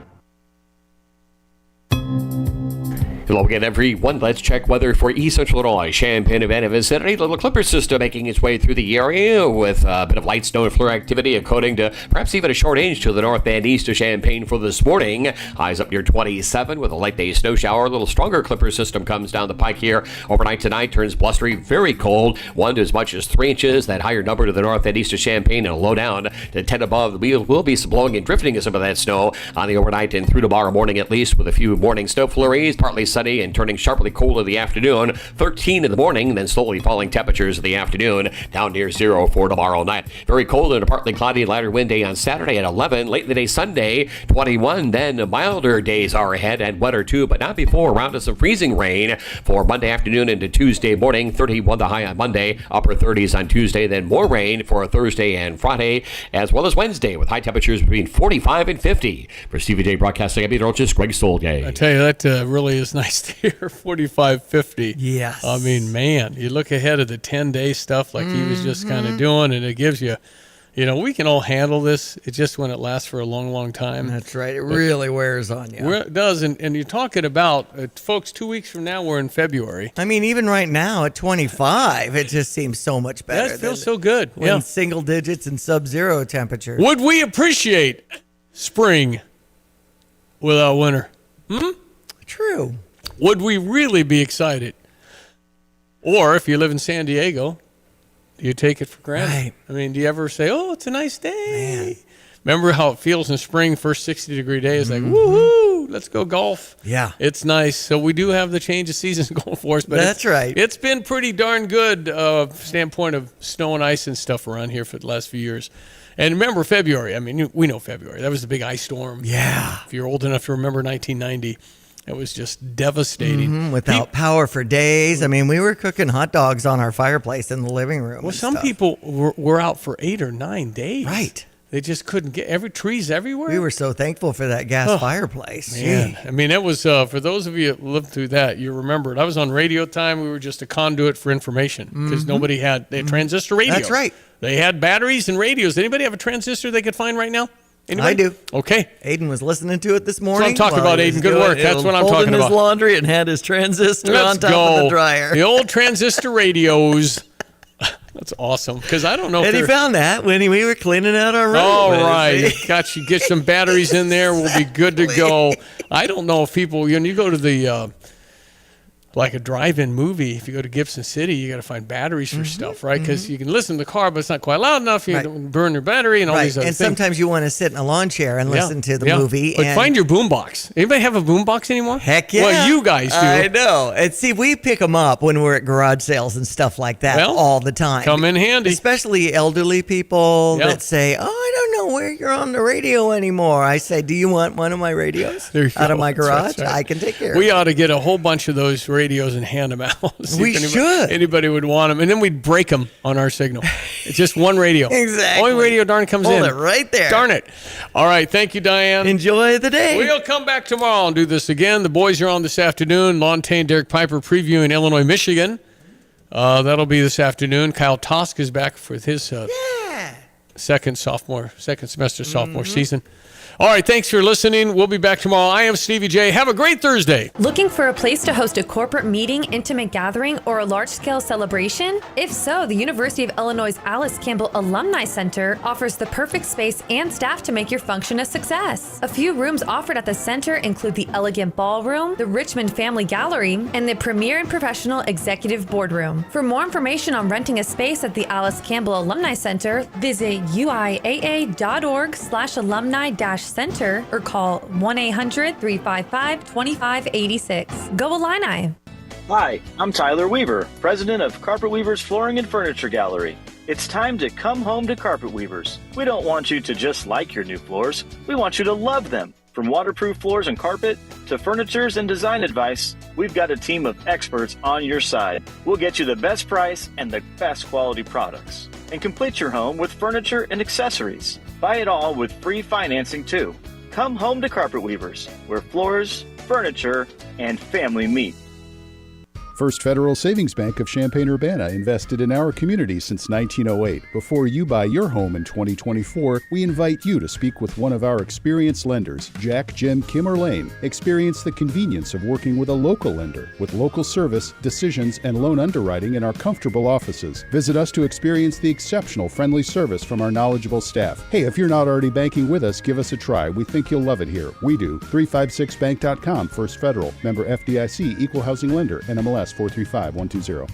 Hello again, everyone. Let's check weather for East Central Illinois, Champaign, Urbana vicinity. Little clipper system making its way through the area with a bit of light snow and flurry activity, according to perhaps even a short inch to the north and east of Champaign for this morning. Highs up near 27 with a light day snow shower. A little stronger clipper system comes down the pike here overnight tonight. Turns blustery, very cold. 1 to as much as 3 inches. That higher number to the north and east of Champaign and a low down to 10 above. We will be some blowing and drifting of some of that snow on the overnight and through tomorrow morning at least, with a few morning snow flurries. Partly sunny and turning sharply cold in the afternoon. 13 in the morning, then slowly falling temperatures in the afternoon, down near 0 for tomorrow night. Very cold and a partly cloudy and lighter wind day on Saturday at 11. Late in the day Sunday, 21. Then milder days are ahead and wetter too, but not before around to some freezing rain for Monday afternoon into Tuesday morning. 31 the high on Monday, upper 30s on Tuesday. Then more rain for Thursday and Friday, as well as Wednesday, with high temperatures between 45 and 50. For Stevie Jay Broadcasting, I'm meteorologist Greg Solgay. I tell you, that really is nice to hear. 45, 50. Yes. I mean, man, you look ahead of the 10-day stuff like he was just kind of doing, and it gives you, we can all handle this. It's just when it lasts for a long, long time. That's right. It really wears on you. It does, and you're talking about, folks, 2 weeks from now, we're in February. I mean, even right now at 25, it just seems so much better. That feels so good. When single digits and sub-zero temperatures. Would we appreciate spring without winter? True. Would we really be excited? Or if you live in San Diego, do you take it for granted? Right. I mean, do you ever say, oh, it's a nice day? Man. Remember how it feels in spring, first 60-degree day? It's like, woohoo, let's go golf. Yeah. It's nice. So we do have the change of seasons going for us. But that's right. It's been pretty darn good standpoint of snow and ice and stuff around here for the last few years. And remember February. I mean, we know February. That was the big ice storm. Yeah. If you're old enough to remember 1990. It was just devastating. Without power for days. I mean, we were cooking hot dogs on our fireplace in the living room. Well, some people were out for 8 or 9 days. Right. They just couldn't get trees everywhere. We were so thankful for that gas fireplace. Man. I mean, it was, for those of you that lived through that, you remember it. I was on radio time. We were just a conduit for information because nobody had transistor radios. That's right. They had batteries and radios. Anybody have a transistor they could find right now? Anybody? I do. Okay. Aiden was listening to it this morning. That's what I'm talking about, Aiden. Good work. That's what I'm talking about. Folding his laundry and had his transistor on top of the dryer. The old transistor radios. That's awesome. Because I don't know. And he found that when we were cleaning out our room. All right. Got you. Get some batteries in there. We'll be good to go. I don't know if people, when you go to the, like a drive-in movie, if you go to Gibson City, you got to find batteries for stuff, right? Because you can listen to the car, but it's not quite loud enough. You don't burn your battery and all these other and things. sometimes you want to sit in a lawn chair and listen to the movie. But find your boombox. Anybody have a boombox anymore? Heck yeah. Well, you guys do. I know. And see, we pick them up when we're at garage sales and stuff like that all the time. Come in handy. Especially elderly people that say, oh, I don't know where you're on the radio anymore. I say, do you want one of my radios out of my garage? Right. I can take care of it. We ought to get a whole bunch of those radios and hand them out. We should. Anybody would want them. And then we'd break them on our signal. It's just one radio. Exactly. Only radio darn comes in. Hold it right there. Darn it. All right. Thank you, Diane. Enjoy the day. We'll come back tomorrow and do this again. The boys are on this afternoon. Lontaine, Derek Piper previewing Illinois, Michigan. That'll be this afternoon. Kyle Tosk is back for his second semester sophomore season. All right, thanks for listening. We'll be back tomorrow. I am Stevie Jay. Have a great Thursday. Looking for a place to host a corporate meeting, intimate gathering, or a large-scale celebration? If so, the University of Illinois Alice Campbell Alumni Center offers the perfect space and staff to make your function a success. A few rooms offered at the center include the Elegant Ballroom, the Richmond Family Gallery, and the Premier and Professional Executive Boardroom. For more information on renting a space at the Alice Campbell Alumni Center, visit uiaa.org/alumni-center or call 1-800-355-2586. Go Illini! Hi, I'm Tyler Weaver, president of Carpet Weavers Flooring and Furniture Gallery. It's time to come home to Carpet Weavers. We don't want you to just like your new floors. We want you to love them. From waterproof floors and carpet to furnitures and design advice, we've got a team of experts on your side. We'll get you the best price and the best quality products. And complete your home with furniture and accessories. Buy it all with free financing too. Come home to Carpet Weavers, where floors, furniture, and family meet. First Federal Savings Bank of Champaign-Urbana invested in our community since 1908. Before you buy your home in 2024, we invite you to speak with one of our experienced lenders, Jack, Jim, Kim, or Lane. Experience the convenience of working with a local lender, with local service, decisions, and loan underwriting in our comfortable offices. Visit us to experience the exceptional friendly service from our knowledgeable staff. Hey, if you're not already banking with us, give us a try. We think you'll love it here. We do. 356bank.com, First Federal. Member FDIC, Equal Housing Lender, NMLS 435120.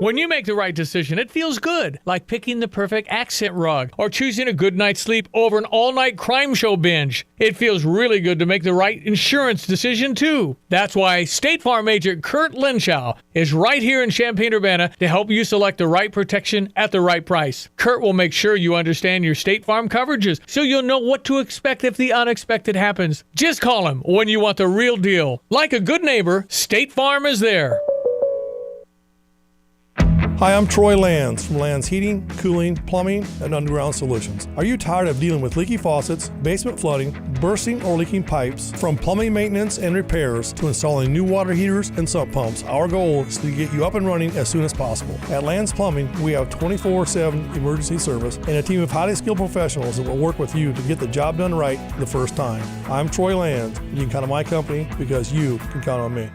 When you make the right decision, it feels good, like picking the perfect accent rug or choosing a good night's sleep over an all-night crime show binge. It feels really good to make the right insurance decision, too. That's why State Farm agent Kurt Lenschow is right here in Champaign-Urbana to help you select the right protection at the right price. Kurt will make sure you understand your State Farm coverages so you'll know what to expect if the unexpected happens. Just call him when you want the real deal. Like a good neighbor, State Farm is there. Hi, I'm Troy Lands from Lands Heating, Cooling, Plumbing, and Underground Solutions. Are you tired of dealing with leaky faucets, basement flooding, bursting or leaking pipes? From plumbing maintenance and repairs to installing new water heaters and sump pumps, our goal is to get you up and running as soon as possible. At Lands Plumbing, we have 24/7 emergency service and a team of highly skilled professionals that will work with you to get the job done right the first time. I'm Troy Lands, and you can count on my company because you can count on me.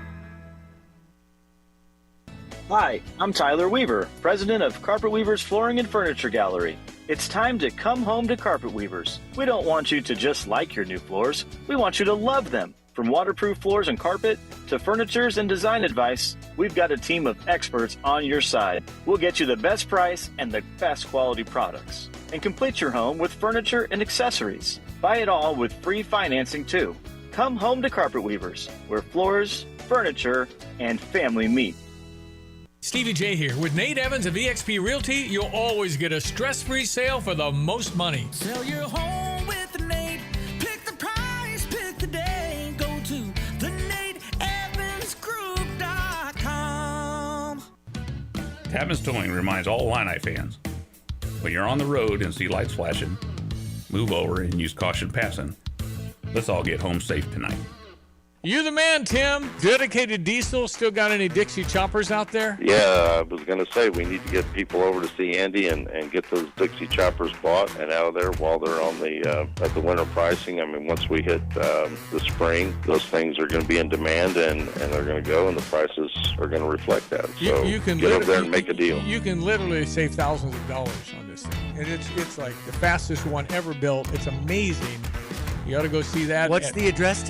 Hi, I'm Tyler Weaver, president of Carpet Weavers Flooring and Furniture Gallery. It's time to come home to Carpet Weavers. We don't want you to just like your new floors. We want you to love them. From waterproof floors and carpet to furnitures and design advice, we've got a team of experts on your side. We'll get you the best price and the best quality products. And complete your home with furniture and accessories. Buy it all with free financing too. Come home to Carpet Weavers, where floors, furniture, and family meet. Stevie Jay here. With Nate Evans of eXp Realty, you'll always get a stress-free sale for the most money. Sell your home with Nate. Pick the price, pick the day. Go to theNateEvansGroup.com. Tapman's Towing reminds all Illini fans, when you're on the road and see lights flashing, move over and use caution passing. Let's all get home safe tonight. You the man, Tim. Dedicated Diesel. Still got any Dixie choppers out there? Yeah, I was going to say we need to get people over to see Andy and get those Dixie choppers bought and out of there while they're on the at the winter pricing. I mean, once we hit the spring, those things are going to be in demand and they're going to go, and the prices are going to reflect that. So You can get over there and make a deal. You can literally save thousands of dollars on this thing, and it's like the fastest one ever built. It's amazing. You ought to go see that. What's the address?